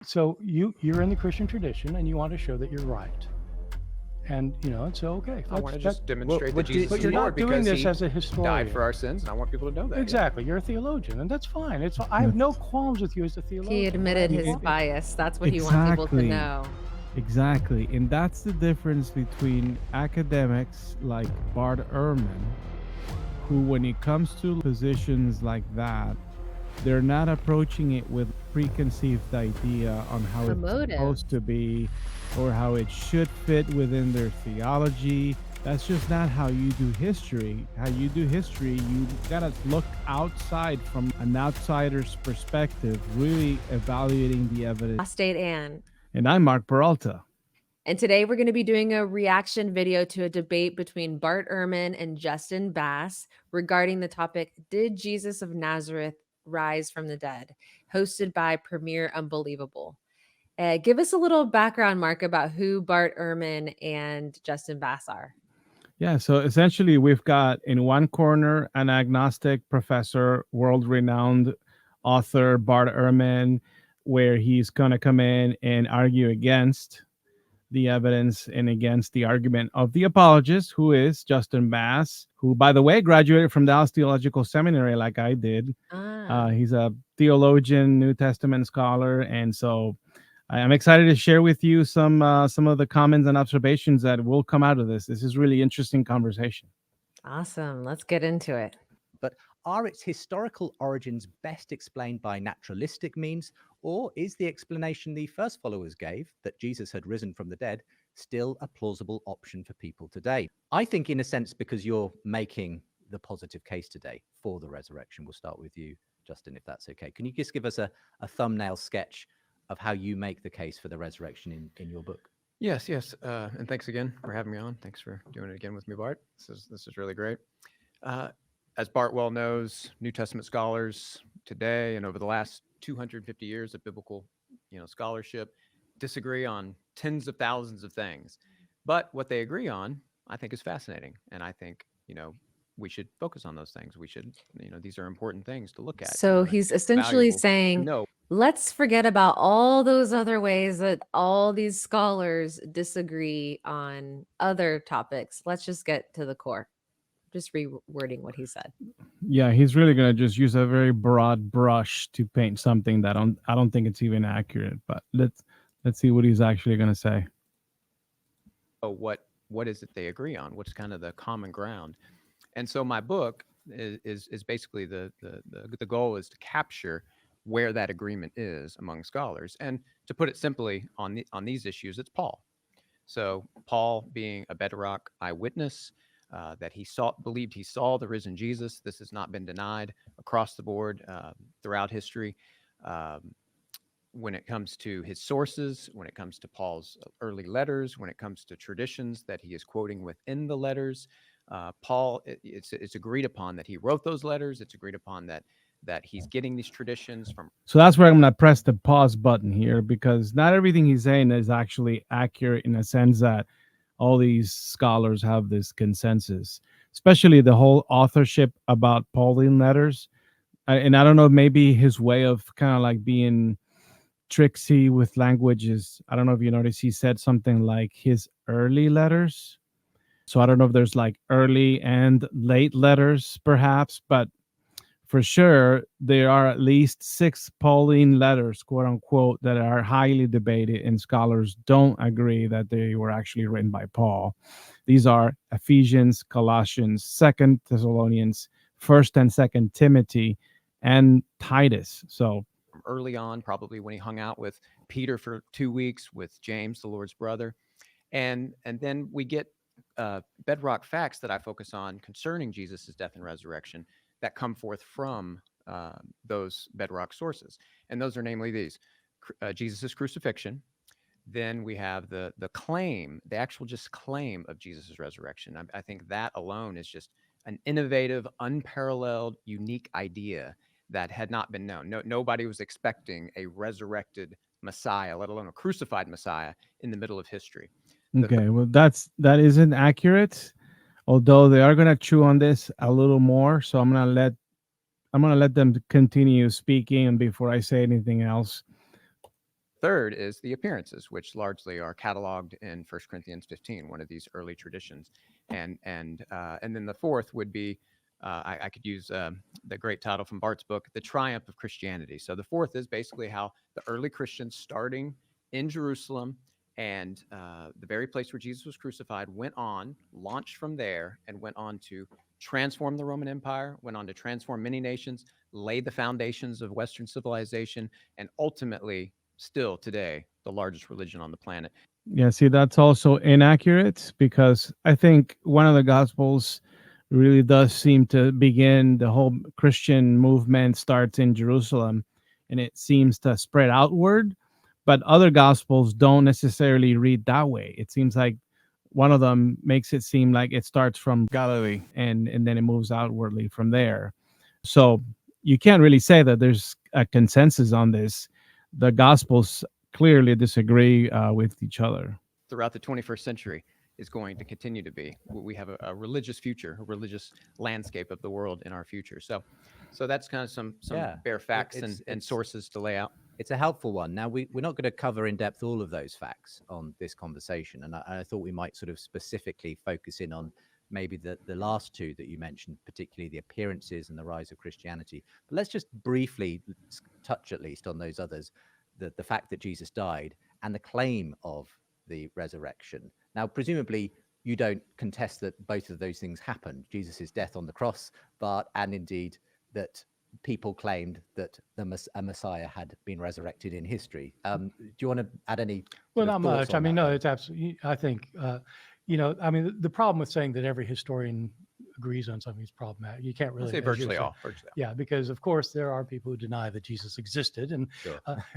So you're in the Christian tradition and you want to show that you're right. And it's okay. I want to just Well, demonstrate that but Jesus but is you're Lord not doing because this he as a died historian. for our sins, and I want people to know that. Exactly. You're a theologian, and that's fine. I have no qualms with you as a theologian. He admitted his bias. That's what he wants people to know. Exactly. And that's the difference between academics like Bart Ehrman, who, when it comes to positions like that, they're not approaching it with preconceived idea on how A it's motive. supposed to be or how it should fit within their theology. That's just not how you do history. How you do history, you gotta look outside from an outsider's perspective, really evaluating the evidence. State Ann. And I'm Mark Peralta. And today we're going to be doing a reaction video to a debate between Bart Ehrman and Justin Bass regarding the topic, Did Jesus of Nazareth Rise from the Dead? Hosted by Premier Unbelievable. Give us a little background, Mark, about who Bart Ehrman and Justin Bass are. Yeah, so essentially we've got in one corner an agnostic professor, world-renowned author, Bart Ehrman, where he's going to come in and argue against the evidence and against the argument of the apologist, who is Justin Bass, who, by the way, graduated from Dallas Theological Seminary like I did. He's a theologian, New Testament scholar, and so I'm excited to share with you some of the comments and observations that will come out of this. This is really interesting conversation. Awesome. Let's get into it. But are its historical origins best explained by naturalistic means, or is the explanation the first followers gave, that Jesus had risen from the dead, still a plausible option for people today? I think, in a sense, because you're making the positive case today for the resurrection. We'll start with you, Justin, if that's okay. Can you just give us a thumbnail sketch of how you make the case for the resurrection in your book? Yes. And thanks again for having me on. Thanks for doing it again with me, Bart. This is really great. As Bart well knows, New Testament scholars today and over the last 250 years of biblical, scholarship disagree on tens of thousands of things. But what they agree on, I think, is fascinating. And I think, we should focus on those things. We should, these are important things to look at. So he's essentially saying, let's forget about all those other ways that all these scholars disagree on other topics. Let's just get to the core. Just rewording what he said. Yeah, he's really going to just use a very broad brush to paint something that I don't think it's even accurate. But let's see what he's actually going to say. Oh, what is it they agree on? What's kind of the common ground? And so my book is basically the goal is to capture where that agreement is among scholars. And to put it simply, on these issues, it's Paul. So Paul, being a bedrock eyewitness, that believed he saw the risen Jesus. This has not been denied across the board throughout history. When it comes to his sources, when it comes to Paul's early letters, when it comes to traditions that he is quoting within the letters, Paul, it's agreed upon that he wrote those letters. It's agreed upon that he's getting these traditions from. So that's where I'm going to press the pause button here, because not everything he's saying is actually accurate, in a sense that all these scholars have this consensus, especially the whole authorship about Pauline letters. And I don't know, maybe his way of kind of like being tricksy with language is, I don't know if you notice, he said something like his early letters. So I don't know if there's like early and late letters perhaps, but for sure there are at least 6 Pauline letters, quote unquote, that are highly debated, and scholars don't agree that they were actually written by Paul. These are Ephesians, Colossians, 2nd Thessalonians, 1st and 2nd Timothy, and Titus. So early on, probably when he hung out with Peter for 2 weeks, with James, the Lord's brother. And then we get bedrock facts that I focus on concerning Jesus' death and resurrection that come forth from those bedrock sources. And those are namely these: Jesus' crucifixion. Then we have the claim, the actual just claim of Jesus' resurrection. I think that alone is just an innovative, unparalleled, unique idea that had not been known. Nobody was expecting a resurrected Messiah, let alone a crucified Messiah, in the middle of history. Okay, well, that isn't accurate, although they are going to chew on this a little more. So I'm going to let them continue speaking, and before I say anything else. third is the appearances, which largely are cataloged in 1 Corinthians 15, one of these early traditions. And then the fourth would be, I could use the great title from Bart's book, The Triumph of Christianity. So the fourth is basically how the early Christians, starting in Jerusalem and the very place where Jesus was crucified, launched from there and went on to transform the Roman Empire, went on to transform many nations, laid the foundations of Western civilization, and ultimately, still today, the largest religion on the planet. Yeah, see, that's also inaccurate, because I think one of the Gospels really does seem to begin, the whole Christian movement starts in Jerusalem and it seems to spread outward, but other Gospels don't necessarily read that way. It seems like one of them makes it seem like it starts from Galilee and then it moves outwardly from there. So you can't really say that there's a consensus on this. The Gospels clearly disagree with each other. Throughout the 21st century is going to continue to be. We have a religious future, a religious landscape of the world in our future. So that's kind of some bare facts and sources to lay out. It's a helpful one. Now, we're not going to cover in depth all of those facts on this conversation. And I thought we might sort of specifically focus in on maybe the last two that you mentioned, particularly the appearances and the rise of Christianity. But let's just briefly touch at least on those others, the fact that Jesus died and the claim of the resurrection. Now, presumably, you don't contest that both of those things happened, Jesus' death on the cross, and indeed that people claimed that a Messiah had been resurrected in history. Do you want to add any? Well, not much. I mean, no, it's absolutely, I think, the problem with saying that every historian agrees on something is problematic. You can't really say virtually all. Yeah, because of course there are people who deny that Jesus existed, and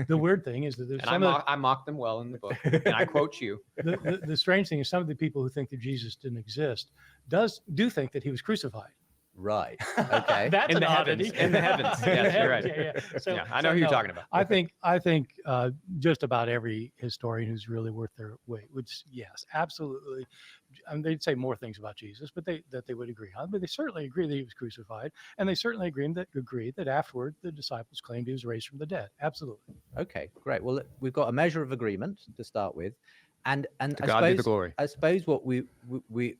the weird thing is that there's I mock them well in the book, and I quote you. The strange thing is some of the people who think that Jesus didn't exist do think that he was crucified. Right. Okay. That's in an the oddity. heavens. In the heavens. Yes, you're right. Yeah. So, I know who you're talking about. I think just about every historian who's really worth their weight would, yes, absolutely. I mean, they'd say more things about Jesus, but they would agree on. But they certainly agree that he was crucified, and they certainly agree that afterward the disciples claimed he was raised from the dead. Absolutely. Okay, great. Well, we've got a measure of agreement to start with, and to God be the glory. I suppose what we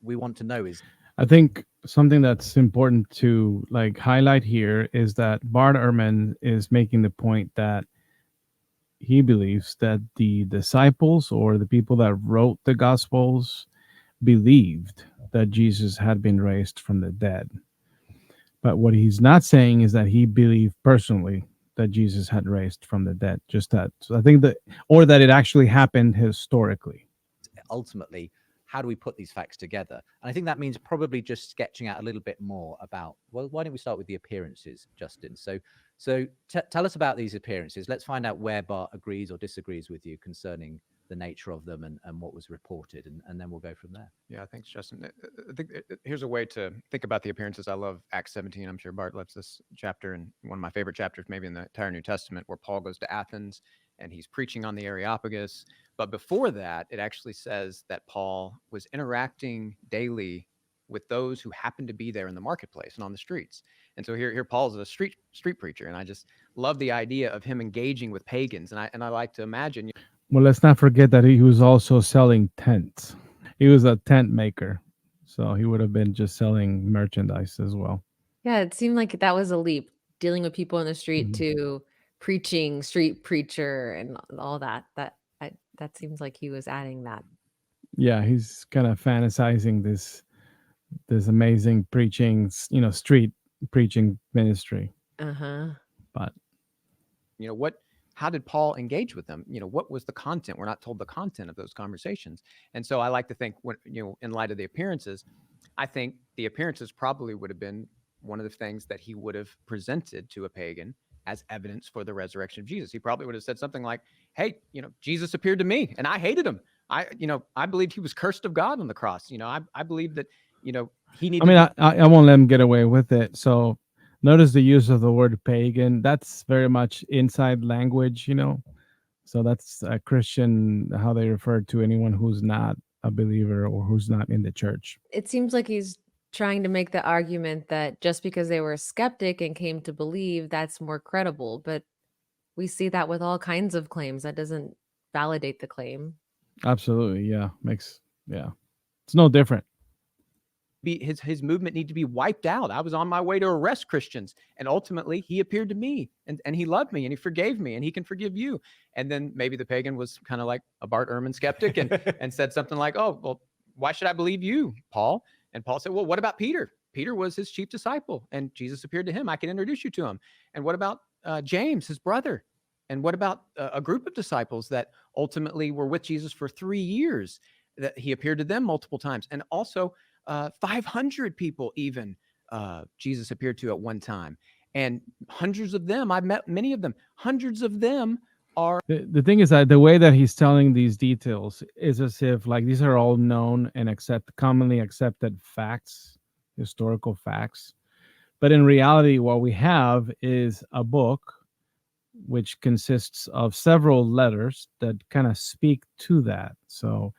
want to know is, I think something that's important to highlight here is that Bart Ehrman is making the point that he believes that the disciples, or the people that wrote the Gospels, believed that Jesus had been raised from the dead. But what he's not saying is that he believed personally that Jesus had raised from the dead. Just that. So I think that it actually happened historically. Ultimately, how do we put these facts together? And I think that means probably just sketching out a little bit more about, well, why don't we start with the appearances, Justin? So tell us about these appearances. Let's find out where Bart agrees or disagrees with you concerning the nature of them and what was reported, and then we'll go from there. Yeah, thanks, Justin. I think here's a way to think about the appearances. I love Acts 17. I'm sure Bart loves this chapter, and one of my favorite chapters maybe in the entire New Testament, where Paul goes to Athens and he's preaching on the Areopagus. But before that, it actually says that Paul was interacting daily with those who happened to be there in the marketplace and on the streets. And so here Paul's a street preacher, and I just love the idea of him engaging with pagans. And I like to imagine. Well, let's not forget that he was also selling tents. He was a tent maker, so he would have been just selling merchandise as well. Yeah, it seemed like that was a leap, dealing with people in the street to preaching, street preacher, and all that. That seems like he was adding that. Yeah, he's kind of fantasizing this amazing preaching, street preaching ministry. But how did Paul engage with them? What was the content? We're not told the content of those conversations. And so I like to think, in light of the appearances, I think the appearances probably would have been one of the things that he would have presented to a pagan as evidence for the resurrection of Jesus. He probably would have said something like, hey, Jesus appeared to me and I hated him. I believed he was cursed of God on the cross. I believe that, he needed. I won't let him get away with it. So notice the use of the word pagan. That's very much inside language, So that's a Christian, how they refer to anyone who's not a believer or who's not in the church. It seems like he's trying to make the argument that just because they were a skeptic and came to believe, that's more credible. But we see that with all kinds of claims. That doesn't validate the claim. Absolutely. Yeah. It's no different. His movement need to be wiped out. I was on my way to arrest Christians, and ultimately he appeared to me, and he loved me, and he forgave me, and he can forgive you. And then maybe the pagan was kind of like a Bart Ehrman skeptic and said something like, oh, well, why should I believe you, Paul? And Paul said, well, what about Peter? Peter was his chief disciple, and Jesus appeared to him. I can introduce you to him. And what about James, his brother? And what about a group of disciples that ultimately were with Jesus for 3 years, that he appeared to them multiple times? And also 500 people even Jesus appeared to at one time. And hundreds of them, I've met many of them, hundreds of them are. The thing is that the way that he's telling these details is as if like these are all known and commonly accepted facts, historical facts. But in reality, what we have is a book which consists of several letters that kind of speak to that. So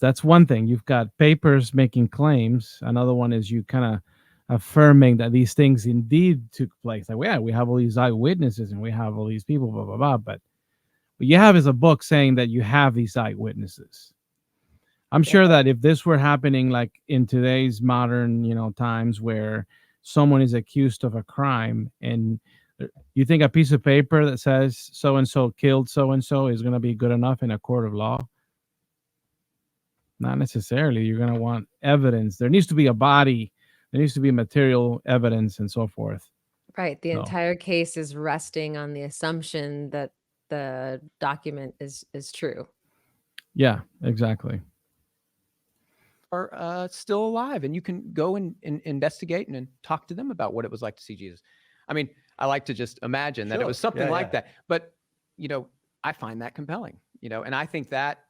that's one thing. You've got papers making claims. Another one is you kind of affirming that these things indeed took place. Like, yeah, we have all these eyewitnesses and we have all these people, blah, blah, blah. But what you have is a book saying that you have these eyewitnesses. I'm sure that if this were happening like in today's modern, times where someone is accused of a crime and you think a piece of paper that says so-and-so killed so-and-so is going to be good enough in a court of law? Not necessarily. You're going to want evidence. There needs to be a body. There needs to be material evidence and so forth. Right. The entire case is resting on the assumption that the document is true. Yeah, exactly. Are still alive, and you can go and investigate and talk to them about what it was like to see Jesus. I mean, I like to just imagine that it was something like that. But, I find that compelling, and I think that,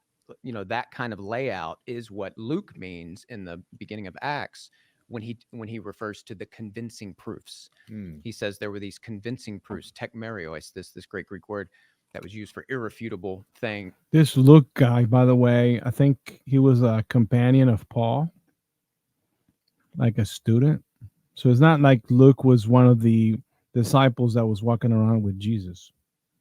that kind of layout is what Luke means in the beginning of Acts when he refers to the convincing proofs. He says there were these convincing proofs, tekmerios, this great Greek word that was used for irrefutable thing. This Luke guy, by the way, I think he was a companion of Paul, like a student. So it's not like Luke was one of the disciples that was walking around with Jesus.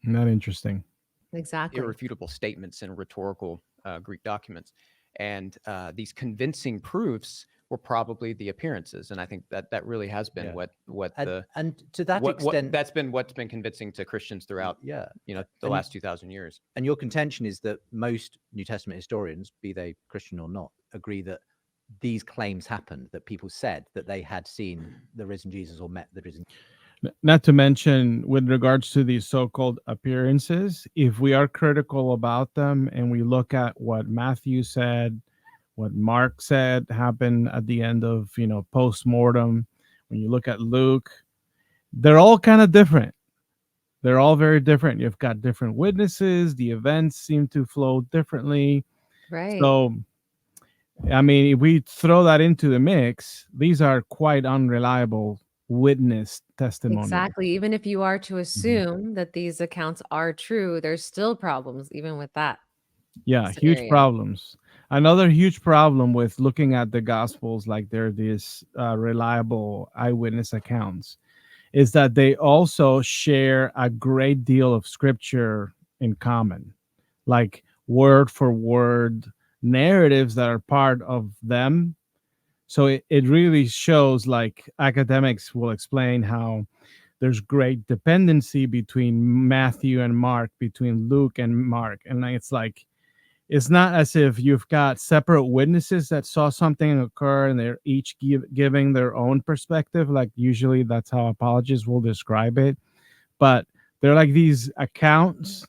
Isn't that interesting? Exactly. Irrefutable statements in rhetorical Greek documents. And these convincing proofs were probably the appearances. And I think that really has been and to that extent, that's been what's been convincing to Christians throughout the last 2,000 years. And your contention is that most New Testament historians, be they Christian or not, agree that these claims happened, that people said that they had seen the risen Jesus or met the risen. Not to mention, with regards to these so-called appearances, if we are critical about them and we look at what Matthew said, what Mark said happened at the end of, post-mortem, when you look at Luke, they're all kind of different. They're all very different. You've got different witnesses. The events seem to flow differently. Right. So, I mean, if we throw that into the mix, these are quite unreliable witness testimony. Exactly. Even if you are to assume that these accounts are true, there's still problems even with that. Yeah, scenario. huge problems. Another huge problem with looking at the Gospels like they're these reliable eyewitness accounts is that they also share a great deal of scripture in common, like word for word narratives that are part of them. So it really shows, like academics will explain how there's great dependency between Matthew and Mark, between Luke and Mark. And it's like, it's not as if you've got separate witnesses that saw something occur and they're each giving their own perspective. Like usually that's how apologists will describe it. But they're like these accounts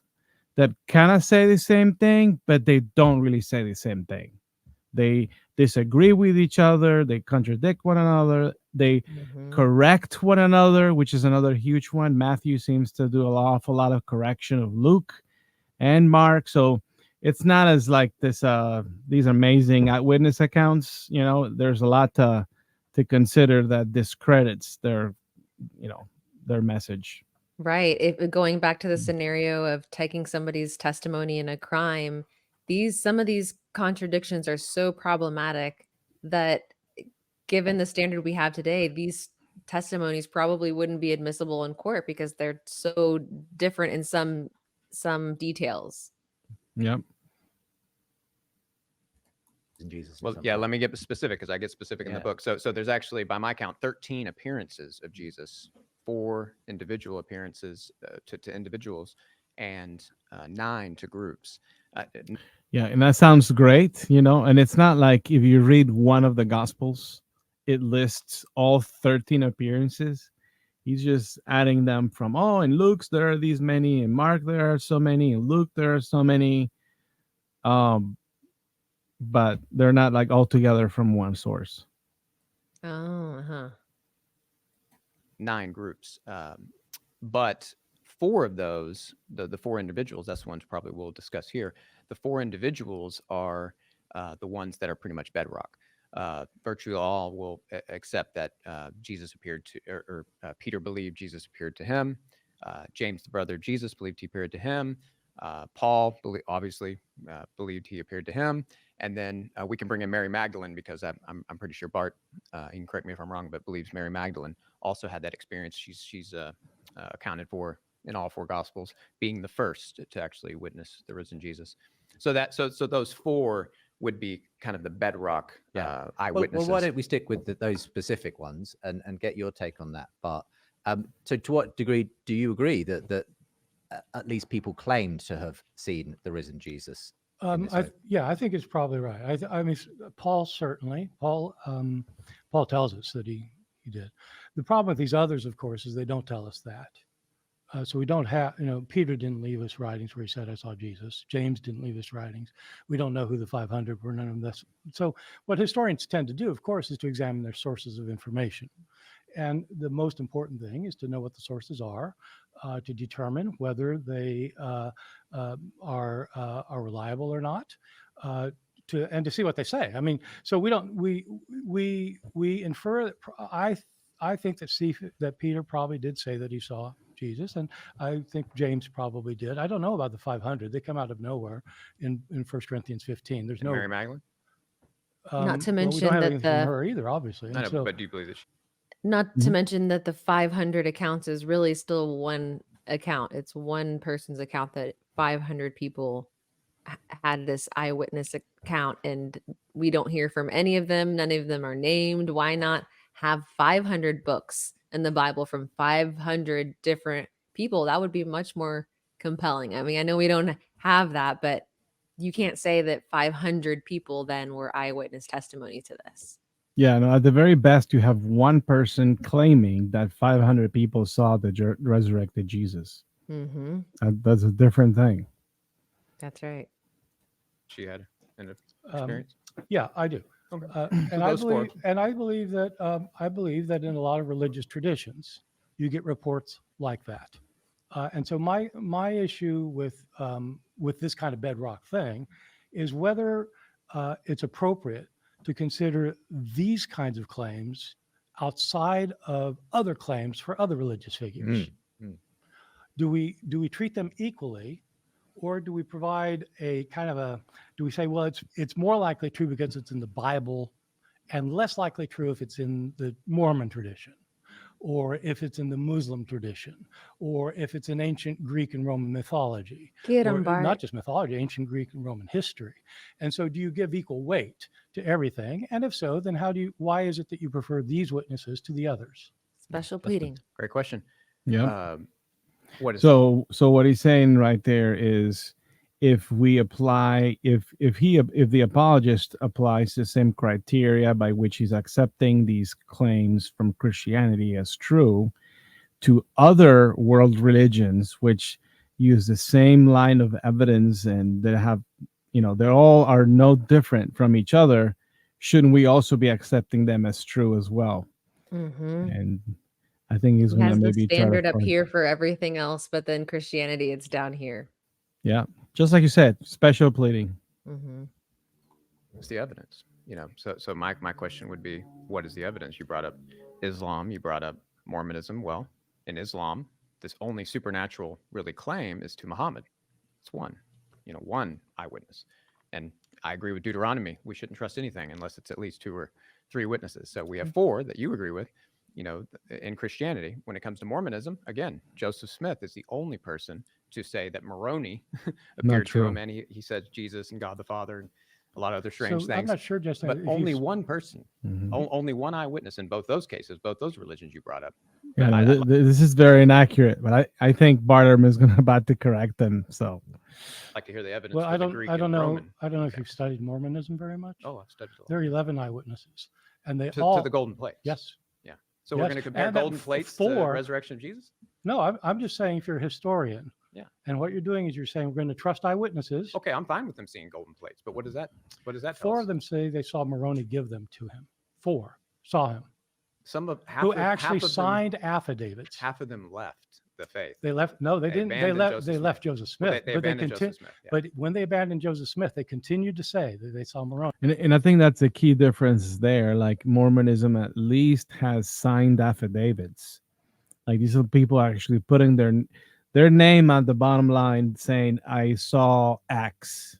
that kind of say the same thing, but they don't really say the same thing. They disagree with each other. They contradict one another. They correct one another, which is another huge one. Matthew seems to do an awful lot of correction of Luke and Mark. So it's not as like this these amazing eyewitness accounts. There's a lot to consider that discredits their message. Right. Going back to the scenario of taking somebody's testimony in a crime, some of these contradictions are so problematic that given the standard we have today, these testimonies probably wouldn't be admissible in court because they're so different in some details. Yep. In Jesus. Well, yeah, let me get specific because I get specific in the Yeah. book. So there's actually, by my count, 13 appearances of Jesus, 4 individual appearances to individuals, and 9 to groups. Yeah, and that sounds great, you know, and it's not like if you read one of the gospels, it lists all 13 appearances. He's just adding them from, oh, in Luke's there are these many, in Mark there are so many, in Luke there are so many. But they're not like all together from one source. Oh, huh. 9 groups. But 4 of those, the 4 individuals, that's the ones probably we'll discuss here. The 4 individuals are the ones that are pretty much bedrock. Virtually all will accept that Jesus appeared to, or Peter believed Jesus appeared to him. James, the brother of Jesus, believed he appeared to him. Paul obviously believed he appeared to him. And then we can bring in Mary Magdalene because I'm pretty sure Bart, he can correct me if I'm wrong, but believes Mary Magdalene also had that experience. She's accounted for in all 4 Gospels, being the first to actually witness the risen Jesus. So those 4 would be kind of the bedrock eyewitnesses. Well, why don't we stick with those specific ones and get your take on that, Bart? So to what degree do you agree that at least people claimed to have seen the risen Jesus? I think it's probably right. I mean, Paul certainly. Paul tells us that he did. The problem with these others, of course, is they don't tell us that. So we don't have, Peter didn't leave us writings where he said, I saw Jesus. James didn't leave us writings. We don't know who the 500 were, none of this. So what historians tend to do, of course, is to examine their sources of information. And the most important thing is to know what the sources are, to determine whether they are reliable or not, and to see what they say. I mean, so we infer that I think that Peter probably did say that he saw Jesus, and I think James probably did. I don't know about the 500; they come out of nowhere in 1 Corinthians 15. There's no Mary Magdalene. Not to we mention don't have that anything from her either, obviously. I know, So, but do you believe that? not to mention that the 500 accounts is really still one account. It's one person's account that 500 people had this eyewitness account, and we don't hear from any of them. None of them are named. Why not have 500 books in the Bible from 500 different people? That would be much more compelling. I mean, I know we don't have that, but you can't say that 500 people then were eyewitness testimony to this. Yeah, no, at the very best, you have one person claiming that 500 people saw the resurrected Jesus. Mm-hmm. That's a different thing. That's right. She had an experience. Yeah, I do. Okay. And I believe that in a lot of religious traditions, you get reports like that. And so my issue with this kind of bedrock thing is whether it's appropriate to consider these kinds of claims outside of other claims for other religious figures. Do we treat them equally, or do we provide a kind of do we say, well, it's more likely true because it's in the Bible and less likely true if it's in the Mormon tradition, or if it's in the Muslim tradition, or if it's in ancient Greek and Roman mythology, Get or 'em, Bart. not just mythology, ancient Greek and Roman history. And so do you give equal weight to everything? And if so, then why is it that you prefer these witnesses to the others? Special pleading. Great question. Yeah. What is So what he's saying right there is, if we apply, if the apologist applies the same criteria by which he's accepting these claims from Christianity as true to other world religions, which use the same line of evidence and they have, they all are no different from each other, shouldn't we also be accepting them as true as well? Mm-hmm. And I think he's He going to has the maybe standard try to up here for everything else, but then Christianity, it's down here. Yeah, just like you said, special pleading. Mm-hmm. What's the evidence? So my question would be, what is the evidence? You brought up Islam, you brought up Mormonism. Well, in Islam, this only supernatural really claim is to Muhammad. It's one eyewitness. And I agree with Deuteronomy. We shouldn't trust anything unless it's at least 2 or 3 witnesses. So we have 4 that you agree with. In Christianity, when it comes to Mormonism, again, Joseph Smith is the only person to say that Moroni Not appeared to true. him, and he said Jesus and God the Father and a lot of other strange So I'm things. not sure, Justin, But if only you've- one person, Mhm. only one eyewitness in both those cases, both those religions you brought up. Yeah, But no, this is very inaccurate, but I think Bart Ehrman is going to about to correct them. So I'd like to hear the evidence well, for I the don't, Greek I don't and know. Roman. I don't know if Okay. you've studied Mormonism very much. Oh, I've studied a lot. There are 11 eyewitnesses, and they To all the golden plates. Yes. Yeah. So we're Yes, going to compare and that golden plates to four- resurrection of Jesus? No, I'm just saying if you're a historian. Yeah. And what you're doing is you're saying we're going to trust eyewitnesses. Okay, I'm fine with them seeing golden plates, but what does that tell Four us? of them say they saw Moroni give them to him. 4 saw him. Some of Who actually half signed affidavits. half of them left the faith. They left. No, they They didn't. They abandoned left. Joseph They Smith. left Joseph Well, Smith. they but abandoned conti- Joseph Smith. Yeah. But when they abandoned Joseph Smith, they continued to say that they saw Moroni. and I think that's the key difference there. Like Mormonism at least has signed affidavits. Like these are people actually putting their name on the bottom line saying, I saw X.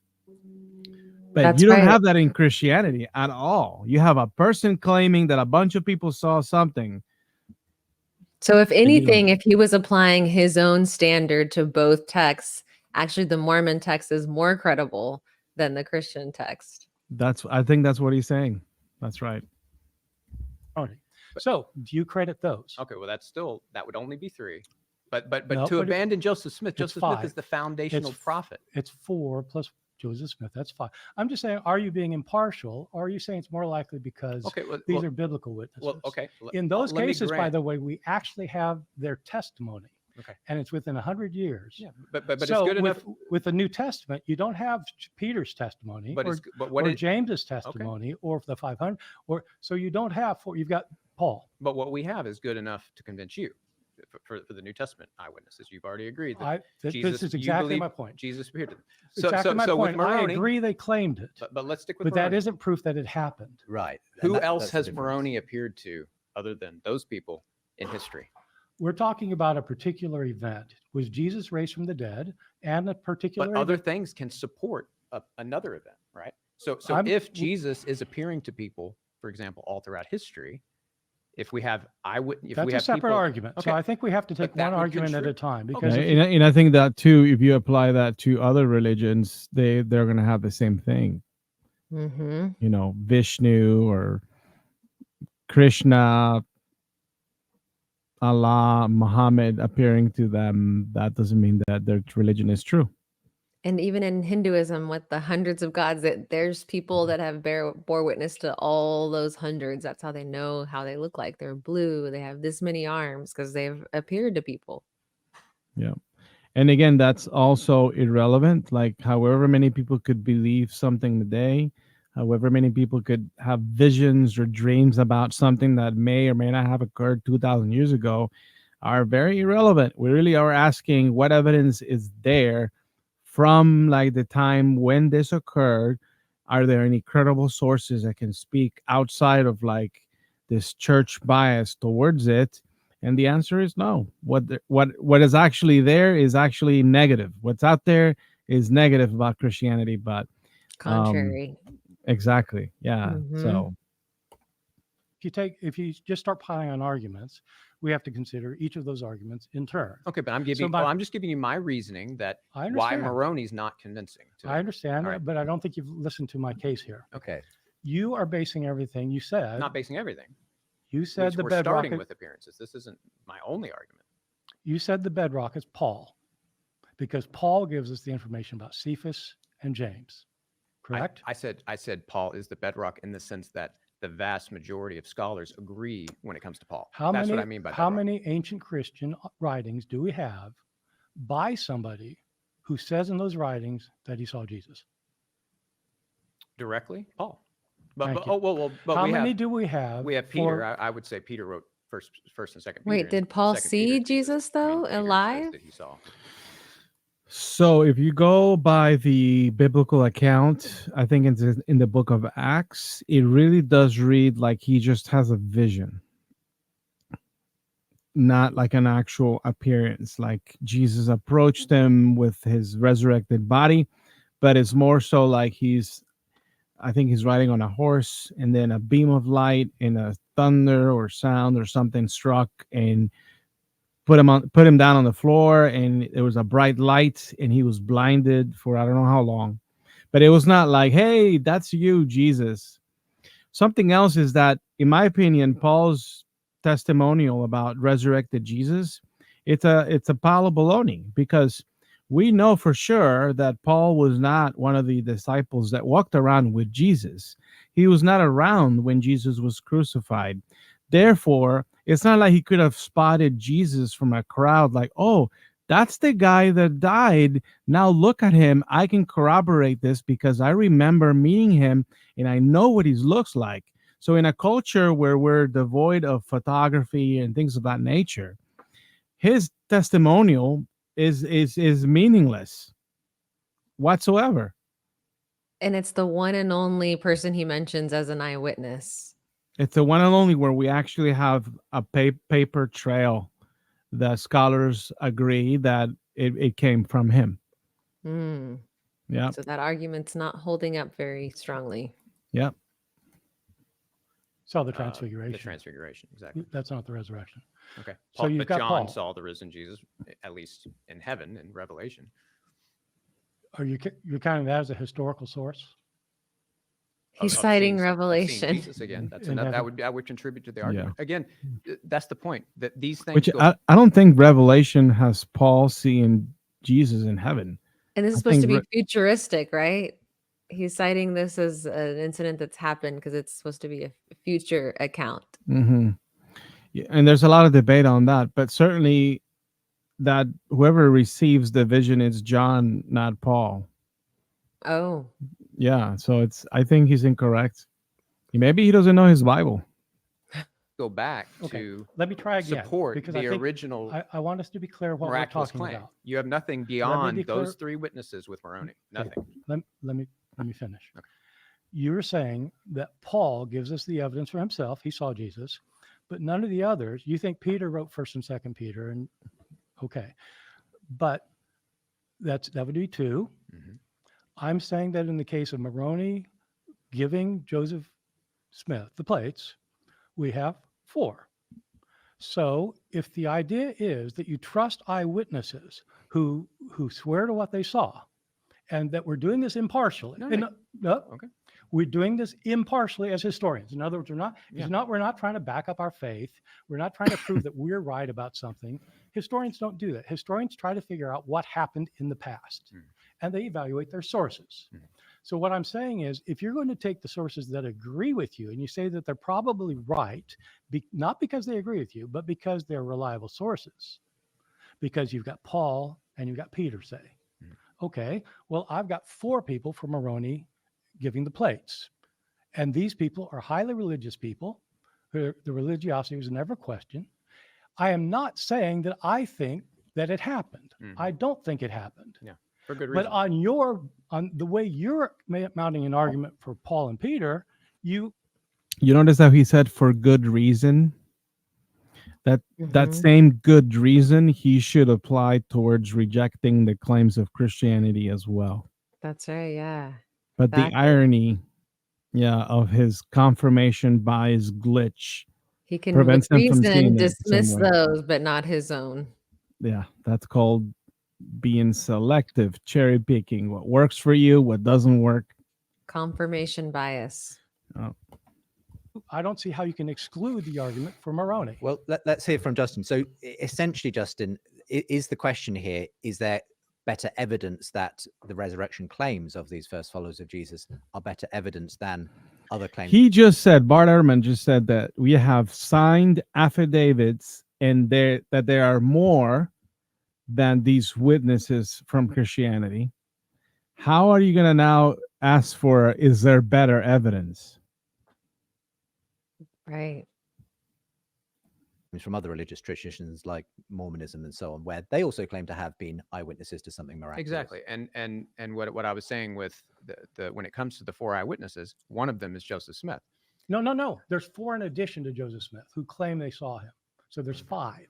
But That's you don't right. have that in Christianity at all. You have a person claiming that a bunch of people saw something. So if you don't. anything, if he was applying his own standard to both texts, actually the Mormon text is more credible than the Christian text. I think that's what he's saying. That's right. So do you credit those? Okay, well that would only be 3. But No, to but abandon Joseph Smith, it's Joseph Smith is 5. the foundational prophet. It's 4 plus Joseph Smith. That's 5. I'm just saying, are you being impartial, or are you saying it's more likely because Okay, well, these are biblical witnesses? well, okay. In those let me cases, by grant- the way, we actually have their testimony. Okay. And it's within 100 years. Yeah, but it's So good enough. with the New Testament, you don't have Peter's testimony But or James's testimony or the 500, or so you don't have 4. You've got Paul. But what we have is good enough to convince you for the New Testament eyewitnesses. You've already agreed that This Jesus, is you exactly believe my point. Jesus appeared to them. Exactly my so point. with Moroni, I agree they claimed it, but let's stick with but that Moroni. isn't proof that it happened. Right. And Who that's else the has difference. Moroni appeared to other than those people in history? We're talking about a particular event. Was Jesus raised from the dead, and a particular But other event? things can support another event, right? So I'm- if Jesus is appearing to people, for example, all throughout history, if we have eyewitness, if That's we a have separate people, argument. So okay. I think we have to take But that one would argument at a contribute- time Okay. because if And I think that too, if you apply that to other religions, they're going to have the same thing. Mm-hmm. You know, Vishnu or Krishna, Allah, Muhammad appearing to them, that doesn't mean that their religion is true. And even in Hinduism, with the hundreds of gods, that there's people that have bore witness to all those hundreds. That's how they know how they look like. They're blue. They have this many arms because they've appeared to people. Yeah. And again, that's also irrelevant. Like, however many people could believe something today, however many people could have visions or dreams about something that may or may not have occurred 2,000 years ago, are very irrelevant. We really are asking what evidence is there from like the time when this occurred. Are there any credible sources that can speak outside of like this church bias towards it? And the answer is no. What is actually there is actually negative. What's out there is negative about Christianity, but Contrary. exactly. Yeah. Mhm. So if you just start piling on arguments, we have to consider each of those arguments in turn. Okay, but I'm just giving you my reasoning that I why understand. Moroni's not convincing. To I me. understand, All right. but I don't think you've listened to my case here. Okay. You are basing everything you said. Not basing everything. You said the We're bedrock. starting with appearances. This isn't my only argument. You said the bedrock is Paul, because Paul gives us the information about Cephas and James. Correct? I said Paul is the bedrock in the sense that the vast majority of scholars agree when it comes to Paul. That's what I mean by how bedrock. many ancient Christian writings do we have by somebody who says in those writings that he saw Jesus? Directly, Paul. Thank But you. but How we many have do we have? we have for- Peter. I would say Peter wrote first and second. Peter, Wait, and did Paul Second see Peter, Jesus, I mean, though, Peter says alive? that he saw. So if you go by the biblical account, I think it's in the book of Acts, it really does read like he just has a vision, not like an actual appearance, like Jesus approached him with his resurrected body, but it's more so like I think he's riding on a horse, and then a beam of light and a thunder or sound or something struck and put him down on the floor, and there was a bright light, and he was blinded for I don't know how long. But it was not like, hey, that's you, Jesus. Something else is that, in my opinion, Paul's testimonial about resurrected Jesus, it's a pile of baloney, because we know for sure that Paul was not one of the disciples that walked around with Jesus. He was not around when Jesus was crucified. Therefore, it's not like he could have spotted Jesus from a crowd like, oh, that's the guy that died. Now look at him. I can corroborate this because I remember meeting him and I know what he looks like. So in a culture where we're devoid of photography and things of that nature, his testimonial is meaningless whatsoever. And it's the one and only person he mentions as an eyewitness. It's the one and only where we actually have a paper trail. The scholars agree that it came from him. Mm. Yeah. So that argument's not holding up very strongly. Yeah. Saw the transfiguration. The transfiguration, exactly. That's not the resurrection. Okay. So you've but got John Paul. saw the risen Jesus, at least in heaven, in Revelation. Are you're counting that as a historical source? He's Of citing seeing Revelation. Jesus again. That's In enough. heaven. That would contribute to the argument. Again, that's the point. That these things Which go. I don't think Revelation has Paul seeing Jesus in heaven. And this is I supposed to be think futuristic, right? He's citing this as an incident that's happened because it's supposed to be a future account. Mm-hmm. Yeah, and there's a lot of debate on that, but certainly that whoever receives the vision is John, not Paul. Oh, Yeah, so I think he's incorrect. Maybe he doesn't know his Bible. Go back Okay. to Let me try again. support because the I think original I want us to be clear what we're miraculous talking claim. about. You have nothing be beyond clear. those three witnesses with Moroni. Okay. Nothing. Let me finish. Okay. You're saying that Paul gives us the evidence for himself. He saw Jesus, but none of the others. You think Peter wrote 1st and 2nd Peter, and okay, but that would be 2. Mm-hmm. I'm saying that in the case of Moroni giving Joseph Smith the plates, we have 4. So if the idea is that you trust eyewitnesses who swear to what they saw, and that we're doing this impartially, Okay. we're doing this impartially as historians. In other words, we're not trying to back up our faith. We're not trying to prove that we're right about something. Historians don't do that. Historians try to figure out what happened in the past, and they evaluate their sources. So what I'm saying is, if you're going to take the sources that agree with you and you say that they're probably right, not because they agree with you, but because they're reliable sources, because you've got Paul and you've got Peter say, okay, well, I've got 4 people from Moroni giving the plates. And these people are highly religious people. The religiosity was never questioned. I am not saying that I think that it happened. I don't think it happened. Yeah, for good reason. But on the way you're mounting an argument for Paul and Peter, you notice how he said for good reason? That same good reason he should apply towards rejecting the claims of Christianity as well. that's right. Yeah. But the irony, of his confirmation bias glitch He can prevents with him from seeing reason it dismiss somewhere. those, but not his own. Yeah, that's called being selective, cherry picking what works for you, what doesn't work. Confirmation bias. I don't see how you can exclude the argument for Moroni. Well, let's hear from Justin. So essentially, Justin, is the question here, is there better evidence that the resurrection claims of these first followers of Jesus are better evidence than other claims? He just said, Bart Ehrman just said that we have signed affidavits and that there are more than these witnesses from Christianity. How are you going to now ask for, is there better evidence? Right. From other religious traditions like Mormonism and so on, where they also claim to have been eyewitnesses to something miraculous. Exactly. And what I was saying with the when it comes to the 4 eyewitnesses, one of them is Joseph Smith. No. There's 4 in addition to Joseph Smith who claim they saw him. So there's 5.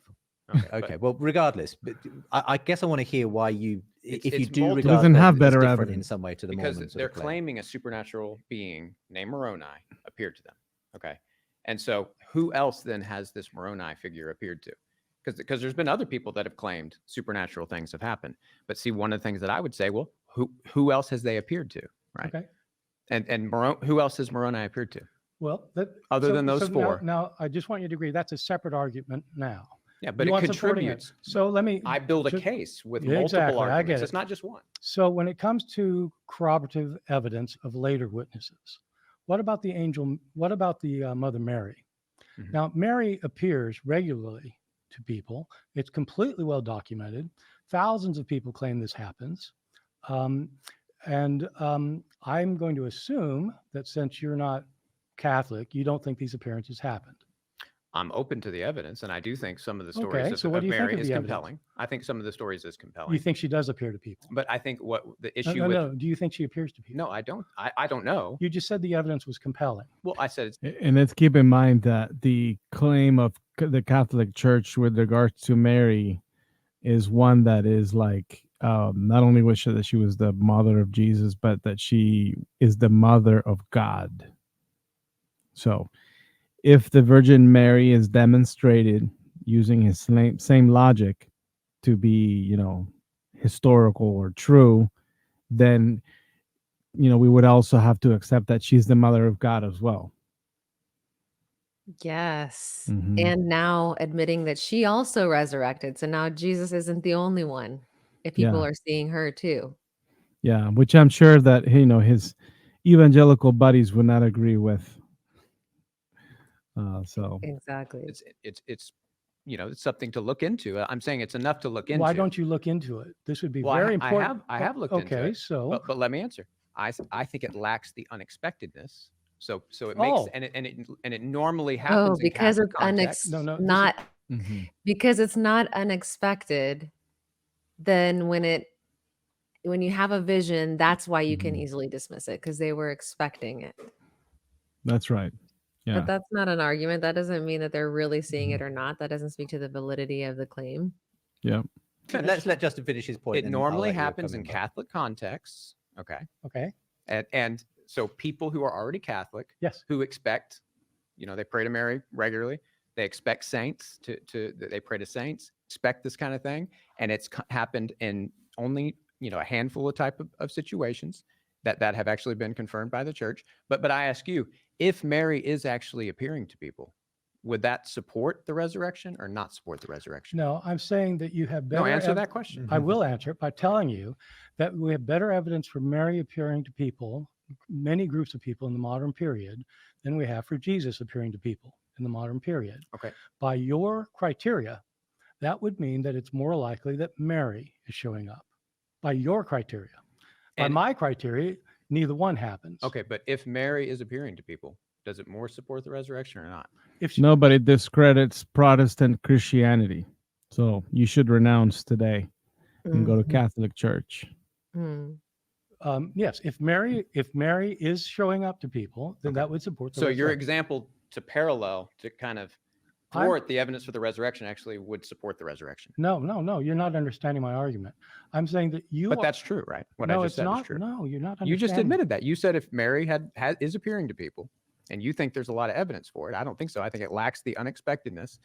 Okay. Well, regardless, but I guess I want to hear why you, if you it's do multiple. regard Doesn't them have as better different evidence. in some way to the Because Mormons. they're claiming a supernatural being named Moroni appeared to them. Okay. And so who else then has this Moroni figure appeared to? because there's been other people that have claimed supernatural things have happened. But see, one of the things that I would say, well, who else has they appeared to, right? Okay. And who else has Moroni appeared to? Well, Other than those four. Now, I just want you to agree that's a separate argument now. Yeah, but You it want supporting it. contributes. So let me. I build a so- case with Yeah, multiple exactly, I get arguments. it. It's not just one. So when it comes to corroborative evidence of later witnesses, what about the angel? What about the Mother Mary? Mhm. Now, Mary appears regularly to people. It's completely well documented. Thousands of people claim this happens. I'm going to assume that since you're not Catholic, you don't think these appearances happened. I'm open to the evidence, and I do think some of the Okay, stories so what of do you think Mary of is the evidence? compelling. I think some of the stories is compelling. You think she does appear to people? But I think what the No, issue no, with no. Do you think she appears to people? no, I don't. I don't know. You just said the evidence was compelling. Well, I said it's And let's keep in mind that the claim of the Catholic Church with regards to Mary is one that is like not only was she that she was the mother of Jesus, but that she is the mother of God. So, if the Virgin Mary is demonstrated using his same logic to be, historical or true, then we would also have to accept that she's the mother of God as well. Yes. Mhm. And now admitting that she also resurrected. So now Jesus isn't the only one. If people Yeah. are seeing her too. Yeah, which I'm sure that his evangelical buddies would not agree with. So Exactly. it's it's something to look into. I'm saying it's enough to look into. Why don't you look into it? This would be Well, very I important. have- I have looked into Okay, it, so But let me answer. I think it lacks the unexpectedness. So it makes Oh. and it normally happens Oh, in because Catholic it's context. No, this is- not mhm. because it's not unexpected, then when you have a vision, that's why you can Mhm. easily dismiss it because they were expecting it. That's right. Yeah. But that's not an argument. That doesn't mean that they're really seeing Mhm. it or not. That doesn't speak to the validity of the claim. Yeah. Let's let Justin finish his point. It and I'll normally let you happens come in Bart. Catholic contexts. Okay. okay. And so people who are already Catholic Yes. who expect, they pray to Mary regularly. They expect saints they pray to saints, expect this kind of thing. And it's happened in only, a handful of situations that have actually been confirmed by the church. But I ask you, if Mary is actually appearing to people, would that support the resurrection or not support the resurrection? No, I'm saying that you have better. No, answer that question. I will answer it by telling you that we have better evidence for Mary appearing to people, many groups of people in the modern period, than we have for Jesus appearing to people in the modern period. Okay. By your criteria, that would mean that it's more likely that Mary is showing up. By your criteria. By And- my criteria, neither one happens. Okay, but if Mary is appearing to people, does it more support the resurrection or not? If she, No, but it discredits Protestant Christianity. So you should renounce today and go to Mhm. Catholic Church. Hmm. yes, if Mary is showing up to people, then Okay. that would support the So your resurrection. example to parallel to kind of thwart the evidence for the resurrection actually would support the resurrection. No, you're not understanding my argument. I'm saying that you. But are- that's true, right? What no, I it's just said not. is true. No, you're not. You just understanding. admitted that. You said if Mary is appearing to people, and you think there's a lot of evidence for it. I don't think so. I think it lacks the unexpectedness.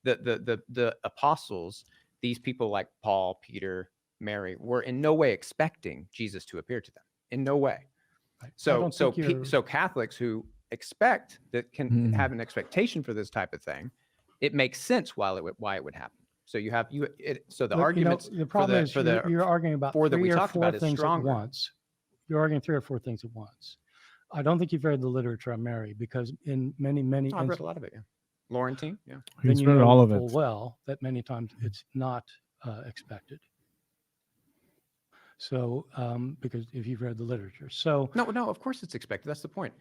The apostles, these people like Paul, Peter, Mary, were in no way expecting Jesus to appear to them. In no way. I So don't so think you're- so Catholics who expect that can Mhm. have an expectation for this type of thing, it makes sense why it would happen. So you have so the Look, arguments the problem is you're arguing about four that we three or talked four about is things stronger. at once. You're arguing three or four things at once. I don't think you've read the literature on Mary because in many I've read instances, a lot of it. Yeah, Laurentine. Yeah. then He's you read know all of full it. well that many times it's not expected. So because if you've read the literature, so No. Of course it's expected. That's the point.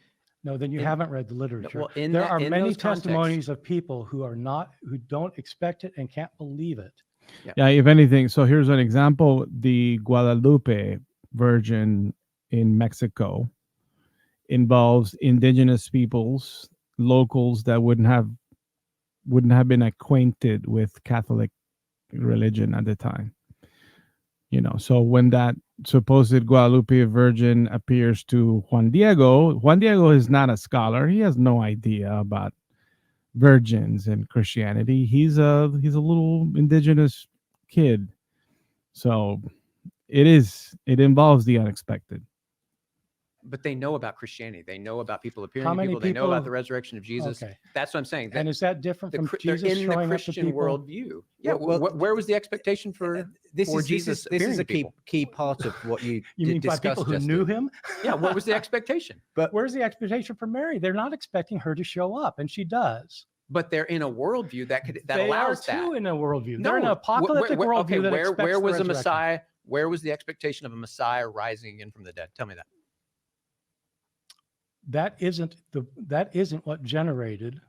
no, then you in- haven't read the literature. well, in there that- are in many those contexts- testimonies of people who don't expect it and can't believe it. Yeah, if anything. So here's an example. The Guadalupe Virgin in Mexico involves indigenous peoples, locals that wouldn't have been acquainted with Catholic religion at the time. So when that supposed Guadalupe Virgin appears to Juan Diego is not a scholar. He has no idea about virgins in Christianity. He's a little indigenous kid. So it involves the unexpected. But they know about Christianity. They know about people appearing How to many people. They know about people- the resurrection of Jesus. Okay. That's what I'm saying. And is that different The from Chri- they're Jesus in the showing up to Christian people? worldview. Yeah. Well, Where was the expectation for this for is Jesus this is appearing a to people? key part of what you You mean by people discussed, who knew Justin. him? Yeah. What was the expectation? But where's the expectation for Mary? They're not expecting her to show up, and she does. But they're in a worldview that They allows are too that. in a worldview. They're in an No, apocalyptic worldview okay, that where expects was the the resurrection. Messiah? Where was the expectation of a Messiah rising in from the dead? Tell me that. That isn't what generated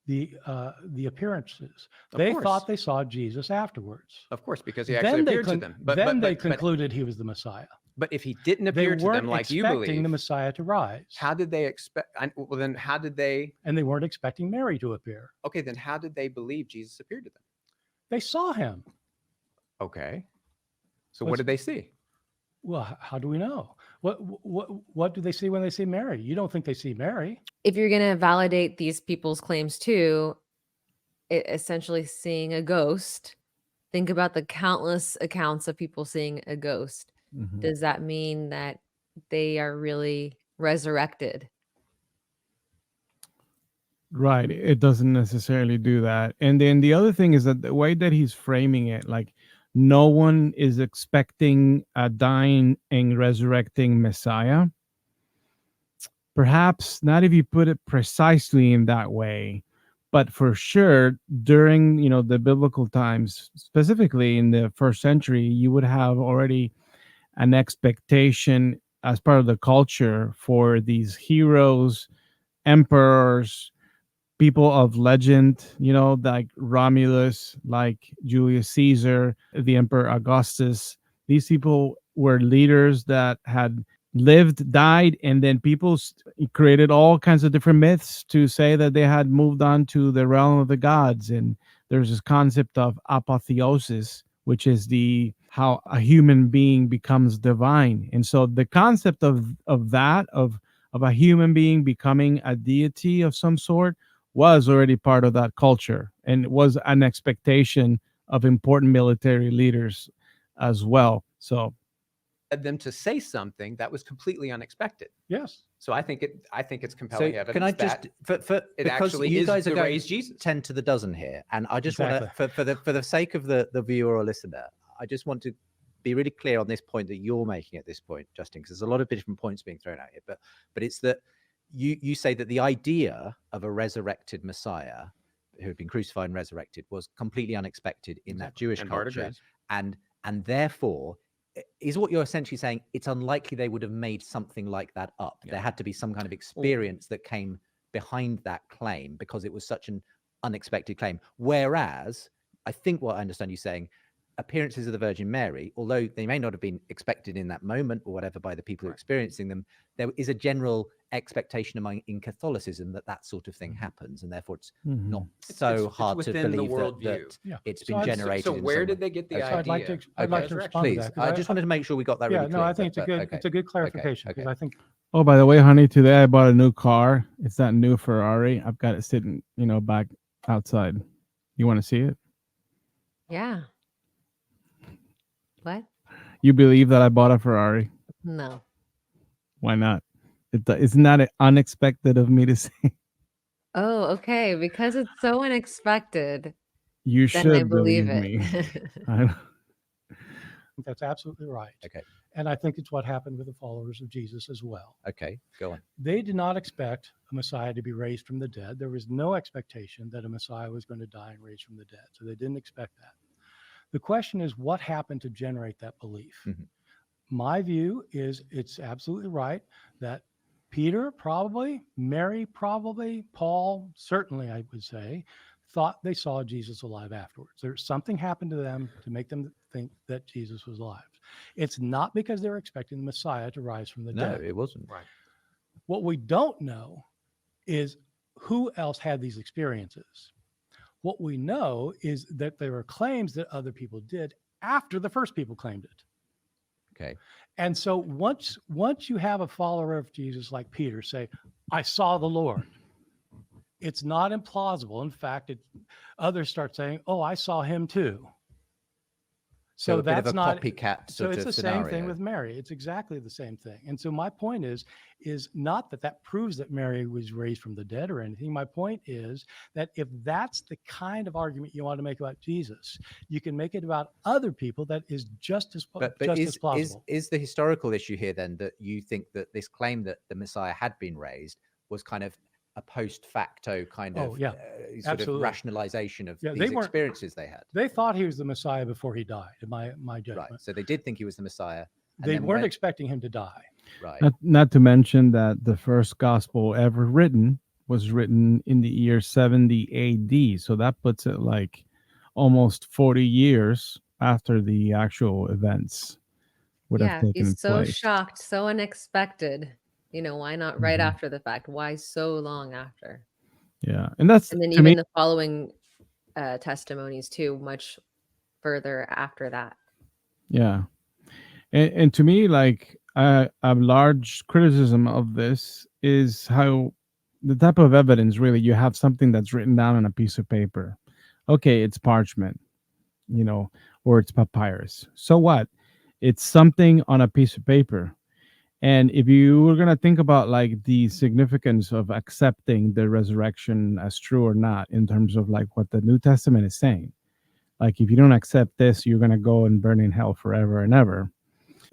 the appearances. Of They course. thought they saw Jesus afterwards. Of course, because he actually appeared to them. Then they concluded he was the Messiah. But if he didn't They appear to weren't them like you expecting believe, the Messiah to rise. how did they expect? Well, then how did they? And they weren't expecting Mary to appear. Okay, then how did they believe Jesus appeared to them? They saw him. Okay. So what What's- did they see? Well, how do we know? What do they see when they see Mary? You don't think they see Mary? If you're going to validate these people's claims too, essentially seeing a ghost, think about the countless accounts of people seeing a ghost. Mhm. Does that mean that they are really resurrected? Right. It doesn't necessarily do that. And then the other thing is that the way that he's framing it, like no one is expecting a dying and resurrecting Messiah. Perhaps not if you put it precisely in that way, but for sure during, the biblical times, specifically in the first century, you would have already an expectation as part of the culture for these heroes, emperors, people of legend, like Romulus, like Julius Caesar, the Emperor Augustus. These people were leaders that had lived, died, and then people created all kinds of different myths to say that they had moved on to the realm of the gods. And there's this concept of apotheosis, which is how a human being becomes divine. And so the concept of a human being becoming a deity of some sort was already part of that culture, and it was an expectation of important military leaders as well. So Led them to say something that was completely unexpected. Yes. So I think it's So compelling evidence can I that just for it because actually you is guys are the going raised Jesus. 10 to the dozen here, and I just want Exactly. to for the sake of the viewer or listener, I just want to be really clear on this point that you're making at this point, Justin, because there's a lot of different points being thrown out here, but it's that you say that the idea of a resurrected Messiah who had been crucified and resurrected was completely unexpected in that Jewish And Bart culture, agrees. and therefore is what you're essentially saying it's unlikely they would have made something like that up. Yeah. There had to be some kind of experience that came behind that claim because it was such an unexpected claim. Whereas I think what I understand you saying, appearances of the Virgin Mary, although they may not have been expected in that moment or whatever by the people experiencing them, there is a general expectation in Catholicism that sort of thing happens, and therefore it's not so it's hard to within the believe worldview. that Yeah. it's So been I'd- generated. So in where some did way. they get the Okay. idea? I'd like to Okay. respond to Please, that. 'cause I just wanted to make sure we got that really Yeah, clear. no, I think it's a but- good okay. it's a good clarification because okay. I think Oh, by the way, honey, today I bought a new car. It's that new Ferrari. I've got it sitting, back outside. You want to see it? Yeah. What? You believe that I bought a Ferrari? No. Why not? Isn't that unexpected of me to say? Oh, okay. Because it's so unexpected, You then should I believe me. it. that's absolutely right. Okay. And I think it's what happened with the followers of Jesus as well. Okay, go on. They did not expect a Messiah to be raised from the dead. There was no expectation that a Messiah was going to die and raise from the dead. So they didn't expect that. The question is, what happened to generate that belief? Mhm. My view is it's absolutely right that Peter probably, Mary probably, Paul certainly, I would say, thought they saw Jesus alive afterwards. There's something happened to them to make them think that Jesus was alive. It's not because they're expecting the Messiah to rise from the No, dead. it wasn't. Right. What we don't know is who else had these experiences. What we know is that there were claims that other people did after the first people claimed it. Okay. And so once you have a follower of Jesus like Peter say, I saw the Lord, It's not implausible. In fact, others start saying, "Oh, I saw him too." So a bit of that's a not copycat so sort it's of the scenario. same thing with Mary. It's exactly the same thing. And so my point is not that proves that Mary was raised from the dead or anything. My point is that if that's the kind of argument you want to make about Jesus, you can make it about other people that is just as But just is, as plausible. is the historical issue here then that you think that this claim that the Messiah had been raised was kind of a post facto kind of yeah, sort absolutely. of rationalization of Yeah, these experiences they had? They thought he was the Messiah before he died, in my judgment. Right. So they did think he was the Messiah. And They then weren't expecting him to die. Right. Not to mention that the first gospel ever written was written in the year 70 AD. So that puts it like almost 40 years after the actual events would have taken he's so place. shocked, so unexpected. Why not right after the fact? Why so long after? Yeah. And that's, and then to even me, the following testimonies too, much further after that. Yeah. And to me, like a large criticism of this is how the type of evidence, really, you have something that's written down on a piece of paper. Okay, it's parchment, or it's papyrus. So what? It's something on a piece of paper. And if you were going to think about like the significance of accepting the resurrection as true or not, in terms of like what the New Testament is saying, like if you don't accept this, you're going to go and burn in hell forever and ever.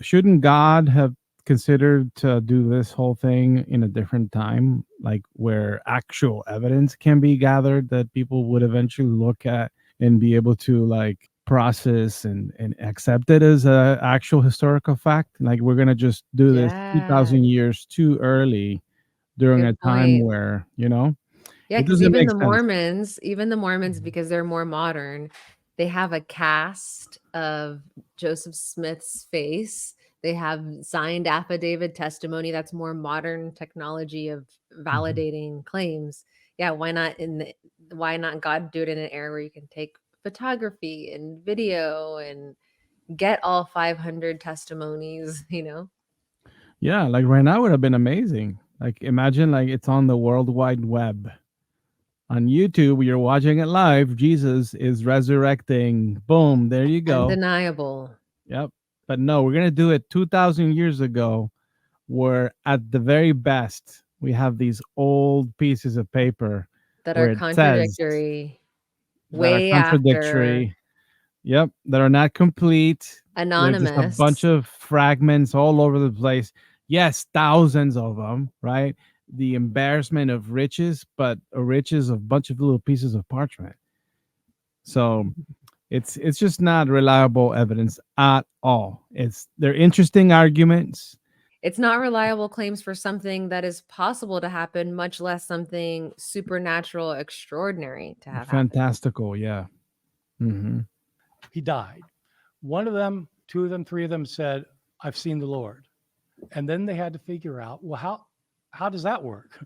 Shouldn't God have considered to do this whole thing in a different time, like where actual evidence can be gathered that people would eventually look at and be able to like process and accept it as a actual historical fact? Like we're going to just do this 2,000 years too early during a time where, Yeah, it because doesn't even make the sense. Mormons, because they're more modern, they have a cast of Joseph Smith's face. They have signed affidavit testimony. That's more modern technology of validating claims. Yeah, why not God do it in an era where you can take photography and video and get all 500 testimonies, Yeah, like right now would have been amazing. Like imagine like it's on the World Wide Web. On YouTube, you're watching it live. Jesus is resurrecting. Boom, there you go. Undeniable. Yep. But no, we're going to do it 2,000 years ago, where at the very best, we have these old pieces of paper that where are it says contradictory, that are contradictory. Yep, that are not complete. Anonymous. There's just a bunch of fragments all over the place. Yes, thousands of them, right? The embarrassment of riches, but riches of a bunch of little pieces of parchment. So it's just not reliable evidence at all. They're interesting arguments. It's not reliable claims for something that is possible to happen, much less something supernatural, extraordinary to have fantastical happen. Yeah. He died. One of them, two of them, three of them said, "I've seen the Lord." And then they had to figure out, well, how does that work?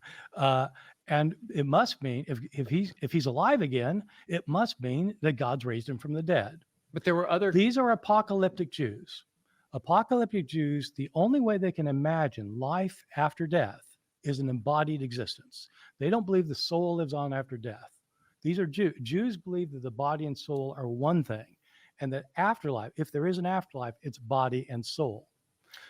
And it must mean if he's alive again, it must mean that God's raised him from the dead. But there were these are apocalyptic Jews. Apocalyptic Jews, the only way they can imagine life after death is an embodied existence. They don't believe the soul lives on after death. These are Jews. Jews believe that the body and soul are one thing, and that afterlife, if there is an afterlife, it's body and soul.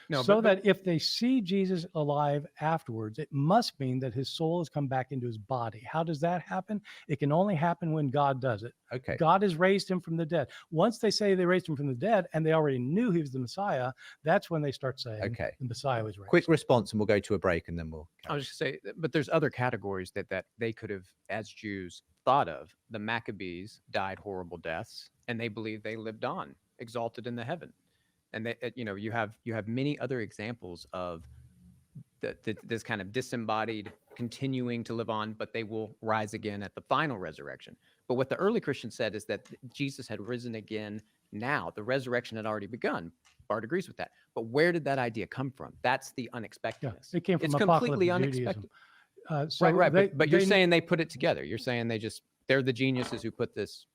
No, that if they see Jesus alive afterwards, it must mean that his soul has come back into his body. How does that happen? It can only happen when God does it. Okay. God has raised him from the dead. Once they say they raised him from the dead and they already knew he was the Messiah, that's when they start saying the Messiah was raised. Quick response and we'll go to a break and then we'll... I was just going to say, but there's other categories that they could have, as Jews, thought of. The Maccabees died horrible deaths and they believe they lived on, exalted in the heaven. And they, you have many other examples of this kind of disembodied continuing to live on, but they will rise again at the final resurrection. But what the early Christians said is that Jesus had risen again now. The resurrection had already begun. Bart agrees with that. But where did that idea come from? That's the unexpectedness. Yeah, it came from it's completely unexpected. Right. But you're saying they put it together. You're saying they're the geniuses who put this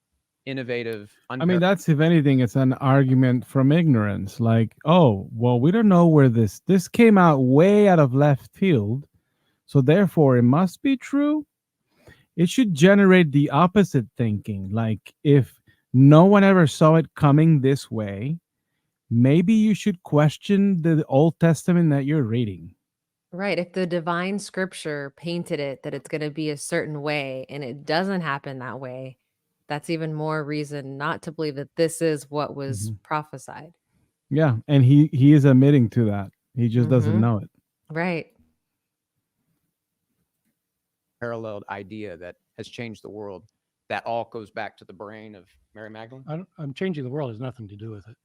innovative. I mean, that's, if anything, it's an argument from ignorance. Like, oh, well, we don't know where this came out way out of left field, so therefore it must be true. it should generate the opposite thinking. Like, if no one ever saw it coming this way, maybe you should question the Old Testament that you're reading. Right. If the divine scripture painted it that it's going to be a certain way and it doesn't happen that way, that's even more reason not to believe that this is what was prophesied. Yeah, and he is admitting to that. He just doesn't know it. Right. Paralleled idea that has changed the world. That all goes back to the brain of Mary Magdalene. I'm changing the world has nothing to do with it.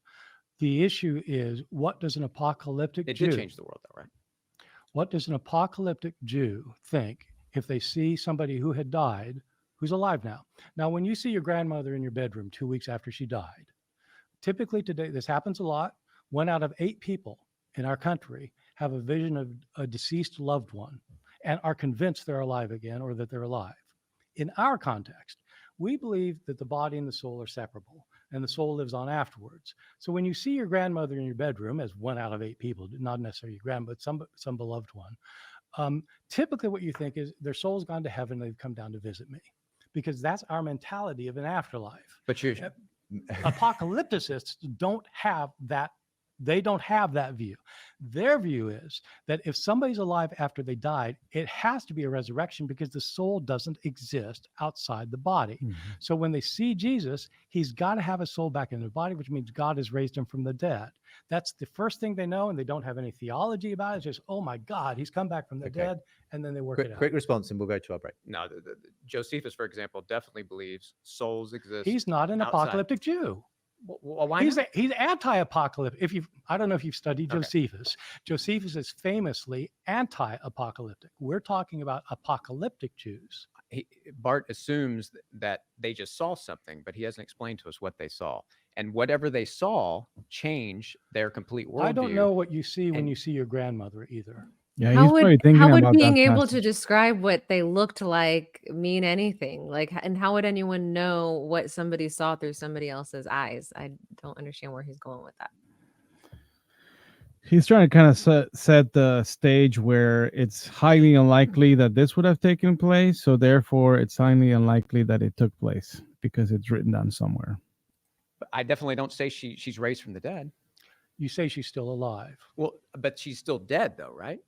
The issue is, what does an apocalyptic It Jew, did change the world, though, right? what does an apocalyptic Jew think if they see somebody who had died who's alive now? Now, when you see your grandmother in your bedroom 2 weeks after she died, typically today, this happens a lot. 1 out of 8 people in our country have a vision of a deceased loved one and are convinced they're alive again or that they're alive. In our context, we believe that the body and the soul are separable and the soul lives on afterwards. So when you see your grandmother in your bedroom, as 1 out of 8 people, not necessarily your grandma, but some beloved one, typically what you think is their soul's gone to heaven, they've come down to visit me, because that's our mentality of an afterlife. But you're Apocalypticists don't have that. They don't have that view. Their view is that if somebody's alive after they died, it has to be a resurrection because the soul doesn't exist outside the body. So when they see Jesus, he's got to have a soul back in the body, which means God has raised him from the dead. That's the first thing they know, and they don't have any theology about it. It's just, oh my God, he's come back from the dead, and then they work it out. Quick response, and we'll go to our break. No, Josephus, for example, definitely believes souls exist. He's not an outside. apocalyptic Jew. Well, why He's not? he's anti-apocalyptic. I don't know if you've studied Okay. Josephus. Josephus is famously anti-apocalyptic. We're talking about apocalyptic Jews. Bart assumes that they just saw something, but he hasn't explained to us what they saw. And whatever they saw changed their complete worldview. I don't know what you see when And- you see your grandmother either. Yeah, How he's probably thinking would about being that able to passage. describe what they looked like mean anything? Like, and how would anyone know what somebody saw through somebody else's eyes? I don't understand where he's going with that. He's trying to kind of set the stage where it's highly unlikely that this would have taken place. So therefore, it's highly unlikely that it took place because it's written down somewhere. But I definitely don't say she's raised from the dead. You say she's still alive. Well, but she's still dead, though, right?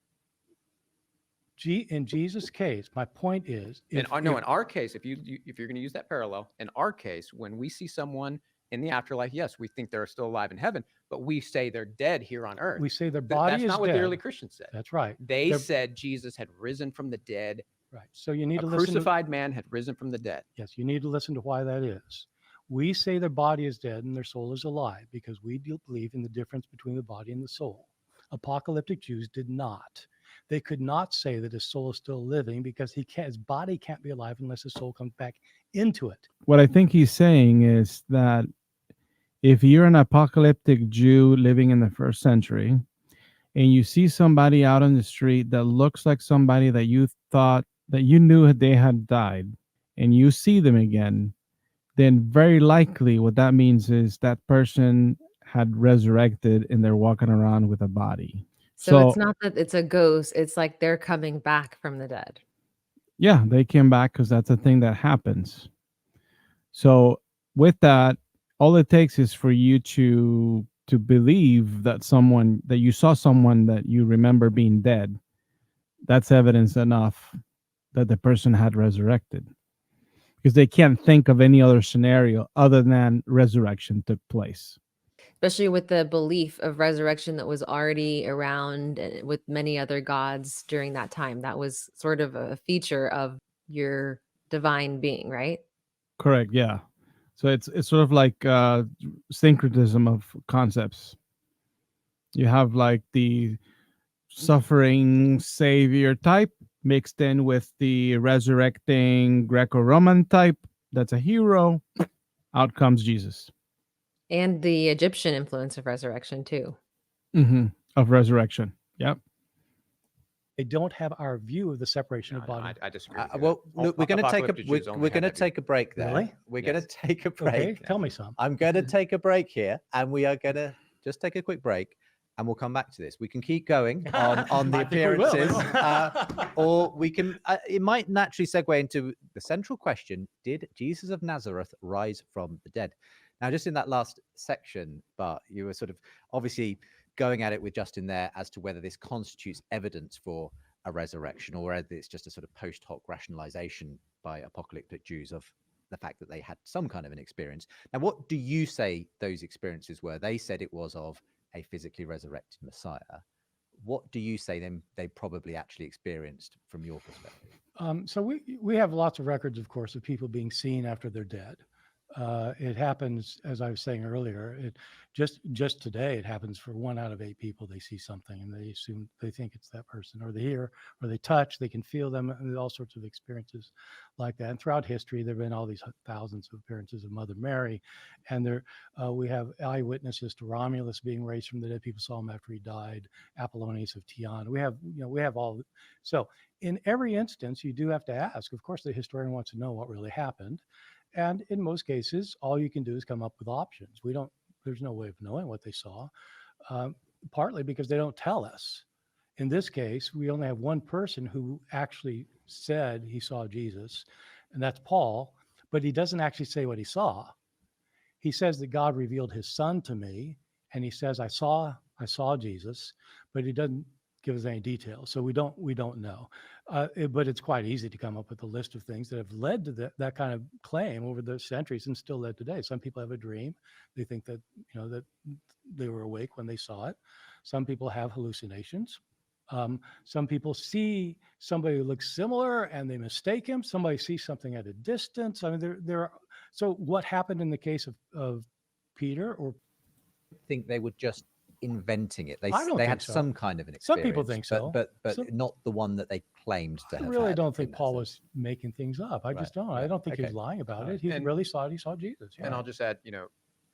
In Jesus' case, my point is, In our case, if you're going to use that parallel, in our case, when we see someone in the afterlife, yes, we think they're still alive in heaven, but we say they're dead here on earth. we say their body That's is not what dead. the early Christians said. That's right. They They're- said Jesus had risen from the dead. Right. So you need A to listen. crucified man had risen from the dead. Yes, you need to listen to why that is. We say their body is dead and their soul is alive because we do believe in the difference between the body and the soul. Apocalyptic Jews did not. They could not say that his soul is still living because his body can't be alive unless his soul comes back into it. What I think he's saying is that if you're an apocalyptic Jew living in the 1st century and you see somebody out on the street that looks like somebody that you thought that you knew they had died, and you see them again, then very likely what that means is that person had resurrected and they're walking around with a body. So it's not that it's a ghost. It's like they're coming back from the dead. Yeah, they came back because that's a thing that happens. So with that, all it takes is for you to believe that you saw someone that you remember being dead. That's evidence enough that the person had resurrected, because they can't think of any other scenario other than resurrection took place. Especially with the belief of resurrection that was already around with many other gods during that time. That was sort of a feature of your divine being, right? Correct. Yeah. So it's sort of like syncretism of concepts. You have like the suffering savior type mixed in with the resurrecting Greco-Roman type. That's a hero. Out comes Jesus. And the Egyptian influence of resurrection too. Of resurrection. Yep. They don't have our view of the separation No, of no, body. I disagree. with you. Well, look, we're going to take Apocalyptic Jews only we're going to have that view. take a break there. Really? We're going to Yes. take a break. Okay, tell me some. I'm going to take a break here, and we are going to just take a quick break. and we'll come back to this. We can keep going on the I think we will. appearances, or we can. It might naturally segue into the central question: did Jesus of Nazareth rise from the dead? Now, just in that last section, Bart, you were sort of obviously going at it with Justin there as to whether this constitutes evidence for a resurrection, or whether it's just a sort of post hoc rationalization by apocalyptic Jews of the fact that they had some kind of an experience. Now, what do you say those experiences were? They said it was of a physically resurrected Messiah. What do you say then they probably actually experienced from your perspective? So we have lots of records, of course, of people being seen after they're dead. It happens, as I was saying earlier, it just today, it happens for 1 out of 8 people. They see something and they think it's that person, or they hear, or they touch, they can feel them, and all sorts of experiences like that. And throughout history, there have been all these thousands of appearances of Mother Mary, and we have eyewitnesses to Romulus being raised from the dead. People saw him after he died. Apollonius of Tiana. We have all. So in every instance, you do have to ask. Of course, the historian wants to know what really happened. And in most cases, all you can do is come up with options. There's no way of knowing what they saw, partly because they don't tell us. In this case, we only have one person who actually said he saw Jesus, and that's Paul, but he doesn't actually say what he saw. He says that God revealed his son to me, and he says, I saw Jesus, but he doesn't give us any details. So we don't know. But it's quite easy to come up with a list of things that have led to that kind of claim over the centuries and still led today. Some people have a dream. They think that, that they were awake when they saw it. Some people have hallucinations. Some people see somebody who looks similar and they mistake him. Somebody sees something at a distance. I mean, there are. So what happened in the case of Peter? Or I think they were just inventing it. They had so. some kind of an experience. Some people think so, but not the one that they claimed to have. I really had don't think in that Paul sense. was making things up. I just don't. Right. I don't think Okay. he's lying about Right. it. He And- really saw Jesus. And I'll just add,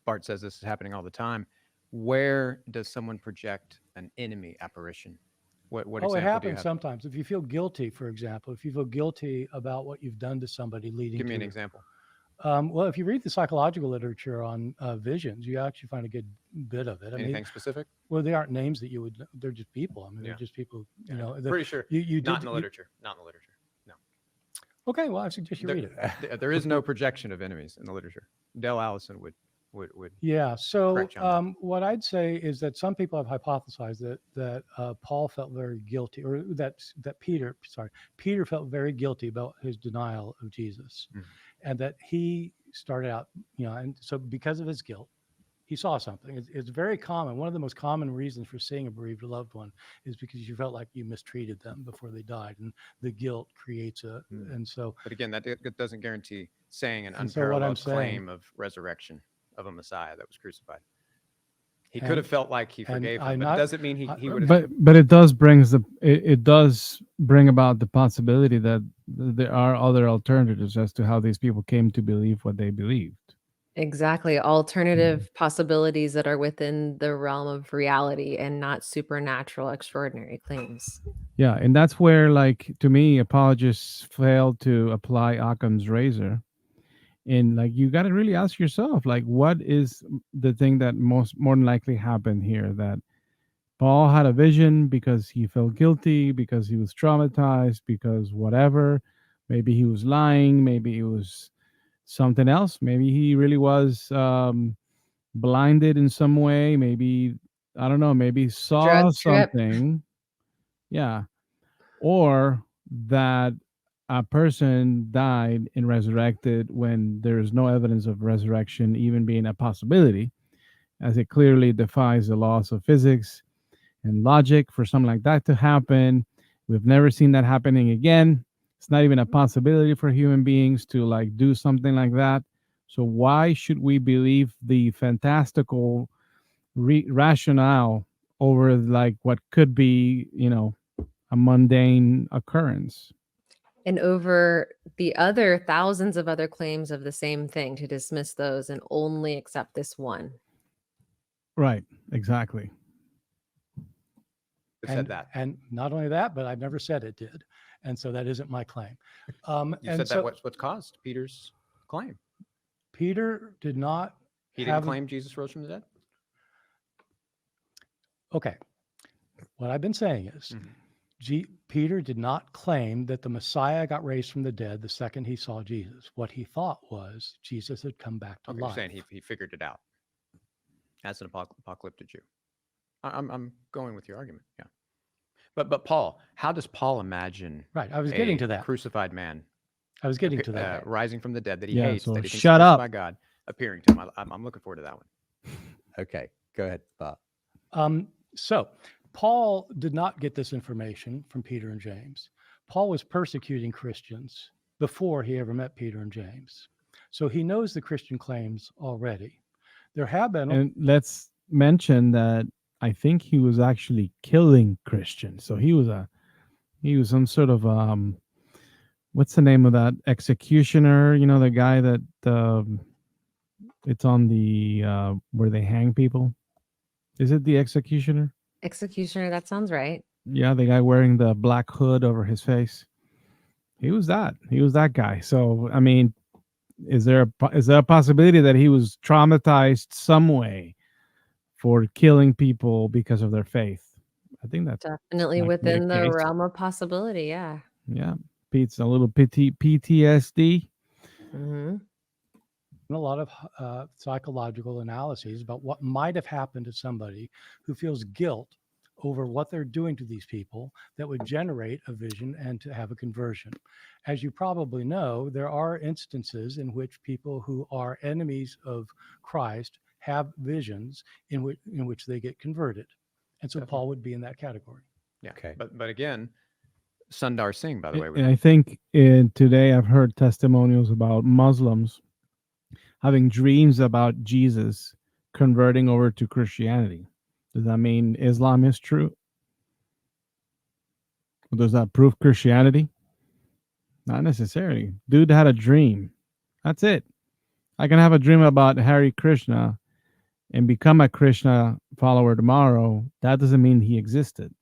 Bart says this is happening all the time. Where does someone project an enemy apparition? What example it do you happens have? sometimes. If you feel guilty, for example, if you feel guilty about what you've done to somebody leading Give me to an example. Well, if you read the psychological literature on visions, you actually find a good bit of it. I Anything mean, specific? well, they aren't names that you would. They're just people. I mean, Yeah. they're just people. Pretty sure. You Not in did. the literature. Not in the literature. No. Okay, well, I suggest you read it. There is no projection of enemies in the literature. Dale Allison would. Yeah. So Correct you on what I'd say is that some people have hypothesized that Paul felt very guilty, or that Peter felt very guilty about his denial of Jesus, and that he started out, and so because of his guilt, he saw something. It's very common. One of the most common reasons for seeing a bereaved loved one is because you felt like you mistreated them before they died, and the guilt creates and so. But again, that doesn't guarantee saying an And so what I'm unparalleled saying- claim of resurrection of a Messiah that was crucified. He could have felt like he forgave him, but it doesn't mean he would have. But it does does bring about the possibility that there are other alternatives as to how these people came to believe what they believed. Exactly. Alternative possibilities that are within the realm of reality and not supernatural, extraordinary claims. Yeah, and that's where, like, to me, apologists fail to apply Occam's razor. And like, you got to really ask yourself, like, what is the thing that more than likely happened here? That Paul had a vision because he felt guilty, because he was traumatized, because whatever. Maybe he was lying. Maybe it was something else. Maybe he really was blinded in some way. Maybe, I don't know, maybe saw Drug trip. something. Yeah. Or that a person died and resurrected when there is no evidence of resurrection even being a possibility, as it clearly defies the laws of physics and logic for something like that to happen. We've never seen that happening again. It's not even a possibility for human beings to like do something like that. So why should we believe the fantastical rationale over like what could be, a mundane occurrence? And over the other thousands of other claims of the same thing, to dismiss those and only accept this one. Right, exactly. Who said that? And not only that, but I've never said it did. And so that isn't my claim. You and said so that what's caused Peter's claim. Peter did not He didn't have- claim Jesus rose from the dead? Okay. What I've been saying is Peter did not claim that the Messiah got raised from the dead the second he saw Jesus. What he thought was Jesus had come back to Okay, you're life. saying he figured it out as an apocalyptic Jew. I'm going with your argument. Yeah. But Paul, how does Paul imagine Right. I was getting to that. crucified man I was getting to that. rising from the dead that he Yeah, hates, so that he thinks shut is up. by God, appearing to him? I'm looking forward to that one. Okay, go ahead, Bart. So Paul did not get this information from Peter and James. Paul was persecuting Christians before he ever met Peter and James. So he knows the Christian claims already. There have been. And let's mention that I think he was actually killing Christians. So he was some sort of what's the name of that executioner? You know, the guy that it's on the where they hang people. Is it the executioner? Executioner, that sounds right. Yeah, the guy wearing the black hood over his face. He was that guy. So I mean, is there a possibility that he was traumatized some way for killing people because of their faith? I think that's Definitely might be within the the case. realm of possibility. Yeah. Yeah, Pete's a little PTSD. Mm-hmm. A lot of psychological analyses about what might have happened to somebody who feels guilt over what they're doing to these people that would generate a vision and to have a conversion. As you probably know, there are instances in which people who are enemies of Christ have visions in which they get converted. And so Paul would be in that category. Yeah. Okay. But again, Sundar Singh, by the way. And I think today I've heard testimonials about Muslims having dreams about Jesus converting over to Christianity. Does that mean Islam is true? Or does that prove Christianity? Not necessarily. Dude had a dream. That's it. I can have a dream about Hare Krishna and become a Krishna follower tomorrow. That doesn't mean he existed.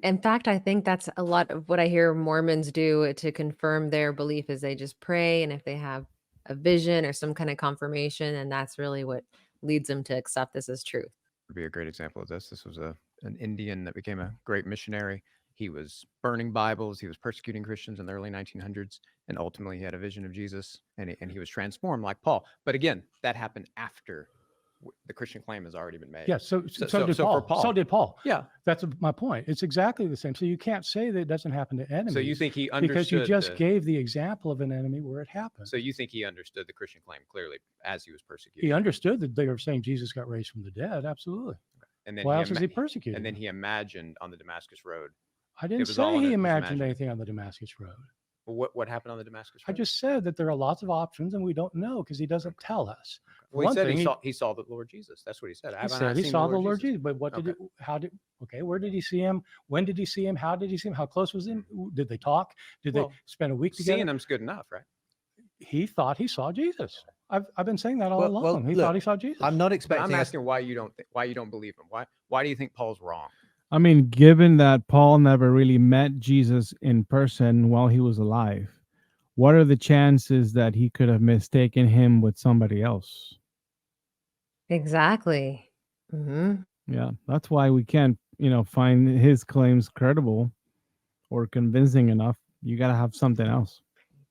In fact, I think that's a lot of what I hear Mormons do to confirm their belief is they just pray, and if they have a vision or some kind of confirmation, and that's really what leads them to accept this as truth. Would be a great example of this. This was an Indian that became a great missionary. He was burning Bibles. He was persecuting Christians in the early 1900s, and ultimately he had a vision of Jesus, and he was transformed like Paul. But again, that happened after the Christian claim has already been made. Yes, so did for Paul. So did Paul. Yeah, that's my point. It's exactly the same. So you can't say that it doesn't happen to enemies. so you think he understood because you just gave the example of an enemy where it happened. So you think he understood the Christian claim clearly as he was persecuted? He understood that they were saying Jesus got raised from the dead. Absolutely. And then why else is he persecuted? And then he imagined on the Damascus Road. I didn't say he imagined anything on the Damascus Road. Well, what happened on the Damascus Road? I just said that there are lots of options and we don't know because he doesn't tell us. Well, he said he saw the Lord Jesus. That's what he said. He said he saw the Lord Jesus. But what did where did he see him? When did he see him? How did he see him? How close was him? Did they talk? Did they spend a week together? Seeing him's good enough, right? He thought he saw Jesus. I've been saying that all along. He thought he saw Jesus. I'm not expecting. I'm asking why you don't believe him. Why do you think Paul's wrong? I mean, given that Paul never really met Jesus in person while he was alive, what are the chances that he could have mistaken him with somebody else? Exactly. Mm-hmm. Yeah, that's why we can't, find his claims credible or convincing enough. You got to have something else.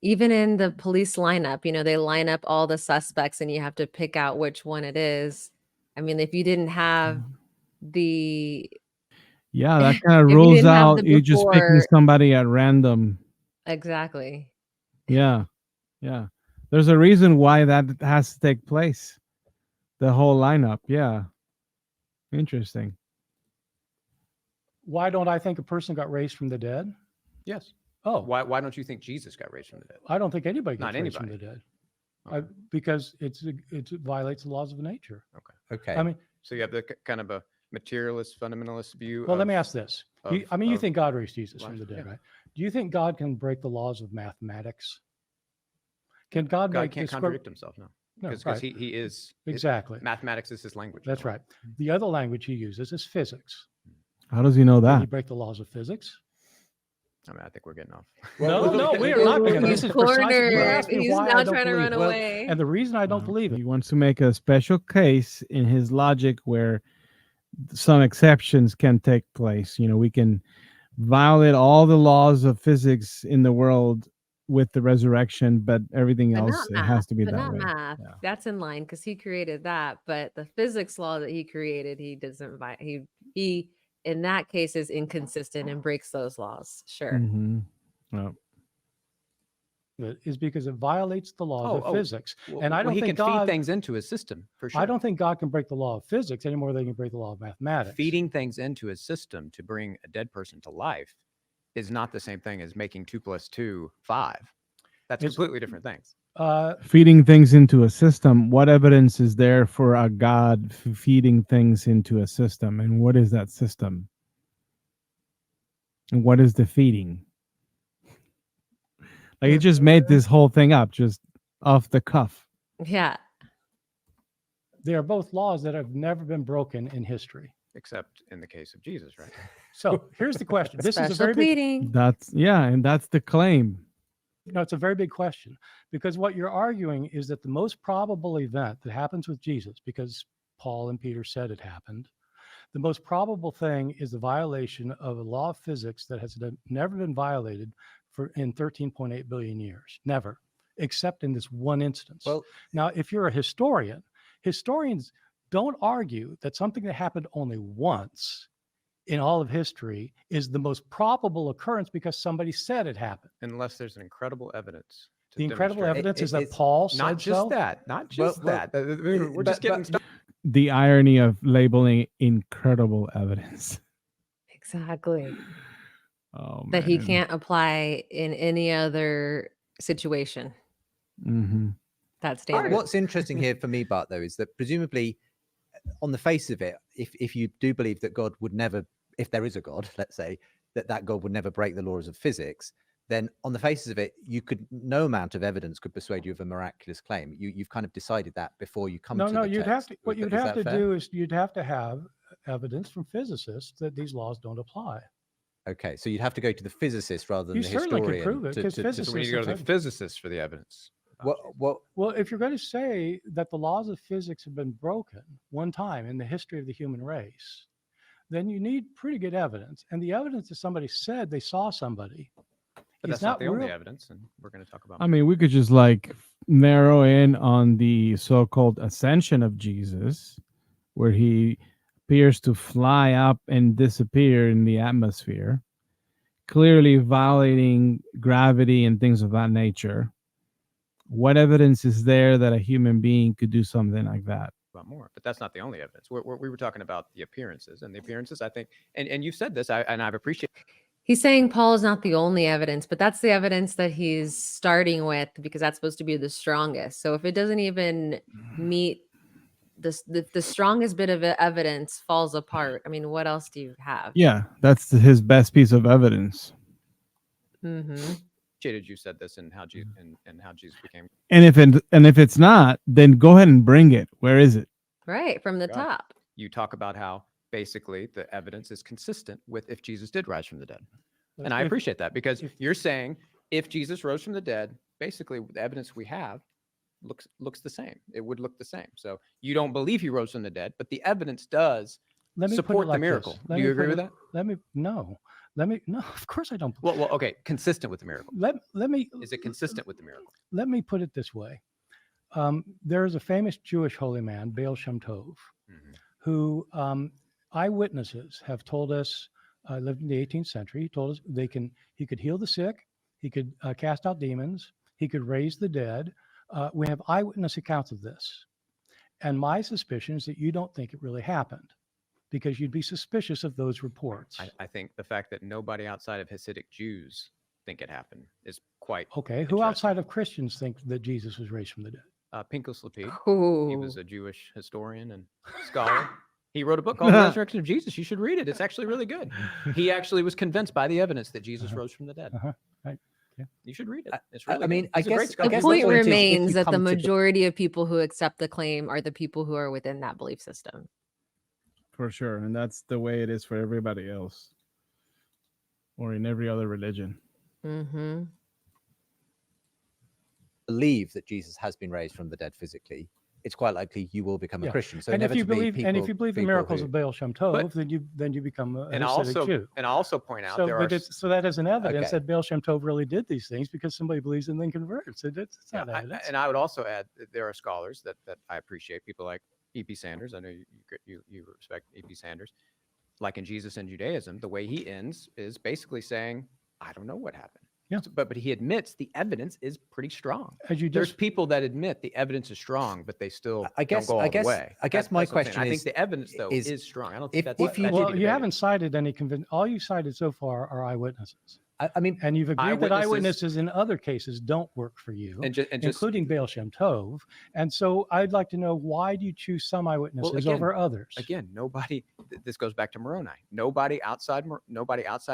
Even in the police lineup, they line up all the suspects and you have to pick out which one it is. I mean, if you didn't have the... Yeah, that kind of rules out you just picking somebody at random. Exactly. Yeah. Yeah. There's a reason why that has to take place. The whole lineup. Yeah. Interesting. Why don't I think a person got raised from the dead? Yes. Oh. Why don't you think Jesus got raised from the dead? I don't think anybody gets raised from the dead. Okay. Because it violates the laws of nature. Okay. I mean, so you have the kind of a materialist, fundamentalist view. Well, let me ask this. You think God raised Jesus from the dead, right? Do you think God can break the laws of mathematics? Can God can't contradict himself, no. Because he is. Exactly. Mathematics is his language. That's right. The other language he uses is physics. How does he know that? Can he break the laws of physics? I mean, I think we're getting off. No, we are not getting off. He's cornered. He's now trying to run away. And the reason I don't believe it. He wants to make a special case in his logic where some exceptions can take place. We can violate all the laws of physics in the world with the resurrection, but everything But else, not it math. has to be But that not way. math. Yeah. That's in line because he created that. But the physics law that he created, he doesn't. He in that case is inconsistent and breaks those laws. Sure. Mm-hmm. Well, Is because it violates the laws of physics. Well, And I don't he think can feed God, things into his system for sure. I don't think God can break the law of physics any more than he can break the law of mathematics. Feeding things into his system to bring a dead person to life is not the same thing as making 2 + 2 5. That's It's- completely different things. feeding things into a system. What evidence is there for a God feeding things into a system? And what is that system? And what is the feeding? Like, he just made this whole thing up just off the cuff. Yeah. They are both laws that have never been broken in history. Except in the case of Jesus, right? So here's the question. This is a Special very big, pleading. And that's the claim. it's a very big question, because what you're arguing is that the most probable event that happens with Jesus, because Paul and Peter said it happened, the most probable thing is the violation of a law of physics that has never been violated in 13.8 billion years. Never, except in this one instance. Well, now, if you're a historian, historians don't argue that something that happened only once in all of history is the most probable occurrence because somebody said it happened. Unless there's an incredible evidence. The incredible demonstrate evidence is that it's Paul said not just so. that, not just that. We're just getting started. The irony of labeling incredible evidence. Exactly. Oh, That he man. can't apply in any other situation. Mm-hmm. That's standard. What's interesting here for me, Bart, though, is that presumably, on the face of it, if you do believe that God would never, if there is a God, let's say, that God would never break the laws of physics, then on the faces of it, no amount of evidence could persuade you of a miraculous claim. You've kind of decided that before you come to the You'd have text. to. What you'd have to do is you'd have to have evidence from physicists that these laws don't apply. Okay, so you'd have to go to the physicist rather than You the certainly historian. can prove it, because So physicists we need to go to the have- physicists for the evidence. What Well, if you're going to say that the laws of physics have been broken one time in the history of the human race, then you need pretty good evidence. And the evidence that somebody said they saw somebody But is that's not the only real. evidence, and we're going to talk about. I mean, we could just narrow in on the so-called ascension of Jesus, where he appears to fly up and disappear in the atmosphere, clearly violating gravity and things of that nature. What evidence is there that a human being could do something like that? About more, but that's not the only evidence. We were talking about the appearances, and the appearances, I think, and you've said this, and I've appreciated. He's saying Paul is not the only evidence, but that's the evidence that he's starting with because that's supposed to be the strongest. So if it doesn't even meet the strongest bit of evidence falls apart. I mean, what else do you have? Yeah, that's his best piece of evidence. Mm-hmm. You said this and how Jesus and how Jesus became. And if it's not, then go ahead and bring it. Where is it? Right from the God. top. You talk about how basically the evidence is consistent with if Jesus did rise from the dead, and I appreciate that because you're saying if Jesus rose from the dead, basically the evidence we have looks the same. It would look the same. So you don't believe he rose from the dead, but the evidence does support the miracle. Do you agree with that? No, of course I don't. Well, okay, consistent with the miracle. Is it consistent with the miracle? Let me put it this way. There is a famous Jewish holy man, Baal Shem Tov, who eyewitnesses have told us lived in the 18th century. He told us he could heal the sick, he could cast out demons, he could raise the dead. We have eyewitness accounts of this. And my suspicion is that you don't think it really happened because you'd be suspicious of those reports. I think the fact that nobody outside of Hasidic Jews think it happened is quite okay. Who outside of Christians think that Jesus was raised from the dead? Pinchas Lapid. Ooh. He was a Jewish historian and scholar. He wrote a book called The Resurrection of Jesus. You should read it. It's actually really good. He actually was convinced by the evidence that Jesus rose from the dead. Right. Yeah. You should read it. It's really I mean, good. I He's a great guess- I scholar. The guess point the point is if remains you that the come to the- majority of people who accept the claim are the people who are within that belief system. For sure. And that's the way it is for everybody else or in every other religion. Mm-hmm. believe that Jesus has been raised from the dead physically, it's quite likely you will become a Yeah. Christian. So And if you inevitably believe, and if you believe the people miracles who- of Baal Shem Tov, But- then you become a And Hasidic Jew. I also point out So, there but are it's, so that is an evidence Okay. that Baal Shem Tov really did these things because somebody believes and then converts. It's Yeah, not evidence. and I would also add that there are scholars that I appreciate, people like E.P. Sanders. I know you respect E.P. Sanders. Like in Jesus and Judaism, the way he ends is basically saying, I don't know what happened. Yeah. But he admits the evidence is pretty strong. As you There's just people that admit the evidence is strong, but they still I guess- don't go all I guess- the way. I guess That's my what I'm saying. question I think is- the evidence though is is strong. I don't think if that's you- that should be well, you debated. haven't cited any all you've cited so far are eyewitnesses. I mean, And you've agreed that Eyewitnesses- eyewitnesses in other cases don't work for you, and just including Baal Shem Tov. And so I'd like to know, why do you choose some eyewitnesses again- over others? again, nobody. This goes back to Moroni. Nobody outside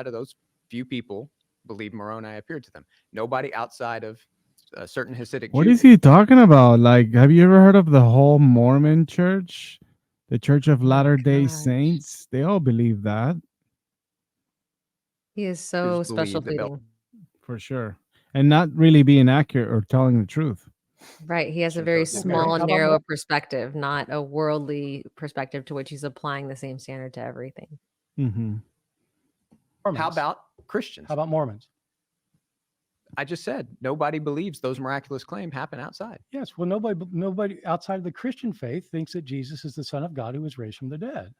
of those few people believe Moroni appeared to them. Nobody outside of a certain Hasidic What Jew. is he talking about? Like, have you ever heard of the whole Mormon church? The Church of Latter-day gosh. Saints? They all believe that, He is so Just believe special that Baal- pleading. for sure. And not really being accurate or telling the truth. Right. He has a Sure, very totally. small, How about narrow more- perspective, not a worldly perspective to which he's applying the same standard to everything. Mm-hmm. Mormons. How about Christians? How about Mormons? I just said nobody believes those miraculous claims happen outside. Yes. Well, nobody outside of the Christian faith thinks that Jesus is the Son of God who was raised from the dead.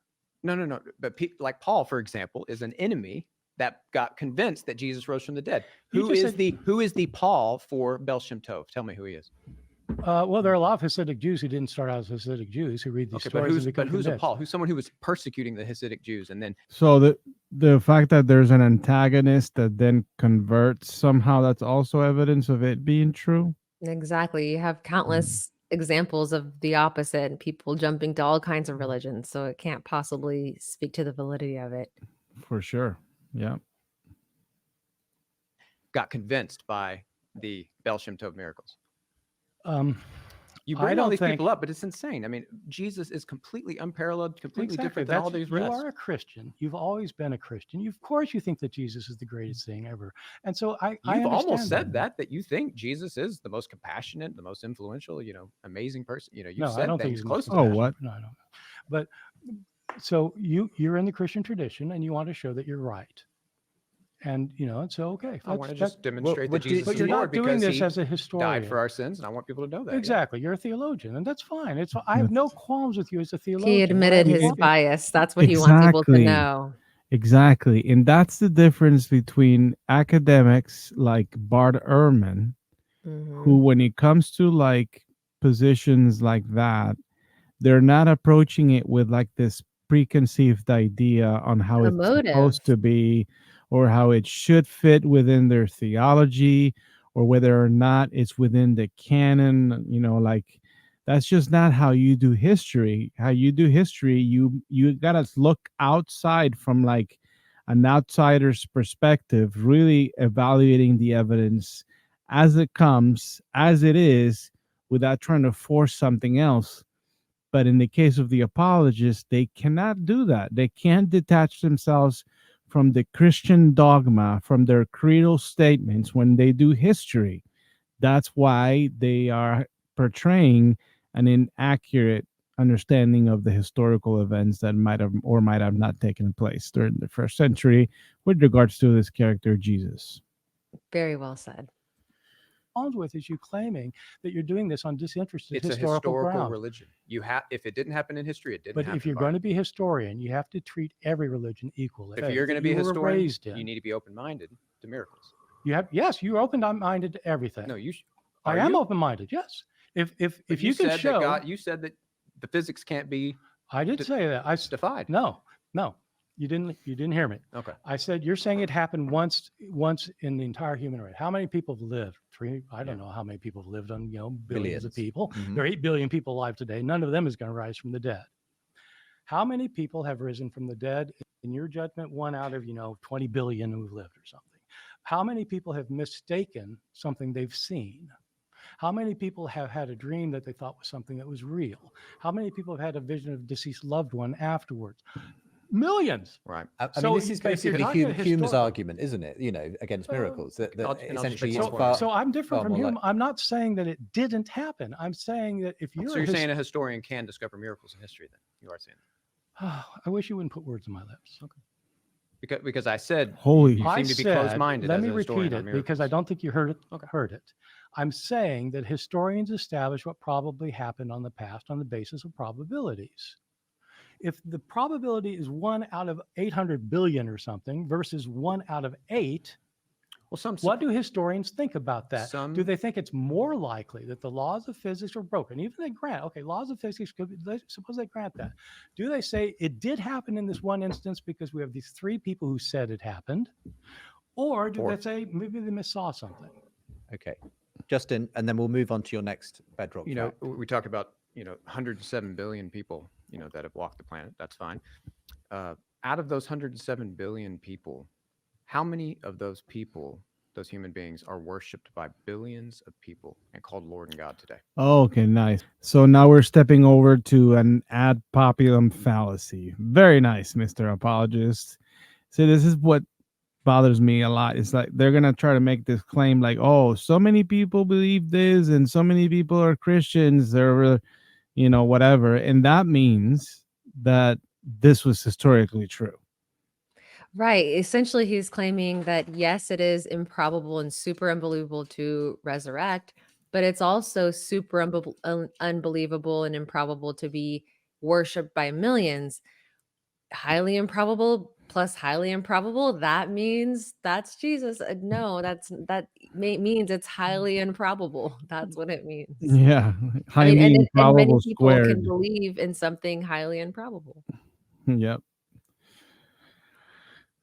No. But like Paul, for example, is an enemy that got convinced that Jesus rose from the dead. You Who just is the Paul for Baal Shem Tov? Tell me who he is. Well, there are a lot of Hasidic Jews who didn't start out as Hasidic Jews who read these Okay, but stories. who's and become a convinced. Paul? Who's someone who was persecuting the Hasidic Jews and then So the fact that there's an antagonist that then converts, somehow that's also evidence of it being true. Exactly. You have countless examples of the opposite and people jumping to all kinds of religions. So it can't possibly speak to the validity of it. For sure. Yeah. got convinced by the Baal Shem Tov miracles? You I bring all don't these think- people up, but it's insane. I mean, Jesus is completely unparalleled, completely different than all these You rest. are a Christian. You've always been a Christian. Of course, you think that Jesus is the greatest thing ever. And so I You've almost understand said that you think Jesus is the most compassionate, the most influential, amazing person. You've No, said I don't think things he's the close most to Oh, that. what? No, I don't. But so you're in the Christian tradition and you want to show that you're right. And it's okay. I want to That's- just demonstrate that what do- Jesus but is you're Lord not doing because this he as a historian. died for our sins, and I want people to know that. yeah. Exactly. You're a theologian, and that's fine. I have no qualms with you as a theologian. He admitted What I his want- bias. That's what he wants people to Exactly. know. Exactly. And that's the difference between academics like Bart Ehrman, Mhm. who, when it comes to like positions like that, they're not approaching it with like this preconceived idea on how it's Emotive. supposed to be or how it should fit within their theology or whether or not it's within the canon. Like that's just not how you do history. How you do history, you gotta look outside from like an outsider's perspective, really evaluating the evidence as it comes, as it is, without trying to force something else. But in the case of the apologists, they cannot do that. They can't detach themselves from the Christian dogma, from their creedal statements when they do history. That's why they are portraying an inaccurate understanding of the historical events that might have or might have not taken place during the first century with regards to this character, Jesus. Very well said. Problems with is you claiming that you're doing this on disinterested It's a historical historical ground. religion. If it didn't happen in history, it didn't But happen. if you're going to be a historian, you have to treat every religion equally. if you're going to be a You were historian, raised in. you need to be open-minded to miracles. Yes, you're open-minded to everything. No, I are am you? open-minded. Yes. If But you can said show, that you said that the physics can't be I did say that. defied. No, you didn't hear me. Okay. I said you're saying it happened once in the entire human race. How many people have lived? I don't know how many people have lived on billions of Billions. people. Mhm. There are 8 billion people alive today. None of them is going to rise from the dead. How many people have risen from the dead? In your judgment, 1 out of 20 billion who've lived or something. How many people have mistaken something they've seen? How many people have had a dream that they thought was something that was real? How many people have had a vision of a deceased loved one afterwards? Millions. Right. I So mean, this is if you're basically talking Hume's historical- argument, isn't it? Against miracles. That And I'll just essentially take it's one more. far. So I'm different far from more Hume. I'm not saying that it didn't happen. I'm saying that if you're So you're saying a historian can discover miracles in history, then? You are saying that. I wish you wouldn't put words in my lips. Okay. Because I said Holy- you I seem to be said, closed-minded. let as me a historian repeat on it because I miracles. don't think you heard it. Okay. Heard it. I'm saying that historians establish what probably happened on the past on the basis of probabilities. If the probability is 1 out of 800 billion or something versus 1 out of 8, Well, what do historians think about that? Do some- they think it's more likely that the laws of physics are broken? Even they grant, okay, laws of physics could be, suppose they grant that. Do they say it did happen in this one instance because we have these 3 people who said it happened? Or do Or- they say maybe they missaw something? Okay, Justin, and then we'll move on to your next bedrock. You know, fact. we talk about 107 billion people that have walked the planet. That's fine. Out of those 107 billion people, how many of those people, those human beings, are worshipped by billions of people and called Lord and God today? Okay, nice. So now we're stepping over to an ad populum fallacy. Very nice, Mr. Apologist. See, this is what bothers me a lot. It's like they're going to try to make this claim like, oh, so many people believe this and so many people are Christians or, whatever. And that means that this was historically true. Right. Essentially, he's claiming that, yes, it is improbable and super unbelievable to resurrect, but it's also super unbelievable and improbable to be worshipped by millions. Highly improbable plus highly improbable, that means that's Jesus. No, that means it's highly improbable. That's what it means. Yeah. I mean, Highly and many improbable people squared. can believe in something highly improbable. Yep.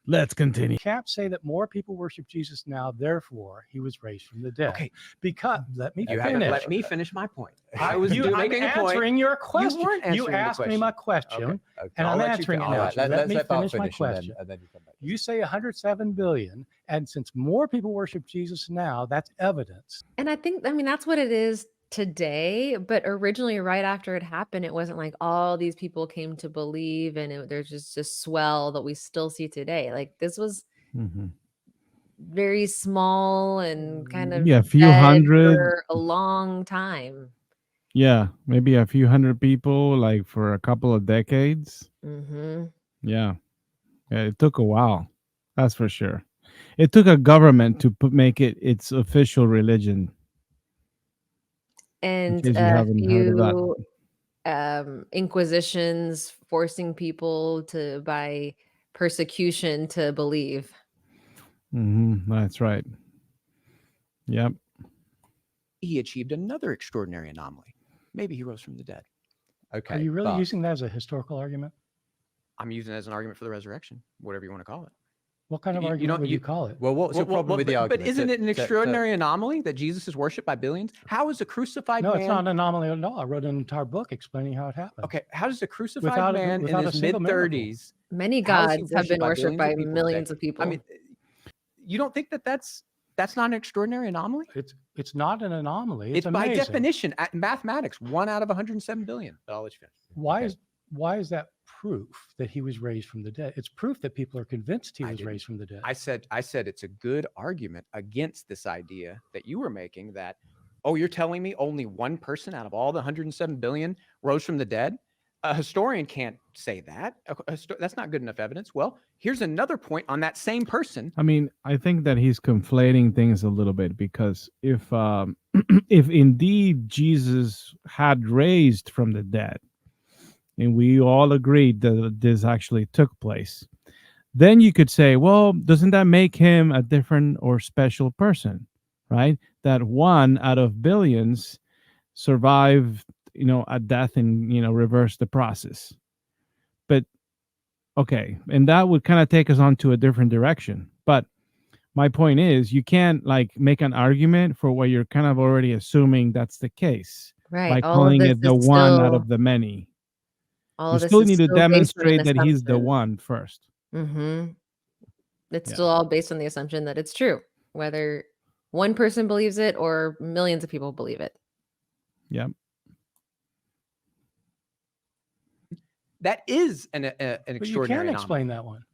Let's continue. Can't say that more people worship Jesus now, therefore he was raised from the dead. Okay. Because let me You haven't finish. let me finish my point. I was I'm making a point. answering your question. weren't answering You the asked me my question, Okay. and I'll I'm let you answering it fin- now. all right, So let me let Bart finish my finish question. and then you come back. You say 107 billion, and since more people worship Jesus now, that's evidence. And I mean, that's what it is today. But originally, right after it happened, it wasn't like all these people came to believe and there's just a swell that we still see today. Like this was Mhm. very small and kind of Yeah, a few dead hundred. for a long time. Yeah, maybe a few hundred people, like for a couple of decades. Hmm. Yeah, it took a while. That's for sure. It took a government to make it its official religion. And case you a haven't heard of that. few inquisitions forcing people to by persecution to believe. That's right. Yep. He achieved another extraordinary anomaly. Maybe he rose from the dead. Okay. Are you really Bart. using that as a historical argument? I'm using it as an argument for the resurrection, whatever you want to call it. What kind of You argument don't- would you you- call it? Well, what's your problem with the argument? But isn't it an extraordinary anomaly that Jesus is worshipped by billions? How is a crucified No, man? it's not an anomaly at all. I wrote an entire book explaining how it happened. Okay, how does a crucified Without a- man in without a his single miracle. mid-30s? Many How is he gods have been worshipped by billions of people millions today? of people. I mean, you don't think that's not an extraordinary anomaly? It's not an anomaly. It's It's by amazing. definition, at mathematics, 1 out of 107 billion. But I'll let you finish. Why is that proof that he was raised from the dead? It's proof that people are convinced he I was didn't- raised from the dead. I said it's a good argument against this idea that you were making that, oh, you're telling me only one person out of all the 107 billion rose from the dead? A historian can't say that. That's not good enough evidence. Well, here's another point on that same person. I mean, I think that he's conflating things a little bit because if if indeed Jesus had raised from the dead, and we all agreed that this actually took place, then you could say, well, doesn't that make him a different or special person, right? That 1 out of billions survived, a death and, reverse the process. But okay, and that would kind of take us on to a different direction. But my point is, you can't like make an argument for what you're kind of already assuming that's the case Right. by All of calling this it the is one out still- of the many. All You of this still is need to still based on an demonstrate that he's the assumption. one first. Mm-hmm. It's Yeah. still all based on the assumption that it's true, whether one person believes it or millions of people believe it. Yep. That is an But you can extraordinary anomaly. explain that one.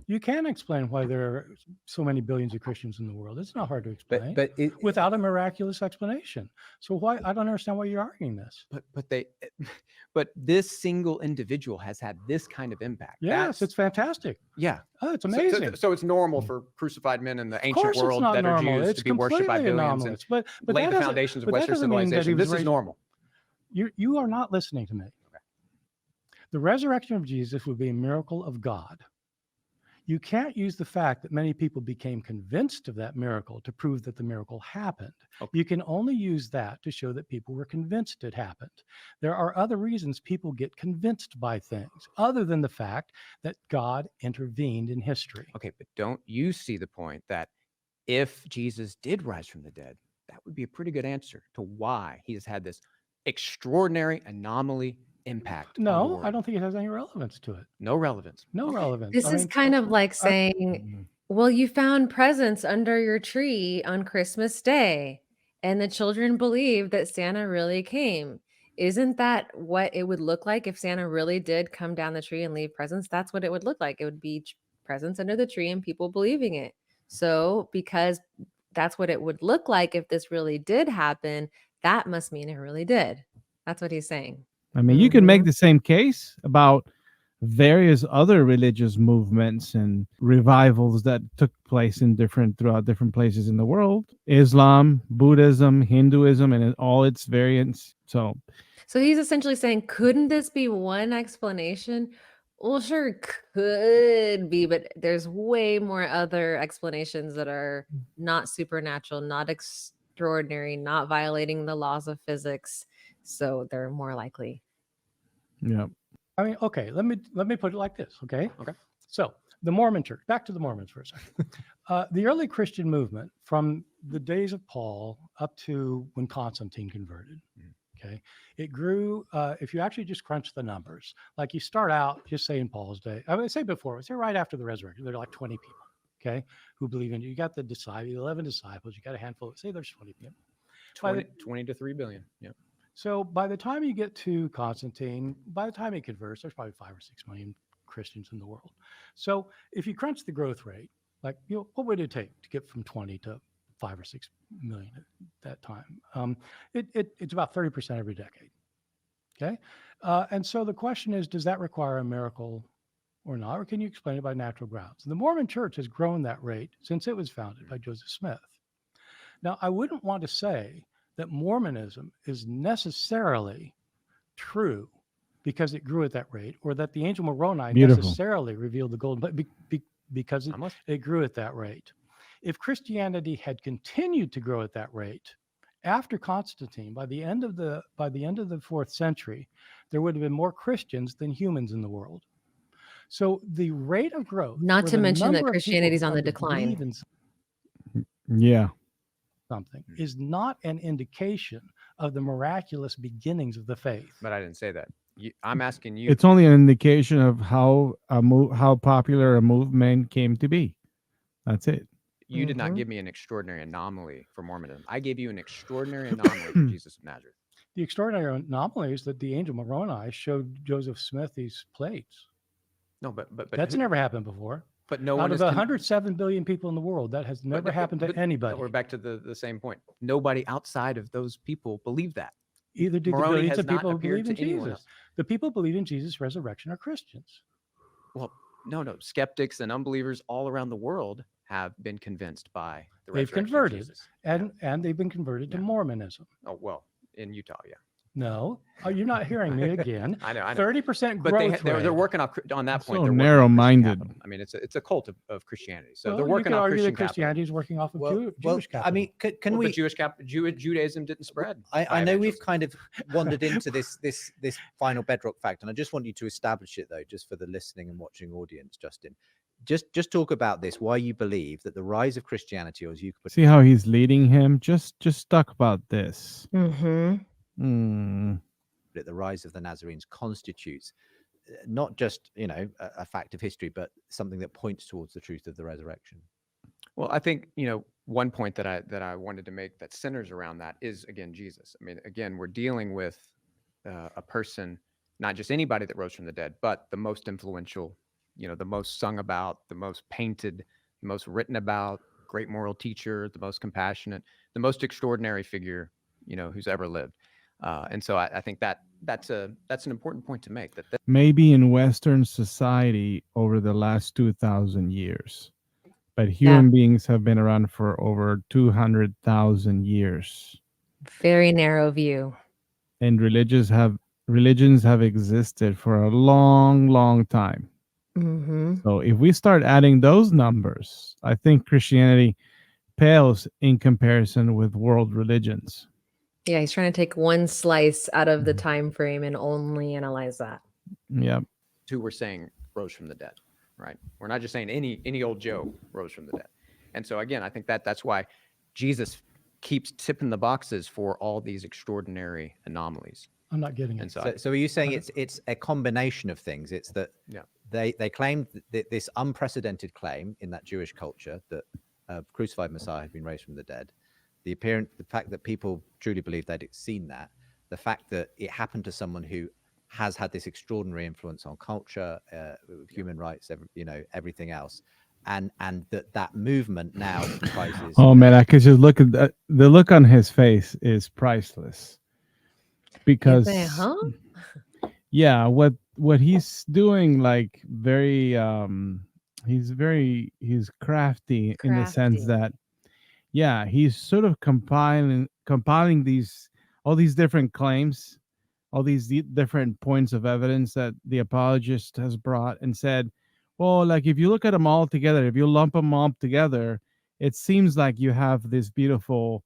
You can explain why there are so many billions of Christians in the world. It's not hard to explain But without a miraculous explanation. So why? I don't understand why you're arguing this. But this single individual has had this kind of impact. Yes, it's fantastic. Yeah. Oh, it's So- amazing. So it's normal for crucified men in the Of ancient course, world it's not that are normal. Jews It's to be worshipped by completely billions and anomalous. But lay that the doesn't- foundations of but that Western doesn't mean that he civilization. was This is raised- normal. You are not listening to me. Okay. The resurrection of Jesus would be a miracle of God. You can't use the fact that many people became convinced of that miracle to prove that the miracle happened. Okay. You can only use that to show that people were convinced it happened. There are other reasons people get convinced by things other than the fact that God intervened in history. Okay, but don't you see the point that if Jesus did rise from the dead, that would be a pretty good answer to why he has had this extraordinary anomaly impact on the No, world. I don't think it has any relevance to it. No relevance. No Okay. relevance. This I is mean, kind of like saying, Mhm. well, you found presents under your tree on Christmas Day, and the children believe that Santa really came. Isn't that what it would look like if Santa really did come down the tree and leave presents? That's what it would look like. It would be presents under the tree and people believing it. So, because that's what it would look like if this really did happen, that must mean it really did. That's what he's saying. I mean, you can make Mhm. the same case about various other religious movements and revivals that took place throughout different places in the world. Islam, Buddhism, Hinduism, and all its variants. So So he's essentially saying, couldn't this be one explanation? Well, sure, could be, but there's way more other explanations that are not supernatural, not extraordinary, not violating the laws of physics. So they're more likely. yeah. I mean, okay, let me put it like this, okay? Okay. So the Mormon Church, back to the Mormons for a second. The early Christian movement from the days of Paul up to when Constantine converted, okay, it grew, if you actually just crunch the numbers, like you start out, just say in Paul's day, I would say before, say right after the resurrection, there are like 20 people, okay, who believe in you. You got the 11 disciples, you got a handful, say there's 20 people. 20 to 3 billion. Yeah. So by the time you get to Constantine, by the time he converts, there's probably 5 or 6 million Christians in the world. So if you crunch the growth rate, like, what would it take to get from 20 to 5 or 6 million at that time? It's about 30% every decade. Okay. And so the question is, does that require a miracle or not? Or can you explain it by natural grounds? The Mormon Church has grown that rate since it was founded by Joseph Smith. Now, I wouldn't want to say that Mormonism is necessarily true because it grew at that rate, or that the angel Moroni Beautiful. necessarily revealed the golden, but because it grew at that rate. If Christianity had continued to grow at that rate after Constantine, by the end of the 4th century, there would have been more Christians than humans in the world. So the rate of growth, Not or to the mention that number of people Christianity's who on come the to believe decline. in Yeah. something is not an indication of the miraculous beginnings of the faith. But I didn't say that. I'm asking you. It's only an indication of how popular a movement came to be. That's it. You did not Mhm. give me an extraordinary anomaly for Mormonism. I gave you an extraordinary anomaly for Jesus of Nazareth. The extraordinary anomaly is that the angel Moroni showed Joseph Smith these plates. No, but That's never happened before. But no Out one of is the 107 billion people in the world, that has never happened to anybody. We're back to the same point. Nobody outside of those people believe that. Either do the Moroni billions has of not people who appeared believe in to anyone Jesus. else. The people who believe in Jesus' resurrection are Christians. Well, no. Skeptics and unbelievers all around the world have been convinced by the They've resurrection of converted, Jesus. and they've been converted to Yeah. Mormonism. Oh, well, in Utah, yeah. No, you're not hearing me again. I know. 30% But growth they're rate. working on that So point. They're working on Christian narrow-minded. capital. I mean, it's a cult of Christianity. So Well, they're you working could on argue Christian that capital. Christianity is working off of well, Jewish capital. I mean, can Well, we? but Judaism didn't spread. I by know we've evangelism. kind of wandered into this final bedrock fact, and I just want you to establish it though, just for the listening and watching audience, Justin. Just talk about this. Why you believe that the rise of Christianity, or as you could put See how he's leading him? Just talk about this. Mm-hmm. it, the rise of the Nazarenes constitutes not just a fact of history, but something that points towards the truth of the resurrection. Well, I think, one point that I wanted to make that centers around that is, again, Jesus. I mean, again, we're dealing with a person not just anybody that rose from the dead, but the most influential, the most sung about, the most painted, the most written about, great moral teacher, the most compassionate, the most extraordinary figure, who's ever lived. And so I think that's an important point to make. That Maybe in Western society over the last 2,000 years, but human beings have been around for over 200,000 years. Very narrow view. And religions have existed for a long, long time. Mm-hmm. So if we start adding those numbers, I think Christianity pales in comparison with world religions. Yeah, he's trying to take one slice out of the time frame and only analyze that. Yeah. who we're saying rose from the dead, right? We're not just saying any old Joe rose from the dead. And so again, I think that's why Jesus keeps tipping the boxes for all these extraordinary anomalies. I'm not getting And it. So are you saying it's a combination of things? It's that they claimed this unprecedented claim in that Jewish culture that a crucified Messiah had been raised from the dead. The fact that people truly believed they'd seen that, the fact that it happened to someone who has had this extraordinary influence on culture, human rights, everything else, and that movement now comprises. Oh man, I could just look at the look on his face is priceless. Because yeah, what he's doing, like very he's crafty in the sense that he's sort of compiling all these different claims, all these different points of evidence that the apologist has brought and said, well, like if you look at them all together, if you lump them all together, it seems like you have this beautiful,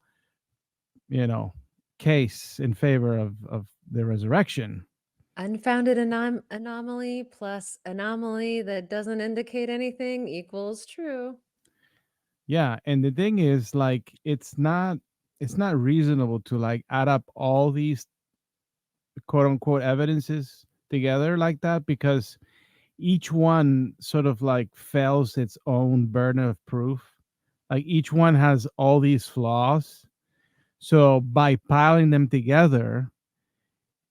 case in favor of the resurrection. Unfounded anomaly plus anomaly that doesn't indicate anything equals true. Yeah, and the thing is, like, it's not reasonable to like add up all these quote unquote evidences together like that, because each one sort of like fails its own burden of proof. Like each one has all these flaws. So by piling them together,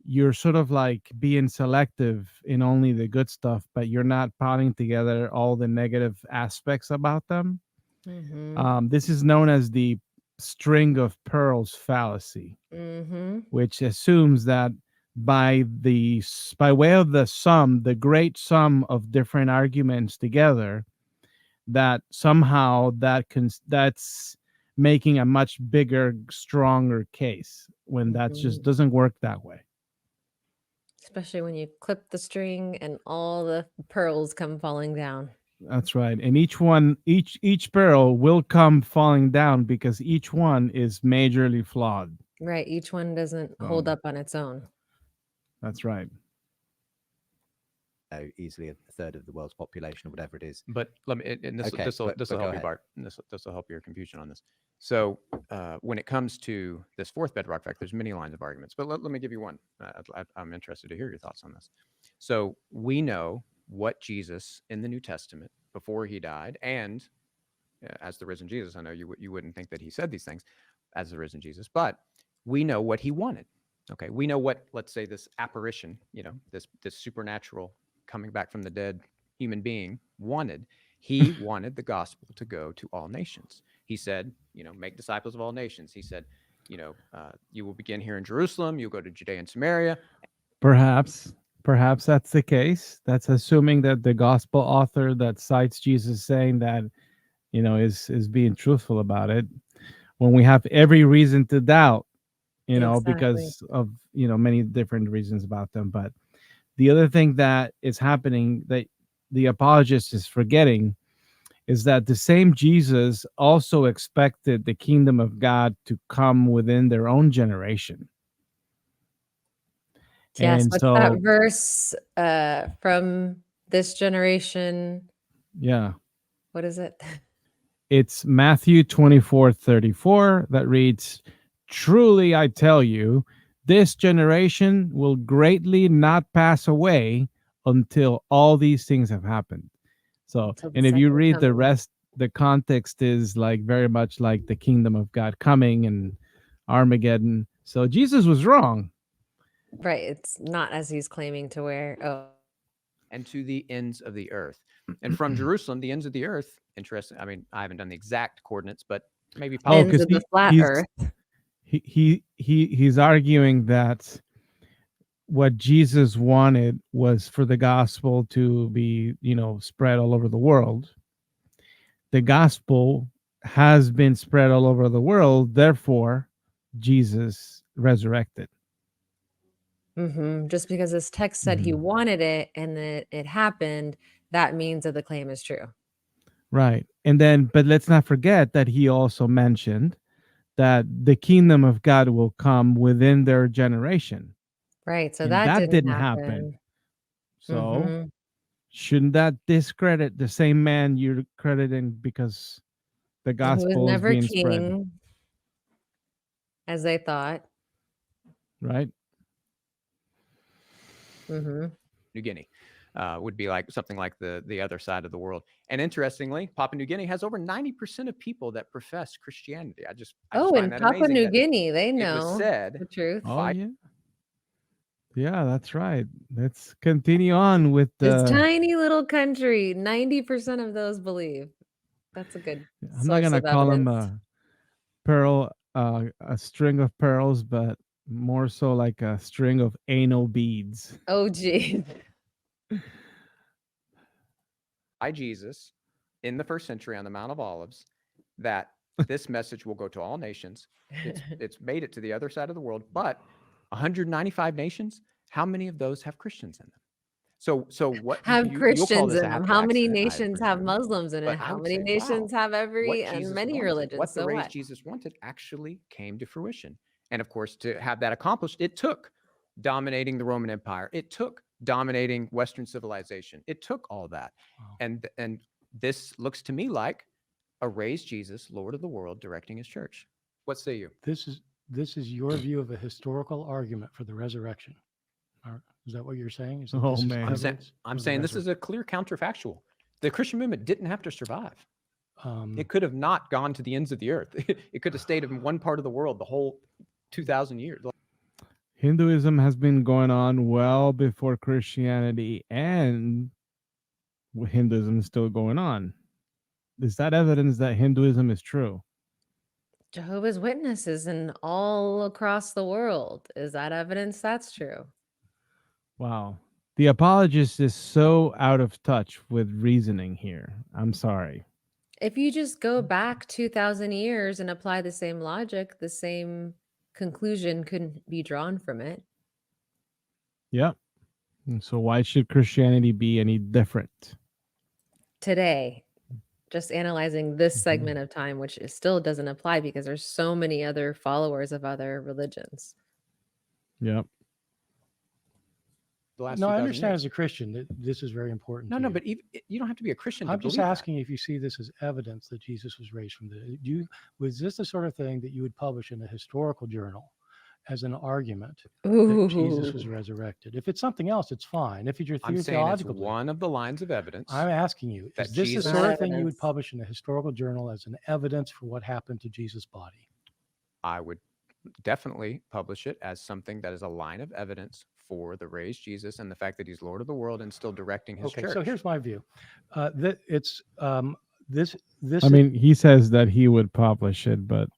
you're sort of like being selective in only the good stuff, but you're not piling together all the negative aspects about them. Mm-hmm. This is known as the string of pearls fallacy, which assumes that by way of the great sum of different arguments together, that somehow that's making a much bigger, stronger case, when that just doesn't work that way. Especially when you clip the string and all the pearls come falling down. That's right. And each pearl will come falling down because each one is majorly flawed. Right. Each one doesn't hold up on its own. That's right. Easily a third of the world's population or whatever it is. But let me, and this will help you, Bart. And this will help your confusion on this. So when it comes to this fourth bedrock fact, there's many lines of arguments, but let me give you one. I'm interested to hear your thoughts on this. So we know what Jesus in the New Testament, before he died, and as the risen Jesus, I know you wouldn't think that he said these things as the risen Jesus, but we know what he wanted. Okay, we know what, let's say, this apparition, this supernatural coming back from the dead human being wanted. He wanted the gospel to go to all nations. He said, make disciples of all nations. He said, you will begin here in Jerusalem. You'll go to Judea and Samaria. Perhaps that's the case. That's assuming that the gospel author that cites Jesus saying that, is being truthful about it, when we have every reason to doubt, because of, many different reasons about them. But the other thing that is happening that the apologist is forgetting is that the same Jesus also expected the kingdom of God to come within their own generation. Yes, and what's so that verse from this generation? Yeah. What is it? It's Matthew 24:34 that reads, "Truly I tell you, this generation will greatly not pass away until all these things have happened." So, and if you read the rest, the context is like very much like the kingdom of God coming and Armageddon. So Jesus was wrong. Right. It's not as he's claiming to where. Oh, and to the ends of the earth. And from Jerusalem, the ends of the earth, interesting. I mean, I haven't done the exact coordinates, but maybe Oh, ends because of the flat earth. he's arguing that what Jesus wanted was for the gospel to be, spread all over the world. The gospel has been spread all over the world, therefore Jesus resurrected. Just because this text said he Mhm. wanted it and that it happened, that means that the claim is true. Right. And then, but let's not forget that he also mentioned that the kingdom of God will come within their generation. Right. So And that that didn't didn't happen. happen. So Mhm. shouldn't that discredit the same man you're crediting because the He was gospel is never being spread, king, as they thought. right? hmm New Guinea would be like something like the other side of the world. And interestingly, Papua New Guinea has over 90% of people that profess Christianity. I just Oh, find in that Papua amazing New that Guinea, they it was know said the truth. Oh, five yeah. Yeah, that's right. Let's continue on with This the. tiny little country, 90% of those believe. That's a good I'm not source gonna of call him evidence. a pearl, a string of pearls, but more so like a string of anal beads. Oh, geez. by Jesus in the first century on the Mount of Olives that this message will go to all nations. It's made it to the other side of the world, but 195 nations, how many of those have Christians in them? So what Have you'll call Christians this a in them. happy How many accident, I nations have presume. Muslims in it? But I How would many say, nations wow, have every what and Jesus many wanted, religions? what the So raised what? Jesus wanted actually came to fruition. And of course, to have that accomplished, it took dominating the Roman Empire. It took dominating Western civilization. It took all that. Wow. And this looks to me like a raised Jesus, Lord of the world, directing his church. What say you? This is your view of a historical argument for the resurrection. Is that what you're saying? Is that Oh, this is man. evidence I'm of the saying this is resurrection? a clear counterfactual. The Christian movement didn't have to survive. Um, It could have not gone to the ends of the earth. It could have stayed in one part of the world the whole 2,000 years. Hinduism has been going on well before Christianity, and Hinduism is still going on. Is that evidence that Hinduism is true? Jehovah's Witnesses and all across the world. Is that evidence that's true? Wow. The apologist is so out of touch with reasoning here. I'm sorry. If you just go back 2,000 years and apply the same logic, the same conclusion couldn't be drawn from it. Yep. And so why should Christianity be any different? Today, just analyzing this Mhm. segment of time, which still doesn't apply because there's so many other followers of other religions. Yep. The last no, I 2,000 understand years. as a Christian that this is very important. No, to no, you. but you don't have to be a Christian I'm to just believe asking if you see this as evidence that Jesus was raised from the dead. Was this the sort of thing that you would publish in a historical journal as an argument that Jesus was Ooh. resurrected? If it's something else, it's fine. If it's your that. I'm saying it's theological belief, one of the lines of evidence. I'm asking you, that is this the Jesus- sort Not of thing you would evidence. publish in a historical journal as an evidence for what happened to Jesus' body? I would definitely publish it as something that is a line of evidence for the raised Jesus and the fact that he's Lord of the world and still directing his Okay, church. so here's my view. That it's this I is mean, he says that he would publish it, but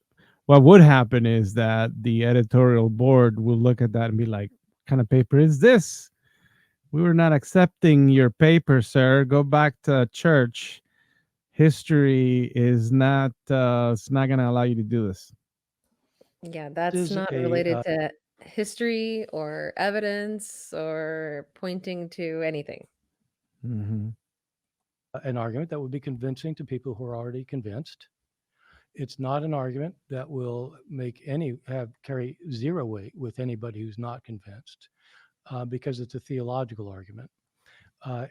what would happen is that the editorial board will look at that and be like, "What kind of paper is this? We were not accepting your paper, sir. Go back to church. History is not it's not going to allow you to do this." Yeah, that's is not a related to history or evidence or pointing to anything. Mhm. an argument that would be convincing to people who are already convinced. It's not an argument that will carry zero weight with anybody who's not convinced, because it's a theological argument. I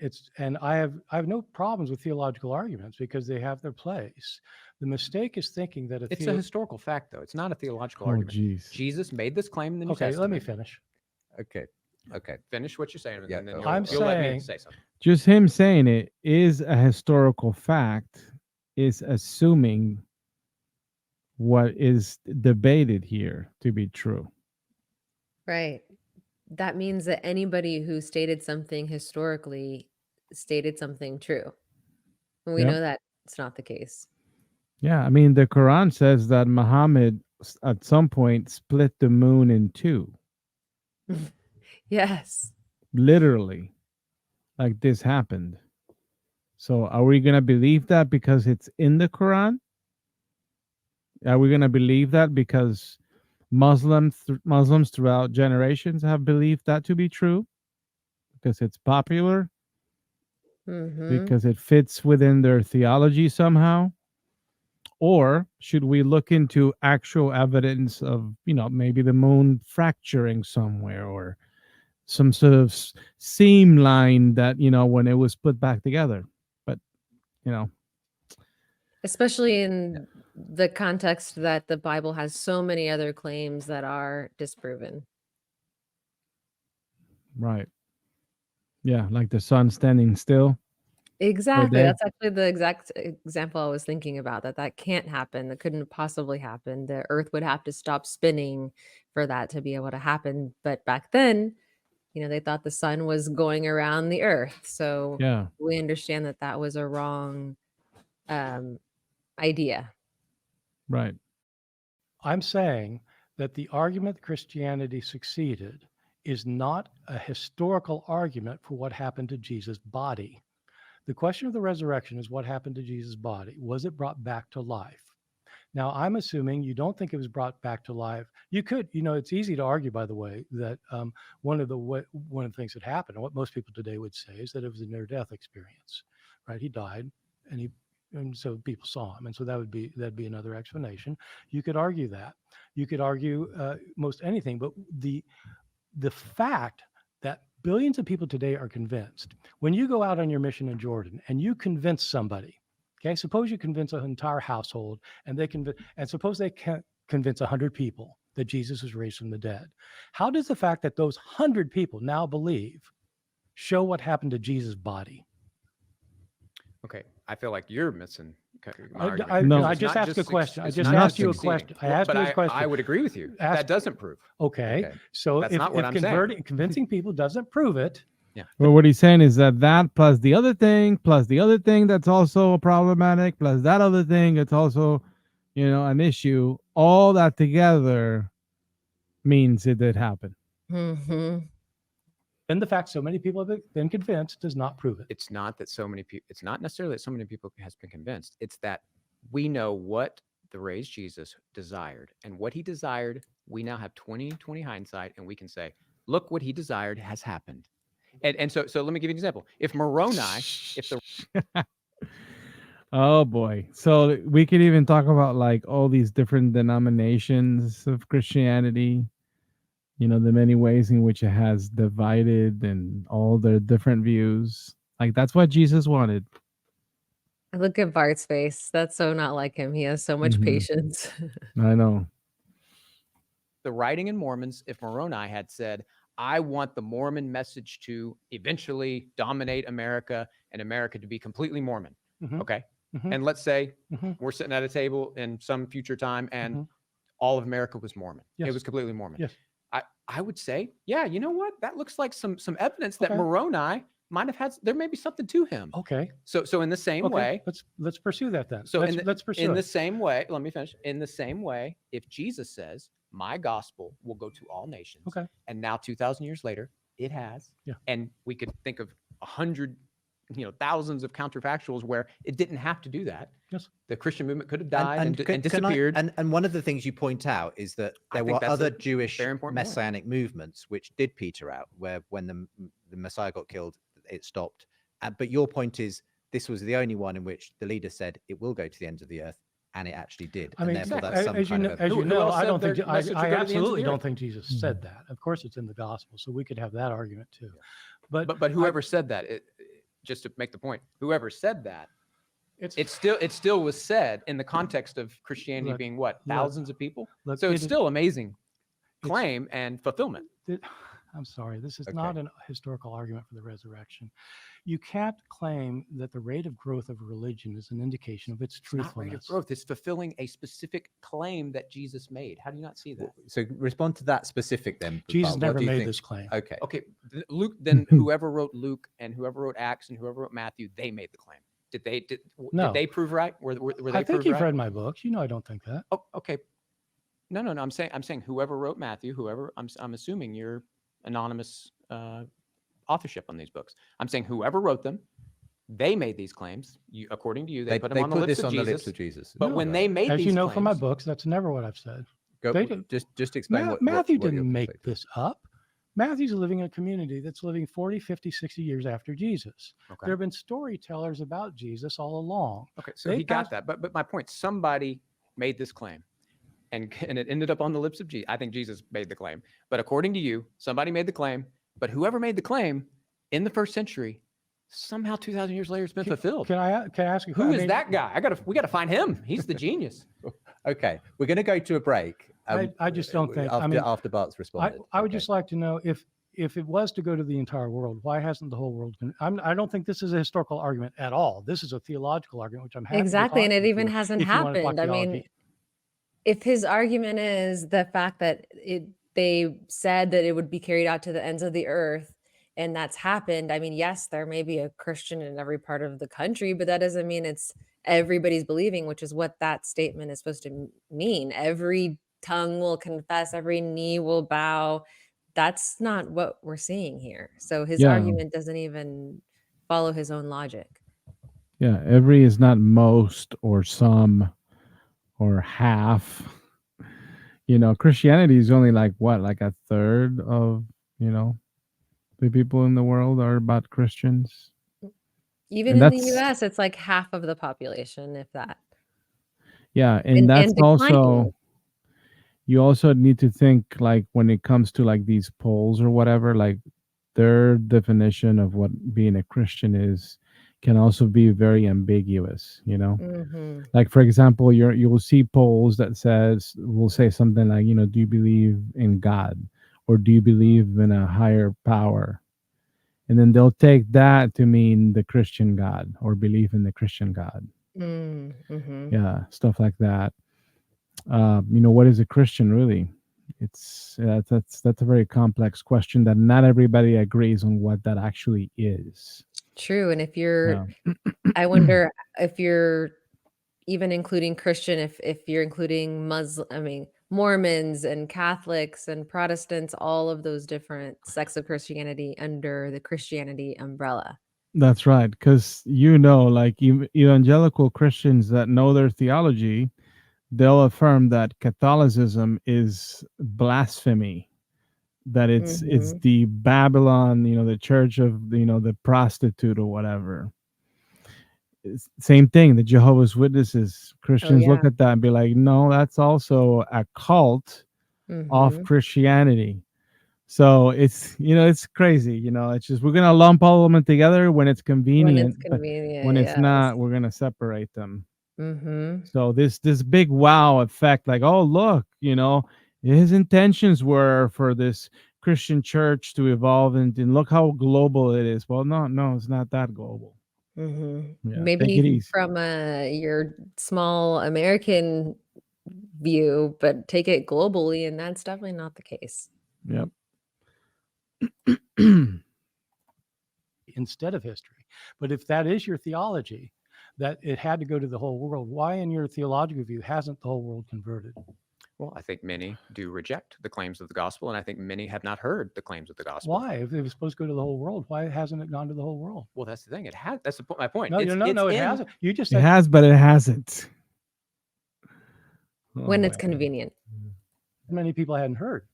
have no problems with theological arguments because they have their place. The mistake is thinking that It's a historical fact, though. It's not a theological Oh, argument. geez. Jesus made this claim in the New okay. Testament. Let me finish. Okay. Finish what you're saying, and Yeah, then I'm you'll let me saying- say something. Just him saying it is a historical fact, is assuming what is debated here to be true. Right. that means that anybody who stated something historically stated something true. And we Yep. know that it's not the case. Yeah, I mean, the Quran says that Muhammad at some point split the moon in two, Yes. literally, like this happened. So are we going to believe that because it's in the Quran? Are we going to believe that because Muslims throughout generations have believed that to be true? Because it's popular? Mm-hmm. Because it fits within their theology somehow? Or should we look into actual evidence of, maybe the moon fracturing somewhere, or some sort of seam line that, when it was put back together? But, Especially in the context that the Bible has so many other claims that are disproven. right. Yeah, like the sun standing still. Exactly. day. That's actually the exact example I was thinking about, that can't happen. That couldn't possibly happen. The earth would have to stop spinning for that to be able to happen. But back then, they thought the sun was going around the earth. So Yeah, we understand that that was a wrong idea. right. I'm saying that the argument that Christianity succeeded is not a historical argument for what happened to Jesus' body. The question of the resurrection is what happened to Jesus' body. Was it brought back to life? Now, I'm assuming you don't think it was brought back to life. You could, it's easy to argue, by the way, that one of the things that happened, and what most people today would say, is that it was a near-death experience, right? He died, and so people saw him, and so that'd be another explanation. You could argue that. You could argue most anything, but the fact that billions of people today are convinced, when you go out on your mission in Jordan and you convince somebody, okay, suppose you convince an entire household, and suppose they can convince 100 people that Jesus was raised from the dead. How does the fact that those 100 people now believe show what happened to Jesus' body? Okay, I feel like you're missing my I argument. No. I It's just not asked a question. I it's just not asked you a succeeding. question. I asked But you a question. I would agree with you. Ask- That doesn't prove. Okay. Okay. So That's if, not what if I'm saying. convincing people doesn't prove it, Well, what he's saying is that plus the other thing, plus the other thing that's also problematic, plus that other thing that's also, an issue, all that together means it did happen. Mm-hmm. then the fact so many people have been convinced does not prove it. It's not that so many people. It's not necessarily that so many people has been convinced. It's that we know what the raised Jesus desired, and what he desired. We now have 20/20 hindsight, and we can say, look, what he desired has happened. And so let me give you an example. If Moroni, if the Oh boy. So we could even talk about like all these different denominations of Christianity, the many ways in which it has divided and all their different views. Like that's what Jesus wanted. Look at Bart's face. That's so not like him. He has so much Mhm. patience. I know. the writing in Mormons, if Moroni had said, I want the Mormon message to eventually dominate America and America to be completely Mormon. Mhm. Okay. Mhm. And let's say Mhm. we're sitting at a table in some future time and Mhm. all of America was Mormon. Yes. It was completely Mormon. Yes. I would say, yeah, you know what? That looks like some evidence that Okay. Moroni might have had, there may be something to him. Okay. So in the same Okay. way, Let's pursue that then. so let's pursue in it. the same way, let me finish. In the same way, if Jesus says, my gospel will go to all nations, Okay. and now 2,000 years later, it has, Yeah. and we could think of 100, thousands of counterfactuals where it didn't have to do that. Yes. The Christian movement could have died and can I- disappeared. and one of the things you point out is that I there think were that's other a Jewish very important point. messianic movements which did peter out, where when the Messiah got killed, it stopped. But your point is this was the only one in which the leader said it will go to the ends of the earth, and it actually did. I mean, and therefore, exactly. that's some As you kind know, of a, as you Who know, else I said don't think their message would I go to the ends of absolutely the don't earth? think Jesus said that. Of course, it's in the gospel, so we could have that argument too. But whoever said that, just to make the point, whoever said that, it's it still was said in the context of Christianity Look, being what, look, thousands of people. look, So it it's is- still amazing claim and fulfillment. it- I'm sorry. This is Okay. not a historical argument for the resurrection. You can't claim that the rate of growth of religion is an indication of its It's not rate of truthfulness. growth. It's fulfilling a specific claim that Jesus made. How do you not see that? So respond to that specific then. Jesus Bart. What never do you made think? this claim. Okay. Okay, Luke. Then whoever wrote Luke and whoever wrote Acts and whoever wrote Matthew, they made the claim. Did No. they prove right? Were they I think proved you've right? read my books. You know I don't think that. Oh, okay. No. I'm saying whoever wrote Matthew, whoever I'm assuming you're anonymous authorship on these books. I'm saying whoever wrote them, they made these claims. According to you, they put them on the lips this of on Jesus. the lips of Jesus. But No. when they made As these you know from my claims- books, that's never what I've said. Go, they did- just explain what Matthew what your didn't make perspective this up. Matthew's living in a community that's living 40, 50, 60 years after Jesus. Okay. There have been storytellers about Jesus all along. Okay, so They he got passed- that. But my point, somebody made this claim. And it ended up on the lips of Jesus. I think Jesus made the claim. But according to you, somebody made the claim. But whoever made the claim in the first century, somehow 2,000 years later, it's been fulfilled. Can I ask you Who is that guy? We got to find him. He's the genius. Okay, we're going to go to a break. I just don't think- I mean, after Bart's responded. I would Okay. just like to know if it was to go to the entire world, why hasn't the whole world? I don't think this is a historical argument at all. This is a theological argument, which I'm happy to Exactly, and talk it with even you hasn't if you wanna talk happened. I mean, theology. if his argument is the fact that they said that it would be carried out to the ends of the earth, and that's happened. I mean, yes, there may be a Christian in every part of the country, but that doesn't mean it's everybody's believing, which is what that statement is supposed to mean. Every tongue will confess, every knee will bow. That's not what we're seeing here. So his Yeah. argument doesn't even follow his own logic. Yeah, every is not most or some or half. Christianity is only like a third of, the people in the world are about Christians. Even And in the that's- US, it's like half of the population, if that. Yeah, and And that's also declining. you also need to think like when it comes to like these polls or whatever, like their definition of what being a Christian is can also be very ambiguous, Mhm. Like for example, you will see polls that will say something like, do you believe in God or do you believe in a higher power? And then they'll take that to mean the Christian God or believe in the Christian God. Mhm. Yeah, stuff like that. What is a Christian really? That's a very complex question that not everybody agrees on what that actually is. True. And if you're, Yeah. I wonder if you're even including Christian, if you're including Mormons and Catholics and Protestants, all of those different sects of Christianity under the Christianity umbrella. That's right, because like evangelical Christians that know their theology, they'll affirm that Catholicism is blasphemy, that it's the Babylon, the church of the prostitute or whatever. Same thing, the Jehovah's Witnesses. Christians look at that and be like, no, that's also a cult of Christianity. So it's it's crazy, it's just we're gonna lump all of them together when it's convenient, but when it's not, we're gonna separate them. So this big wow effect, like, oh look, his intentions were for this Christian church to evolve and look how global it is. Well, no, it's not that global. Yeah, take it Maybe easy. from your small American view, but take it globally, and that's definitely not the case. Yep. Instead of history. But if that is your theology, that it had to go to the whole world, why in your theological view hasn't the whole world converted? Well, I think many do reject the claims of the gospel, and I think many have not heard the claims of the gospel. Why? If it was supposed to go to the whole world, why hasn't it gone to the whole world? Well, that's the thing. It has. That's my point. No, it hasn't. You just It said has, but it hasn't. When Oh, it's man. convenient. many people hadn't heard.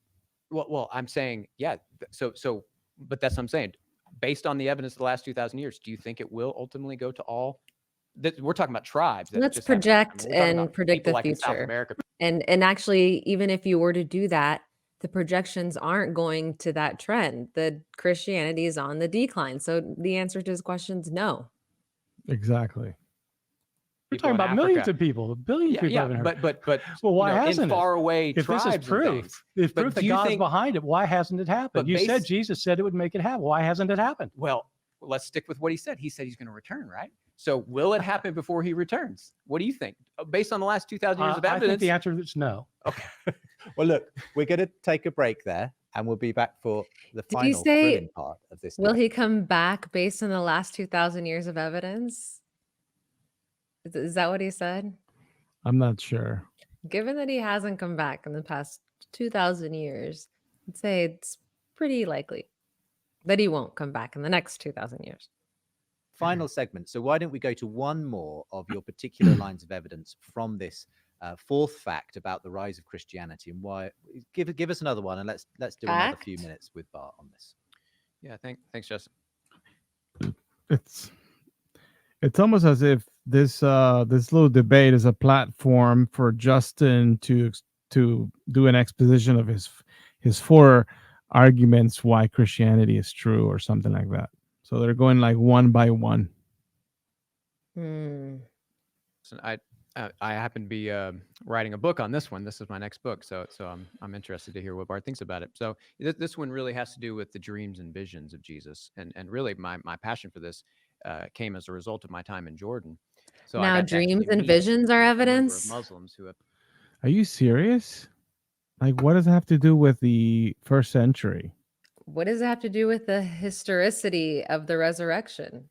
Well, I'm saying, yeah. But that's what I'm saying. Based on the evidence of the last 2,000 years, do you think it will ultimately go to all? We're talking about tribes. that Let's just haven't happened. project We're talking and about predict people the like in South future. America. And actually, even if you were to do that, the projections aren't going to that trend. The Christianity is on the decline. So the answer to his question is no. Exactly. We're people talking in about millions Africa. of people, billions of people haven't heard. But Well, why you know, in hasn't it? faraway If this tribes is and proof, things. if But proof do that you God's think- behind it, why hasn't it happened? But You said based- Jesus said it would make it happen. Why hasn't it happened? Well, let's stick with what he said. He said he's going to return, right? So will it happen before he returns? What do you think? Based on the last 2,000 years of I think evidence. the answer is no. Well, look, we're going to take a break there, and we'll be back for the Did he final say- thrilling part of this. Will debate. he come back based on the last 2,000 years of evidence? Is that what he said? I'm not sure. Given that he hasn't come back in the past 2,000 years, I'd say it's pretty likely that he won't come back in the next 2,000 years. Final segment. So why don't we go to one more of your particular lines of evidence from this fourth fact about the rise of Christianity, and why? Give us another one, and let's do another few Fact? minutes with Bart on this. Yeah, thanks, Justin. It's almost as if this this little debate is a platform for Justin to do an exposition of his four arguments why Christianity is true or something like that. So they're going like one by one. Hmm. So I happen to be writing a book on this one. This is my next book, so I'm interested to hear what Bart thinks about it. So this one really has to do with the dreams and visions of Jesus, and really my passion for this came as a result of my time in Jordan. So I Now, got to actually dreams and meet visions are a number of evidence? Muslims who have. Are you serious? Like, what does it have to do with the first century? What does it have to do with the historicity of the resurrection?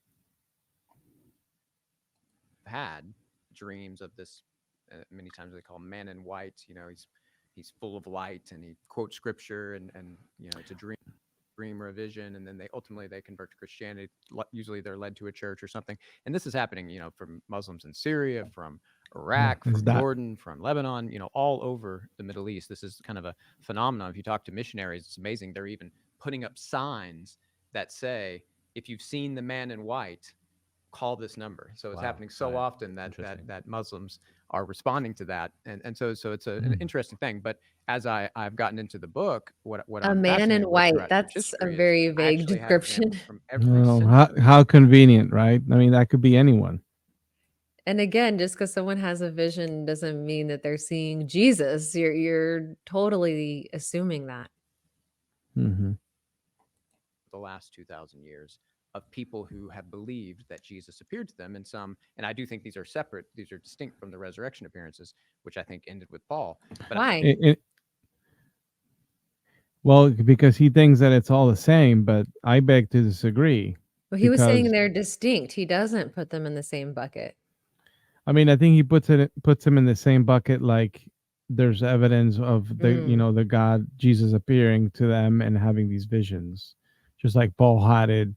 Had dreams of this many times they call him man in white. You know, he's full of light, and he quotes scripture, and you know, it's a dream or a vision, and then they ultimately convert to Christianity. Usually they're led to a church or something, and this is happening, you know, from Muslims in Syria, from Iraq, is from that- Jordan, from Lebanon, you know, all over the Middle East. This is kind of a phenomenon. If you talk to missionaries, it's amazing. They're even putting up signs that say, if you've seen the man in white, call this number. So it's Wow. happening so Right. often that Interesting. that Muslims are responding to that, and so it's an interesting thing. But as I've gotten into the book, what A I'm man in fascinated with white. throughout church That's a history is very I vague actually have description. examples from every No, century. how convenient, right? I mean, that could be anyone. And again, just because someone has a vision doesn't mean that they're seeing Jesus. You're totally assuming that. Hmm. The last 2,000 years of people who have believed that Jesus appeared to them, and I do think these are separate, these are distinct from the resurrection appearances, which I think ended with Paul. But Why? Well, because he thinks that it's all the same, but I beg to disagree. Well, he was saying because- they're distinct. He doesn't put them in the same bucket. I mean, I think he puts him in the same bucket. Like, there's evidence of the the God Jesus appearing to them and having these visions, just like Paul had it.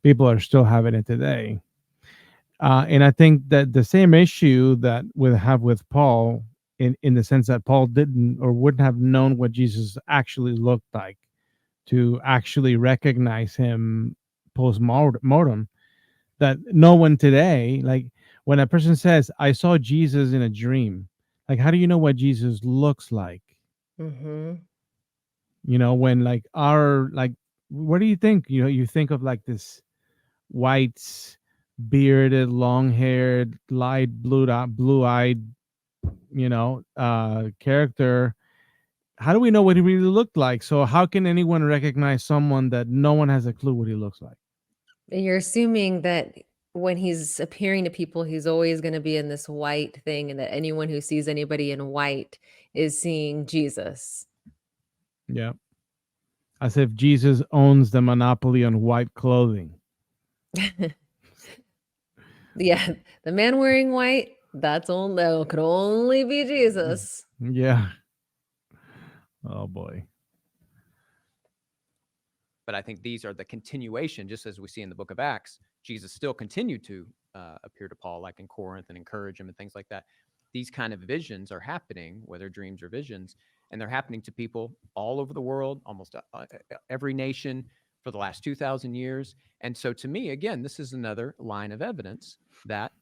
People are still having it today, and I think that the same issue that we have with Paul, in the sense that Paul didn't or wouldn't have known what Jesus actually looked like to actually recognize him post-mortem, that no one today, like when a person says, I saw Jesus in a dream, like, how do you know what Jesus looks like? Mm-hmm. You know, when like what do you think? You know, you think of like this white, bearded, long-haired, light blue-eyed, character. How do we know what he really looked like? So how can anyone recognize someone that no one has a clue what he looks like? You're assuming that when he's appearing to people, he's always going to be in this white thing, and that anyone who sees anybody in white is seeing Jesus. Yeah. As if Jesus owns the monopoly on white clothing. Yeah, the man wearing white, that could only be Jesus. Yeah. Oh boy. But I think these are the continuation, just as we see in the book of Acts. Jesus still continued to appear to Paul, like in Corinth, and encourage him and things like that. These kind of visions are happening, whether dreams or visions, and they're happening to people all over the world, almost every nation for the last 2,000 years. And so to me, again, this is another line of evidence that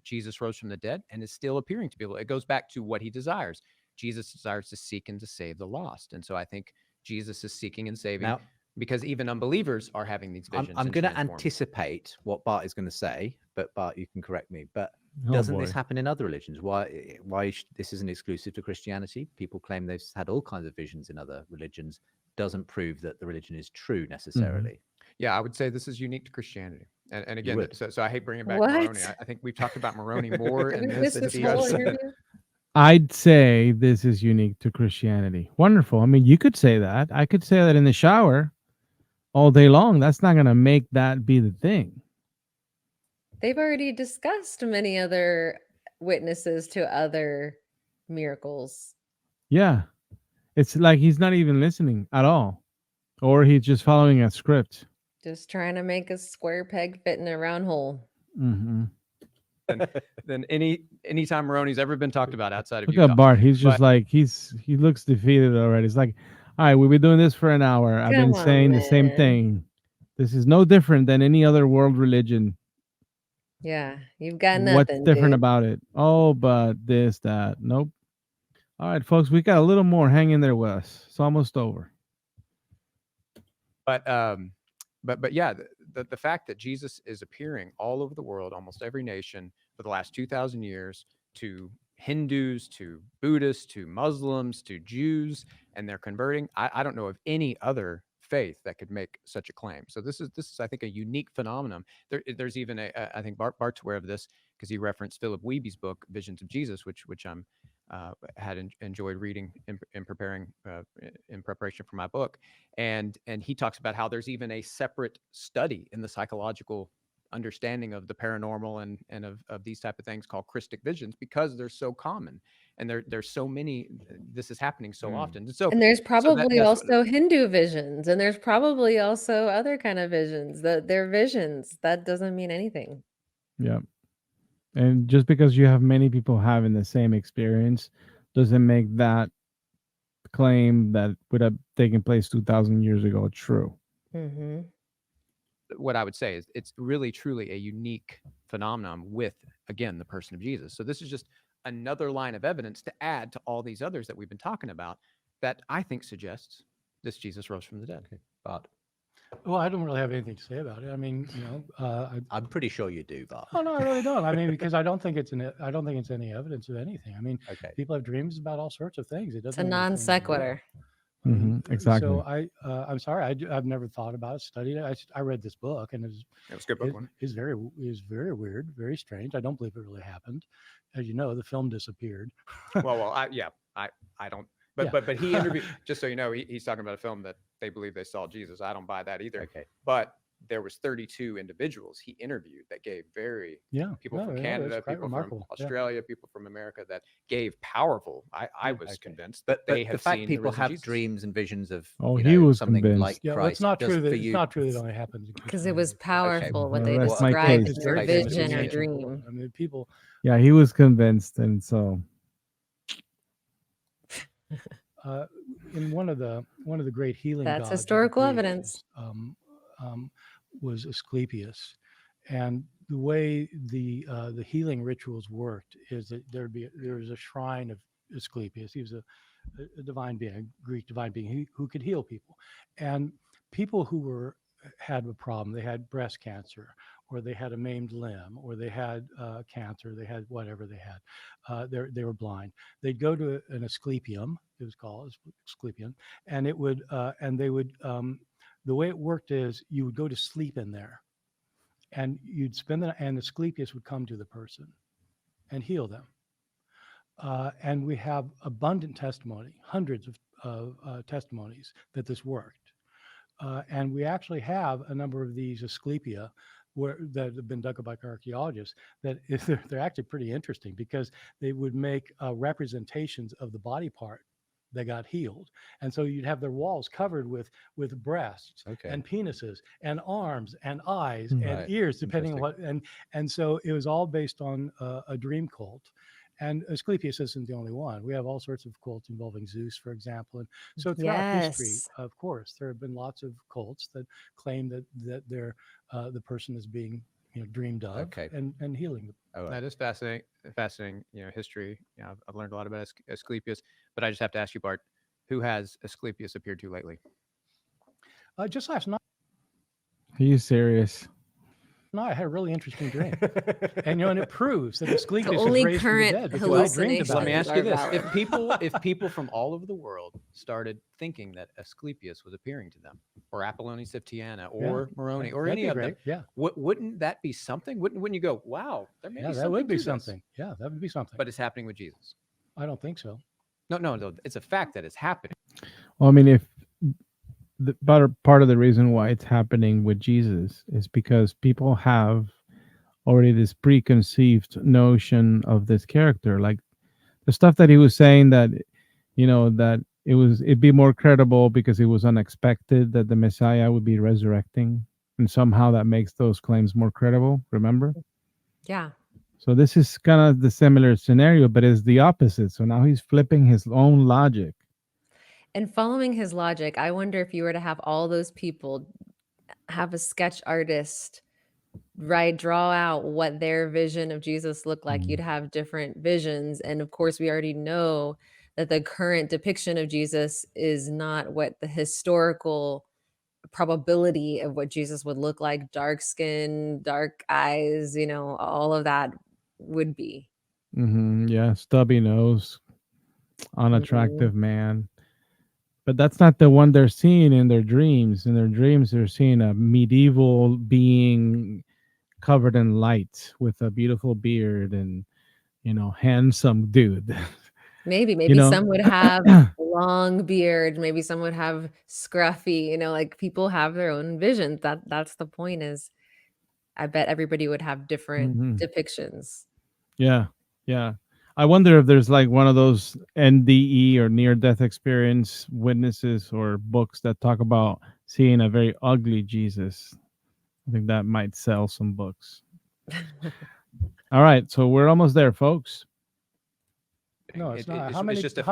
Jesus rose from the dead and is still appearing to people. It goes back to what he desires. Jesus desires to seek and to save the lost. And so I think Jesus is seeking and saving. Now, because even unbelievers are having these visions. I'm and going to transforming. anticipate what Bart is going to say, but Bart, you can correct me. But Oh, Doesn't boy. this happen in other religions? Why this isn't exclusive to Christianity? People claim they've had all kinds of visions in other religions. Doesn't prove that the religion is true necessarily. Yeah, I would say this is unique to Christianity. And again, would. so I hate bringing back What? Moroni. I think we've talked about Moroni more Did in we this miss this you guys whole said. interview? I'd say this is unique to Christianity. Wonderful. I mean, you could say that. I could say that in the shower all day long. That's not going to make that be the thing. They've already discussed many other witnesses to other miracles. Yeah. It's like he's not even listening at all, or he's just following a script. Just trying to make a square peg fit in a round hole. Mm-hmm. than anytime Moroni's ever been talked about outside of Look Utah. at Bart. He's just But- like, he looks defeated already. It's like, all right, we've been doing this for an hour. I've been Come on, saying the same man. thing. This is no different than any other world religion. Yeah, you've got nothing. What's different dude. about it? Oh, but this, that. Nope. All right, folks, we got a little more. Hang in there with us. It's almost over. But yeah, the fact that Jesus is appearing all over the world, almost every nation for the last 2,000 years, to Hindus, to Buddhists, to Muslims, to Jews, and they're converting. I don't know of any other faith that could make such a claim. So this is I think a unique phenomenon. There's even I think Bart's aware of this because he referenced Philip Weeby's book Visions of Jesus, which I'm had enjoyed reading in preparation for my book, and he talks about how there's even a separate study in the psychological understanding of the paranormal and of these type of things called Christic visions, because they're so common and there's so many. This is happening so often. And there's probably that's also Hindu visions, and there's probably also other kind of visions. They're visions. That doesn't mean anything. Yeah. And just because you have many people having the same experience doesn't make that claim that would have taken place 2,000 years ago true. Mm-hmm. What I would say is it's really truly a unique phenomenon with, again, the person of Jesus. So this is just another line of evidence to add to all these others that we've been talking about that I think suggests this Jesus rose from the dead. Okay, Bart. Well, I don't really have anything to say about it. I mean, I'm pretty sure you do, Bart. oh no, I really don't. I mean, because I don't think it's any evidence of anything. I mean, Okay. people have dreams about all sorts of things. It It's doesn't a mean non anything is real. sequitur. Exactly. So I'm sorry, I've never thought about it, studied it. I read this book, and It was a good book. it's very weird, very strange. I don't believe it really happened. As you know, the film disappeared. Well, I don't. But Yeah. but he interviewed. Just so you know, he's talking about a film that they believe they saw Jesus. I don't buy that either. Okay. But there was 32 individuals he interviewed that gave very Yeah, people no, from yeah, Canada, that's quite people from remarkable. Yeah. Australia, people from America that gave powerful. I was Okay. convinced But that they the have fact seen people the risen have Jesus. dreams and visions of He was something convinced. like Yeah, Christ. well, it's not does true that for it's you- not true that it only happens in Because it was Christianity. powerful what Well, they that's my described case. as It's their very famous vision or in ancient world. dream. I mean, people. Yeah, he was convinced, and so In one of the great healing That's gods of the historical Greeks, evidence. was Asclepius, and the way the healing rituals worked is that there was a shrine of Asclepius. He was a divine being, a Greek divine being who could heal people, and people who had a problem. They had breast cancer, or they had a maimed limb, or they had cancer. They had whatever they had. They were blind. They'd go to an Asclepium. It was called Asclepium, and it would and they would. The way it worked is you would go to sleep in there, and you'd spend and Asclepius would come to the person and heal them. And we have abundant testimony, hundreds of testimonies that this worked. And we actually have a number of these Asclepia that have been dug up by archaeologists that they're actually pretty interesting, because they would make representations of the body part that got healed. And so you'd have their walls covered with breasts Okay. and penises and arms and eyes Hmm. and Right. ears, depending on what. And so it was all based on a dream cult. And Asclepius isn't the only one. We have all sorts of cults involving Zeus, for example. And so throughout history, Yes. of course, there have been lots of cults that claim that they're the person is being dreamed of Okay. and healing them. All right. That is fascinating. Fascinating, history. I've learned a lot about Asclepius, but I just have to ask you, Bart, who has Asclepius appeared to lately? Just last night. are you serious? no, I had a really interesting dream. And and it proves that Asclepius The was only raised from the current dead because I dreamed hallucinations about Let me it. ask you are this: valid. if people from all over the world started thinking that Asclepius was appearing to them, or Apollonius of Tyana, or Moroni, or That'd any be of great. them, Yeah. wouldn't that be something? Wouldn't you go, wow, there may Yeah, be that something would be to this? something. Yeah, that would be something. But it's happening with Jesus. I don't think so. No, it's a fact that it's happening. Well, I mean, if the part of the reason why it's happening with Jesus is because people have already this preconceived notion of this character, like the stuff that he was saying, that that it'd be more credible because it was unexpected that the Messiah would be resurrecting, and somehow that makes those claims more credible. Remember? Yeah. So this is kind of the similar scenario, but it's the opposite. So now he's flipping his own logic. And following his logic, I wonder if you were to have all those people have a sketch artist draw out what their vision of Jesus looked like, you'd have different visions. And of course, we already know that the current depiction of Jesus is not what the historical probability of what Jesus would look like, dark skin, dark eyes, all of that would be. Yeah, stubby nose, Mhm. unattractive man. But that's not the one they're seeing in their dreams. In their dreams, they're seeing a medieval being covered in light with a beautiful beard and, handsome dude. Maybe some would have long beard, maybe some would have scruffy, like people have their own visions. That's the point, is I bet everybody would have different Mhm. depictions. Yeah, yeah. I wonder if there's like one of those NDE or near death experience witnesses or books that talk about seeing a very ugly Jesus. I think that might sell some books. All right, so we're almost there, folks. No, it's not.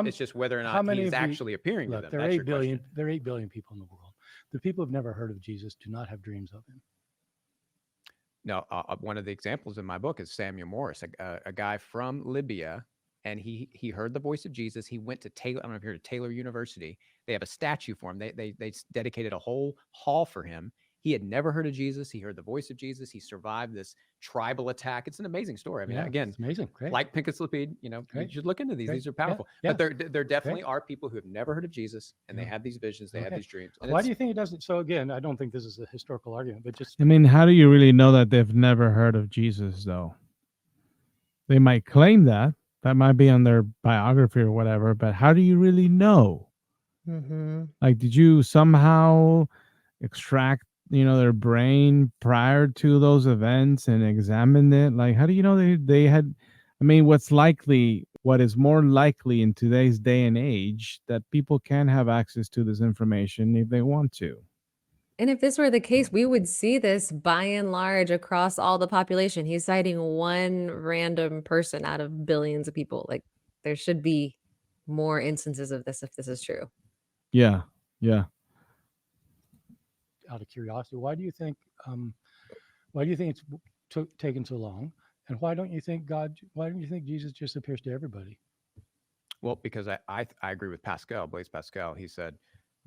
It's just whether or how not many he's of you- actually appearing to Look, them. there are That's 8 your billion. question. There are 8 billion people in the world. The people who've never heard of Jesus do not have dreams of him. No, one of the examples in my book is Samuel Morris, a guy from Libya, and he heard the voice of Jesus. He went to Taylor. I don't know if you heard of Taylor University. They have a statue for him. They dedicated a whole hall for him. He had never heard of Jesus. He heard the voice of Jesus. He survived this tribal attack. It's an amazing story. I mean, Yeah, again, it's amazing. Great. like Pincus Lapide, you Great. should look into these. Great. These are powerful. Yeah. But there definitely are people who have never heard of Jesus, and they Yeah. have these visions. They have Okay. these dreams. And Why do you think it doesn't? So again, I don't think this is a historical argument, but just I mean, how do you really know that they've never heard of Jesus, though? They might claim that. That might be on their biography or whatever, but how do you really know? Mm-hmm. Like, did you somehow extract, their brain prior to those events and examine it? Like, how do you know they had? I mean, what is more likely in today's day and age, that people can have access to this information if they want to. And if this were the case, we would see this by and large across all the population. He's citing one random person out of billions of people. Like, there should be more instances of this if this is true. Yeah, yeah. out of curiosity, why do you think it's taken so long? And why don't you think Jesus just appears to everybody? Well, because I agree with Blaise Pascal. He said,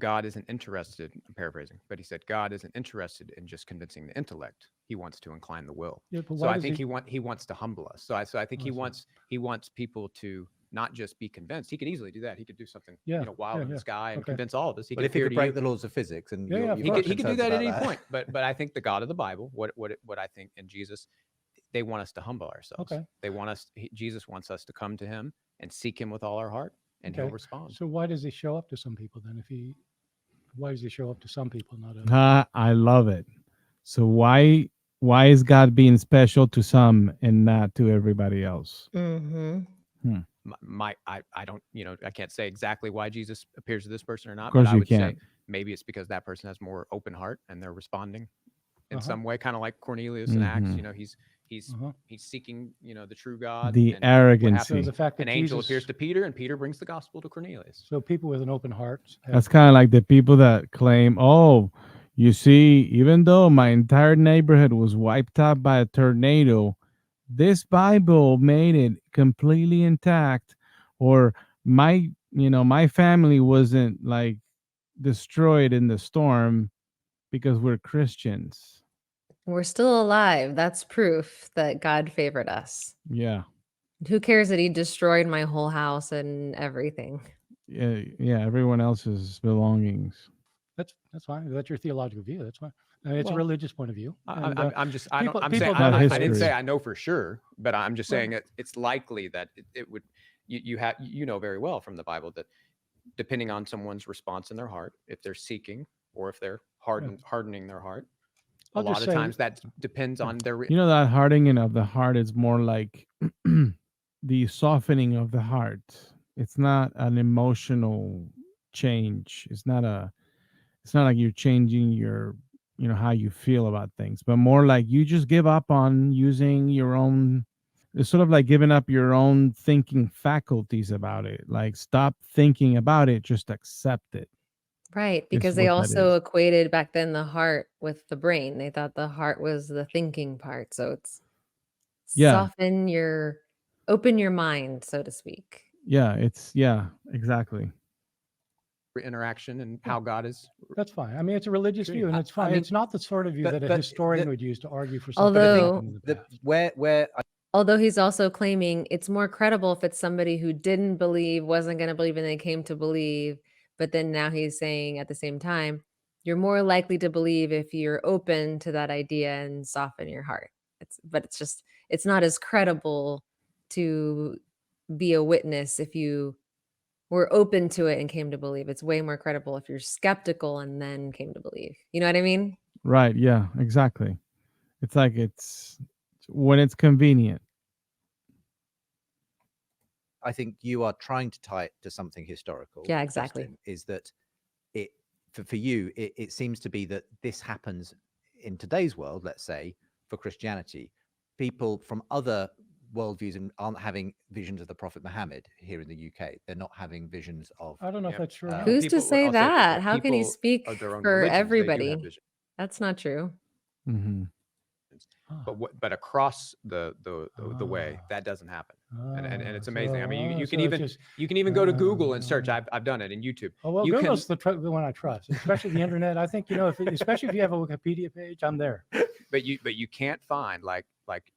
God isn't interested, I'm paraphrasing, but he said, God isn't interested in just convincing the intellect. He wants to incline the will. Yeah, but So why I does think he wants to humble us. So I think Oh, he I see. wants people to not just be convinced. He could easily do that. He could do something, Yeah, wild yeah, in yeah. the sky and Okay. convince all of us. He But could if he appear could to break you. the laws of physics, and Yeah, yeah, of He course. could do concerns that at about any point. But I think the God of the Bible, what I think in Jesus, they want us to humble ourselves. Okay. They want us. Jesus wants us to come to him and seek him with all our heart, and Okay. he'll respond. So why does he show up to some people then? Why does he show up to some people, not others? I love it. So why is God being special to some and not to everybody else? Mm-hmm. I don't, I can't say exactly why Jesus appears to this person or not, Of course but I you would say can't. maybe it's because that person has more open heart and they're responding in Uh-huh. some way, kind of like Cornelius in Acts. Mhm. He's Uh-huh. seeking, the true God. The and what arrogancy. happens- So the fact that An angel Jesus, appears to Peter, and Peter brings the gospel to Cornelius. so people with an open heart. That's kind of like the people that claim, oh, you see, even though my entire neighborhood was wiped out by a tornado, this Bible made it completely intact, or my family wasn't like destroyed in the storm because we're Christians. We're still alive. That's proof that God favored us. Yeah. Who cares that he destroyed my whole house and everything? Yeah, everyone else's belongings. That's fine. That's your theological view. That's fine. I mean, it's a Well, religious point of view. And, I'm just I don't people- I'm people saying vote I for didn't it. say I know for sure, but I'm just Well- saying it's likely that it would you have very well from the Bible that depending on someone's response in their heart, if they're seeking or if they're hardening their heart, I'll a lot just of say- times that depends on their You know, that hardening of the heart is more like the softening of the heart. It's not an emotional change. It's not like you're changing your, how you feel about things, but more like you just give up on using your own. It's sort of like giving up your own thinking faculties about it. Like, stop thinking about it, just accept it. Right, Is because they what that also is. equated back then the heart with the brain. They thought the heart was the thinking part. So it's Yeah. open your mind, so to speak. Yeah, exactly. interaction and how God is. That's fine. I mean, it's a religious True. view, and I- it's I fine. mean, it's not the sort of view but- that a but historian the- would use to argue for something that Although- happened in the The, past. where Although he's also claiming it's more credible if it's somebody who didn't believe, wasn't going to believe, and they came to believe. But then now he's saying at the same time, you're more likely to believe if you're open to that idea and soften your heart. It's not as credible to be a witness if you were open to it and came to believe. It's way more credible if you're skeptical and then came to believe. You know what I mean? Right. Yeah, exactly. It's like it's when it's convenient. I think you are trying to tie it to something historical. Yeah, exactly. Justin, is that it for you, it seems to be that this happens in today's world, let's say, for Christianity. People from other worldviews and aren't having visions of the Prophet Muhammad here in the UK. They're not having visions of I don't know Yeah. if that's true. or not. Who's to People- say I'll say it this way, that? How can he people speak of their own for religions, they do have everybody? vision. That's not true. Hmm. Ah, But across the way, Ah. that doesn't happen. And it's so- amazing. I mean, you so can it's even just- you can even go to Google and search. uh, I've done it in YouTube. Oh well, you can- Google's the one I trust, especially the internet. I think especially if you have a Wikipedia page, I'm there. But you can't find like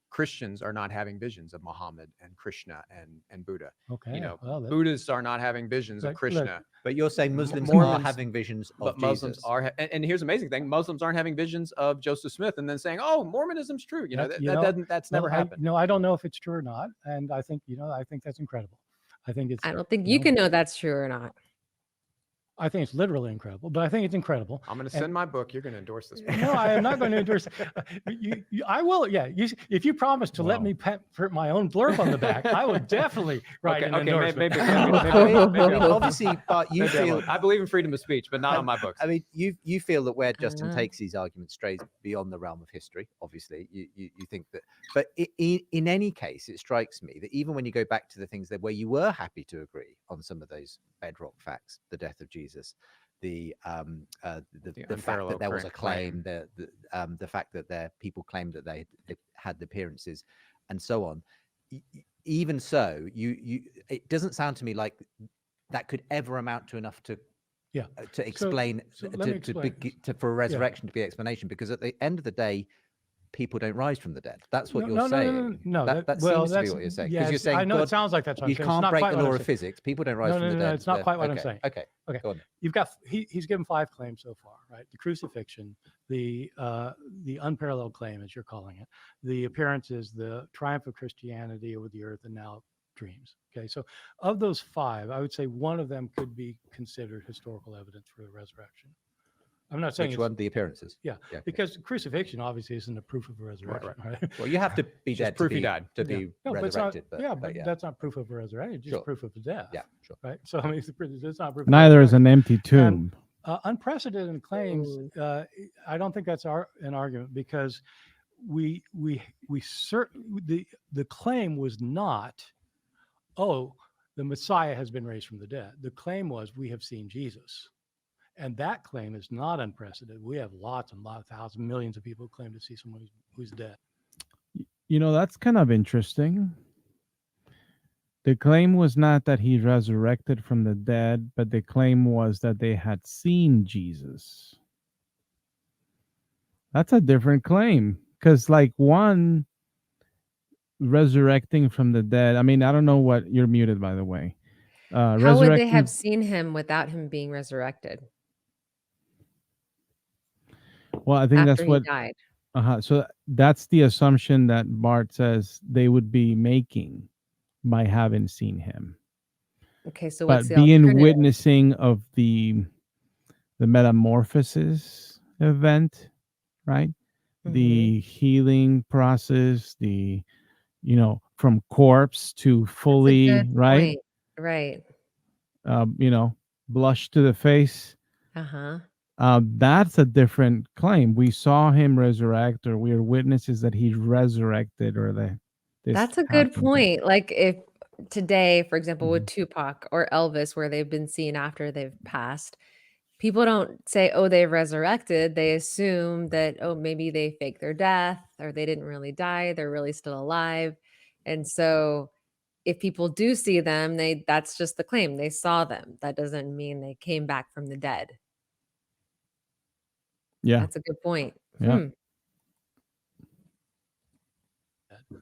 Christians are not having visions of Muhammad and Krishna and Buddha. Okay, Well, that- Buddhists are not having visions of Look, Krishna. But you're saying Muslims are Mormons- having visions of But Muslims Jesus. are, and here's the amazing thing: Muslims aren't having visions of Joseph Smith, and then saying, "Oh, Mormonism's true." That's never happened. No, I don't know if it's true or not, and I think that's incredible. I think it's. I don't think you you know, can know that's true or not. I think it's literally incredible, but I think it's incredible. I'm going to send my book. You're going to endorse this book. No, I am not going to endorse. I will. Yeah, if you promise to let Wow. me put my own blurb on the back, I will definitely write an Okay, endorsement. maybe I mean, I'll- obviously, but you maybe I feel won't. I believe in freedom of speech, but not on my books. I mean, you feel that where Justin Uh-huh. takes these arguments strays beyond the realm of history. Obviously, you think that, but in any case, it strikes me that even when you go back to the things that where you were happy to agree on some of those bedrock facts, the death of Jesus, the fact that unparalleled there was a claim. claim, the fact that people claimed that they had the appearances, and so on. Even so, it doesn't sound to me like that could ever amount to enough to Yeah. to explain so let me explain this. for a resurrection to be explanation, because at the end of the day, people don't rise from the dead. That's what you're No, saying. no. That well, seems to be that's- what you're saying. yeah, Because you're saying I know God, it sounds like that's what you I'm saying. It's can't not break quite the what law I'm of saying. physics. People don't rise No, from no, the no, dead. it's not quite what I'm Okay, saying. Okay. Okay. Go on. You've got he's given 5 claims so far, right? The crucifixion, the unparalleled claim, as you're calling it, the appearances, the triumph of Christianity over the earth, and now dreams. Okay, so of those 5, I would say one of them could be considered historical evidence for the resurrection. I'm not saying Which it's, one? The appearances. yeah, Okay. because crucifixion obviously isn't a proof of a resurrection, right? Well, you have to be Just dead to proof he be died. to Yeah. be No, but it's not, resurrected. but that's not proof of a resurrection, it's just Sure. proof of the death. yeah, sure. Right. So I mean, it's not proof. of Neither is resurrection. an empty tomb. Unprecedented claims. I don't think that's an argument, because we certainly the claim was not, oh, the Messiah has been raised from the dead. The claim was, we have seen Jesus. And that claim is not unprecedented. We have lots and lots, thousands, millions of people who claim to see someone who's dead. That's kind of interesting. The claim was not that he resurrected from the dead, but the claim was that they had seen Jesus. That's a different claim. Because, like, one resurrecting from the dead. I mean, I don't know what you're muted, by the way. How would they have Resurrecting. seen him without him being resurrected Well, I think after that's he what. died? So that's the assumption that Bart says they would be making by having seen him. Okay, so what's But the being alternative? witnessing of the metamorphosis event, right? The healing process, from corpse to That's a fully, good right? point. Right. You know, blush to the face. Uh-huh. That's a different claim. We saw him resurrect, or we are witnesses that he resurrected, or that this That's a good happened. point. Like if today, for example, with Mhm. Tupac or Elvis, where they've been seen after they've passed, people don't say, oh, they've resurrected. They assume that, oh, maybe they faked their death or they didn't really die. They're really still alive. And so if people do see them, that's just the claim. They saw them. That doesn't mean they came back from the dead. Yeah, That's a good point. yeah.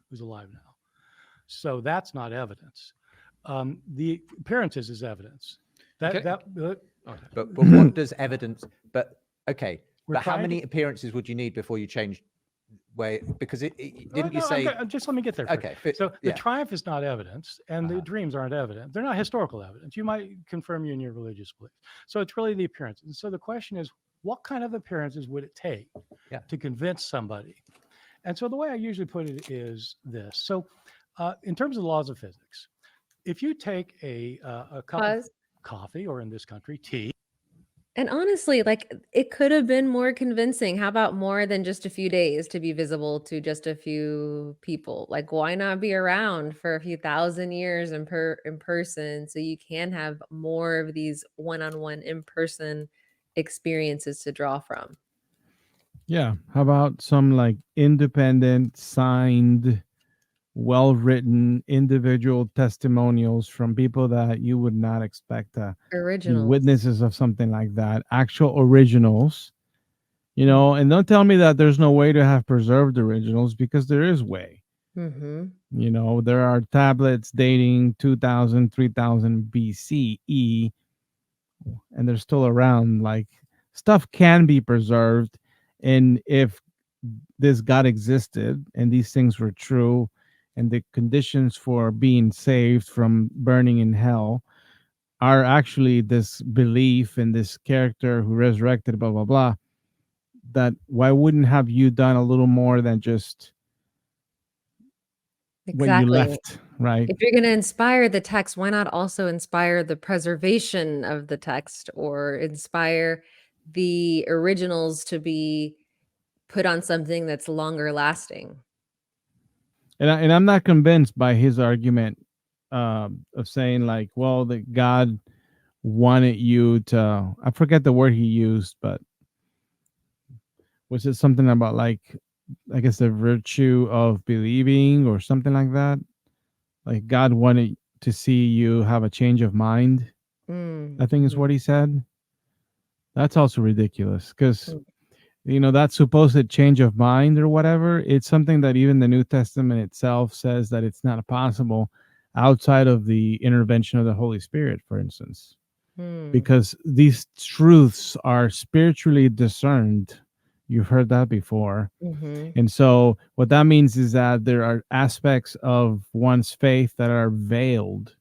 Who's alive now. So that's not evidence. The appearances is evidence. Okay. Okay. But what does evidence? But okay. We're But how trying many to- appearances would you need before you change way? Because didn't you No, say? just let me get there first. Okay. So the yeah. triumph is not evidence, and the Uh-huh. dreams aren't evidence. They're not historical evidence. You might confirm you in your religious beliefs. So it's really the appearances. And so the question is, what kind of appearances would it take Yeah. to convince somebody? And so the way I usually put it is this. So in terms of the laws of physics, if you take a cup Pause. of coffee, or in this country, tea, And honestly, like it could have been more convincing. How about more than just a few days to be visible to just a few people? Like, why not be around for a few thousand years in person so you can have more of these one-on-one in-person experiences to draw from? Yeah. How about some, like, independent, signed, well written individual testimonials from people that you would not expect to be Originals. witnesses of something like that? Actual originals, and don't tell me that there's no way to have preserved originals, because there is way. Mm-hmm. There are tablets dating 2000, 3000 BCE, and they're still around. Like, stuff can be preserved. And if this God existed and these things were true, and the conditions for being saved from burning in hell are actually this belief in this character who resurrected, blah, blah, blah, that why wouldn't have you done a little more than just when you Exactly. left, right? If you're going to inspire the text, why not also inspire the preservation of the text or inspire the originals to be put on something that's longer lasting? And I'm not convinced by his argument of saying, like, well, that God wanted you to, I forget the word he used, but was it something about, like, I guess the virtue of believing or something like that? Like, God wanted to see you have a change of mind, I think is Mm-hmm. what he said. That's also ridiculous, because Mm. that supposed change of mind or whatever, it's something that even the New Testament itself says that it's not possible outside of the intervention of the Holy Spirit, for instance, because these truths are spiritually discerned. You've heard that before. Mm-hmm. And so what that means is that there are aspects of one's faith that are veiled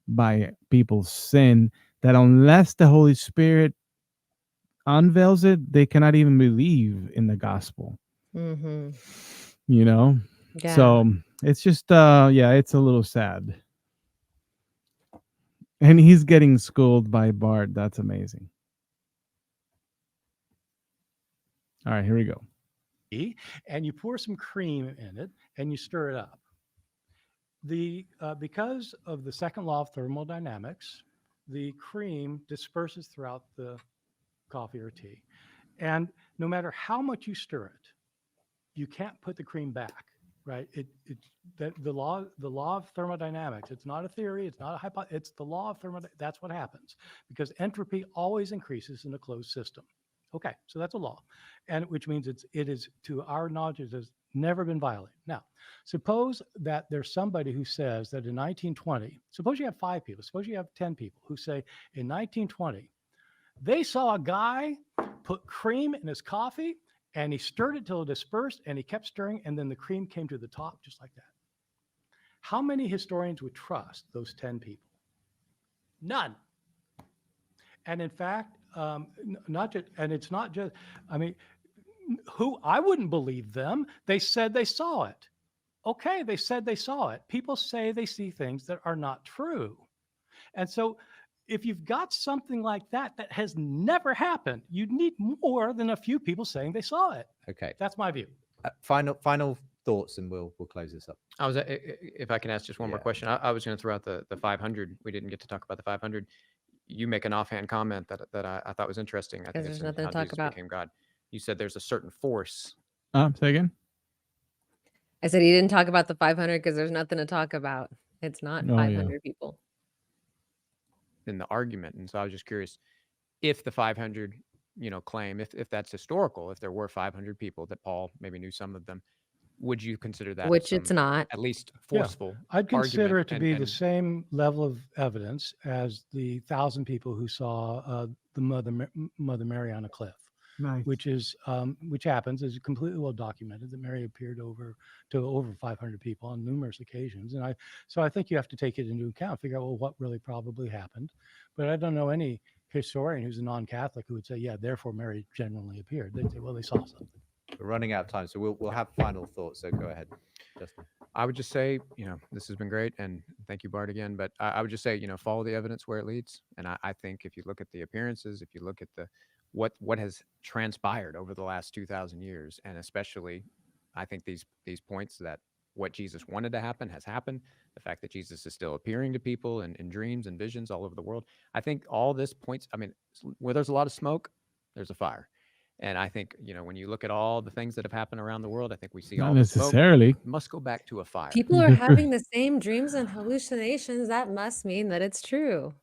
by people's sin, that unless the Holy Spirit unveils it, they cannot even believe in the gospel. Mm-hmm. Yeah. So it's just yeah, it's a little sad. And he's getting schooled by Bart. That's amazing. All right, here we go. and you pour some cream in it and you stir it up. Because of the second law of thermodynamics, the cream disperses throughout the coffee or tea. And no matter how much you stir it, you can't put the cream back, right? The law of thermodynamics. It's not a theory. It's not a hypothesis. It's the law of thermodynamics. That's what happens, because entropy always increases in a closed system. Okay, so that's a law, and which means it is to our knowledge it has never been violated. Now, suppose that there's somebody who says that in 1920, suppose you have 5 people, suppose you have 10 people who say in 1920 they saw a guy put cream in his coffee and he stirred it till it dispersed and he kept stirring and then the cream came to the top just like that. How many historians would trust those 10 people? None. And in fact, not just, and it's not just, I mean, who I wouldn't believe them. They said they saw it. Okay, they said they saw it. People say they see things that are not true. And so if you've got something like that that has never happened, you need more than a few people saying they saw it. Okay. That's my view. Final thoughts, and we'll close this up. If I can ask just one more Yeah. question, I was going to throw out the 500. We didn't get to talk about the 500. You make an offhand comment that I thought was interesting. I think Because it's there's in nothing how to talk Jesus about. became God. You said there's a certain force. Say again? I said he didn't talk about the 500 because there's nothing to talk about. It's not Oh, yeah. 500 people. In the argument, and so I was just curious if the 500 claim, if that's historical, if there were 500 people that Paul maybe knew some of them, would you consider that Which it's not. at least Yeah, forceful? I'd consider argument it to be the and same level of evidence as the 1,000 people who saw the Mother Mary on a cliff. Nice. Which happens, is completely well documented that Mary appeared to over 500 people on numerous occasions. And I think you have to take it into account, figure out, well, what really probably happened. But I don't know any historian who's a non-Catholic who would say, yeah, therefore Mary genuinely appeared. They'd say, well, they saw something. We're running out of time, so we'll have final thoughts. So go ahead, Justin. I would just say, this has been great, and thank you, Bart, again. But I would just say, follow the evidence where it leads. And I think if you look at the appearances, if you look at what has transpired over the last 2,000 years, and especially, I think these points that what Jesus wanted to happen has happened. The fact that Jesus is still appearing to people in dreams and visions all over the world. I think all this points. I mean, where there's a lot of smoke, there's a fire. And I think, when you look at all the things that have happened around the world, I think we see Not all the smoke. necessarily. It must go back to a fire. People are having the same dreams and hallucinations. That must mean that it's true.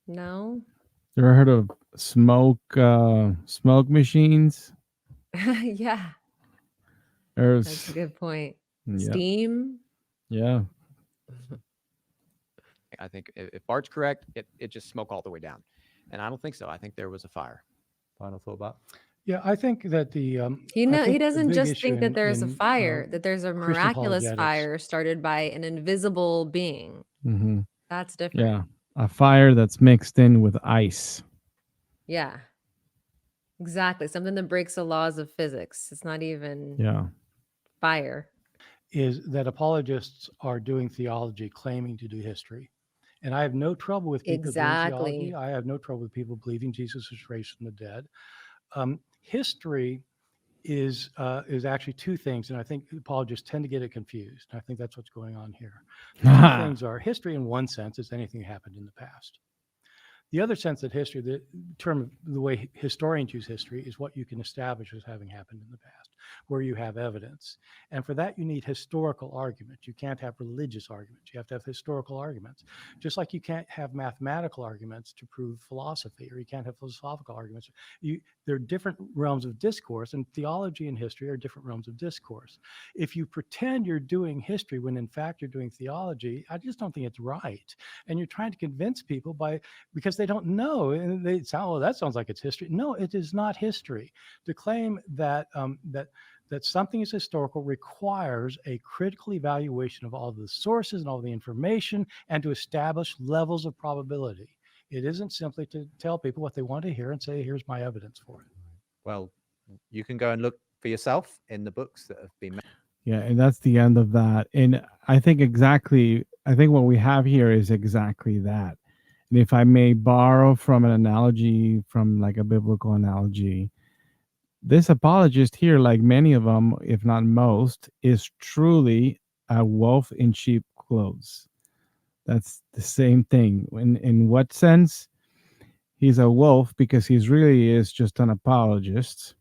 No? You ever heard of smoke machines? Yeah, There's that's a good point. yeah. Steam. Yeah. I think if Bart's correct, it just smoke all the way down. And I don't think so. I think there was a fire. Final thought about. Yeah, I think that He I think the doesn't big just issue think that in- there's a in, fire, that there's a Christian miraculous apologetics. fire started by an invisible being. Mm-hmm. That's different. Yeah. A fire that's mixed in with ice. Yeah. Exactly. Something that breaks the laws of physics. It's not even Yeah. fire. is that apologists are doing theology, claiming to do history. And I have no trouble with people doing theology. Exactly. I have no trouble with people believing Jesus was raised from the dead. History is actually two things, and I think apologists tend to get it confused. I think that's what's going on here. The two things are history in one sense is anything that happened in the past. The other sense that history, the way historians use history, is what you can establish as having happened in the past, where you have evidence. And for that, you need historical arguments. You can't have religious arguments. You have to have historical arguments. Just like you can't have mathematical arguments to prove philosophy, or you can't have philosophical arguments. There are different realms of discourse, and theology and history are different realms of discourse. If you pretend you're doing history when in fact you're doing theology, I just don't think it's right. And you're trying to convince people because they don't know, and they sound, oh, that sounds like it's history. No, it is not history. To claim that that something is historical requires a critical evaluation of all the sources and all the information, and to establish levels of probability. It isn't simply to tell people what they want to hear and say, here's my evidence for it. Well, you can go and look for yourself in the books that have been made. Yeah, and that's the end of that. And I think what we have here is exactly that. And if I may borrow from an analogy, from like a biblical analogy, this apologist here, like many of them, if not most, is truly a wolf in sheep clothes. That's the same thing. In what sense? He's a wolf because he really is just an apologist,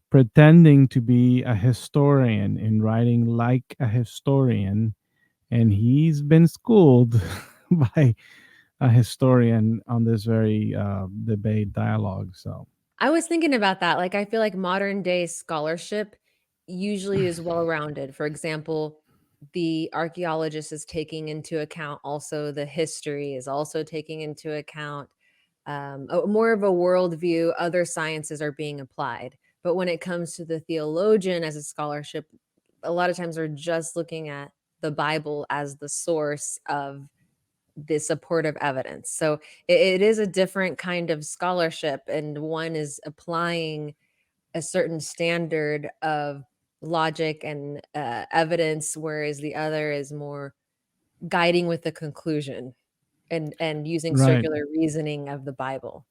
pretending to be a historian and writing like a historian. And he's been schooled by a historian on this very debate dialogue. So I was thinking about that. Like, I feel like modern day scholarship usually is well rounded. For example, the archaeologist is taking into account also the history, is also taking into account more of a worldview. Other sciences are being applied. But when it comes to the theologian as a scholarship, a lot of times we're just looking at the Bible as the source of the supportive evidence. So it is a different kind of scholarship, and one is applying a certain standard of logic and evidence, whereas the other is more guiding with the conclusion and using Right. circular reasoning of the Bible.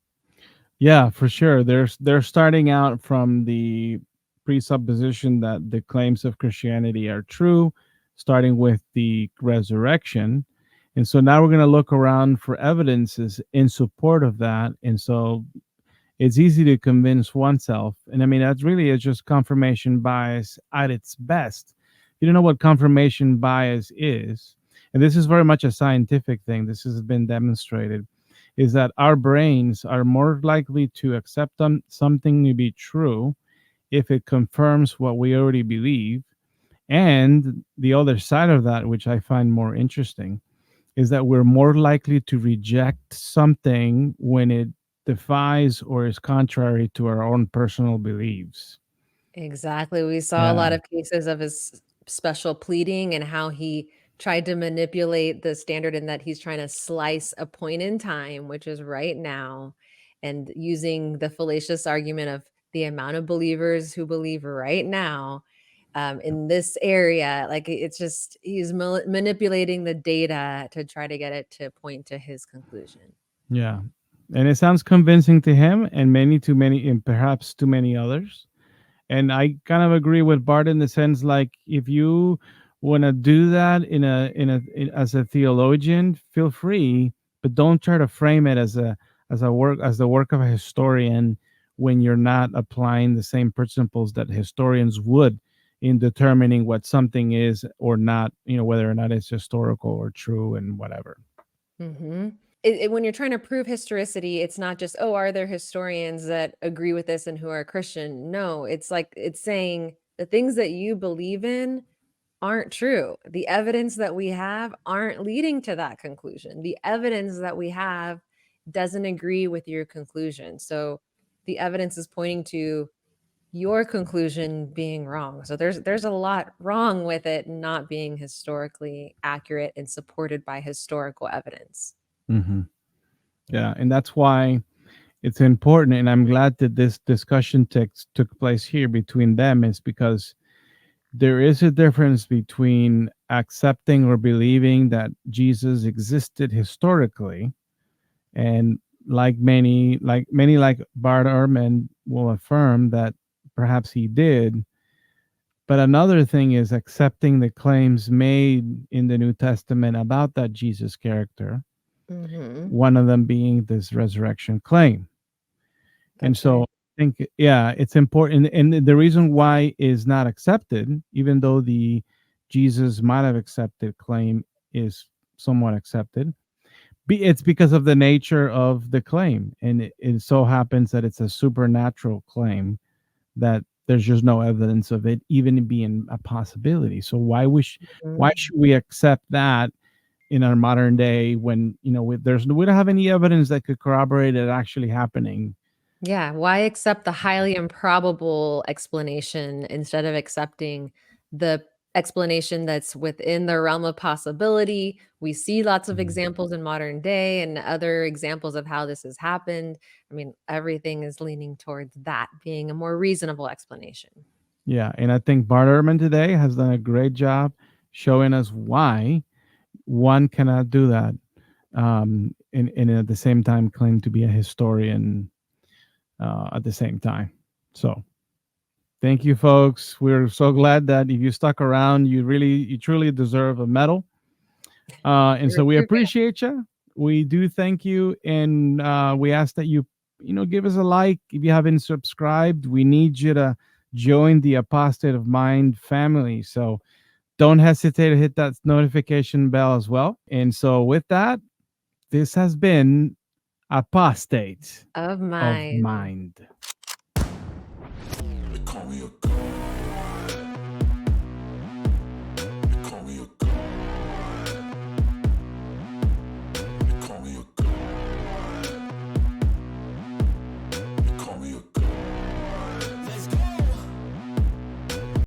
Yeah, for sure. They're starting out from the presupposition that the claims of Christianity are true, starting with the resurrection. And so now we're going to look around for evidences in support of that. And so it's easy to convince oneself. And I mean, that's really is just confirmation bias at its best. You don't know what confirmation bias is. And this is very much a scientific thing. This has been demonstrated, is that our brains are more likely to accept something to be true if it confirms what we already believe. And the other side of that, which I find more interesting, is that we're more likely to reject something when it defies or is contrary to our own personal beliefs. Exactly. We saw a Yeah. lot of cases of his special pleading and how he tried to manipulate the standard, in that he's trying to slice a point in time, which is right now, and using the fallacious argument of the amount of believers who believe right now in this area. Like, it's just he's manipulating the data to try to get it to point to his conclusion. Yeah. And it sounds convincing to him and many and perhaps to many others. And I kind of agree with Bart in the sense, like, if you want to do that as a theologian, feel free, but don't try to frame it as the work of a historian when you're not applying the same principles that historians would in determining what something is or not, whether or not it's historical or true and whatever. Mm-hmm. When you're trying to prove historicity, it's not just, oh, are there historians that agree with this and who are Christian? No, it's like, it's saying the things that you believe in aren't true. The evidence that we have aren't leading to that conclusion. The evidence that we have doesn't agree with your conclusion. So the evidence is pointing to your conclusion being wrong. So there's a lot wrong with it not being historically accurate and supported by historical evidence. Mm-hmm. Yeah, and that's why it's important. And I'm glad that this discussion took place here between them, is because there is a difference between accepting or believing that Jesus existed historically, and like Bart Ehrman will affirm that perhaps he did. But another thing is accepting the claims made in the New Testament about that Jesus character, Mm-hmm. one of them being this resurrection claim. And That's so right. I think, yeah, it's important. And the reason why is not accepted, even though the Jesus might have accepted claim is somewhat accepted, it's because of the nature of the claim. And it so happens that it's a supernatural claim that there's just no evidence of it even being a possibility. So why should we accept that in our modern day when, we don't have any evidence that could corroborate it actually happening? Yeah, why accept the highly improbable explanation instead of accepting the explanation that's within the realm of possibility? We see lots of examples in modern day and other examples of how this has happened. I mean, everything is leaning towards that being a more reasonable explanation. Yeah, and I think Bart Ehrman today has done a great job showing us why one cannot do that, and at the same time claim to be a historian at the same time. So thank you, folks. We're so glad that if you stuck around, you truly deserve a medal. And You're so a we true fan. appreciate you. We do thank you, and we ask that you give us a like if you haven't subscribed. We need you to join the Apostate of Mind family. So don't hesitate to hit that notification bell as well. And so with that, this has been Apostate Of of mine. Mind. They call me a god.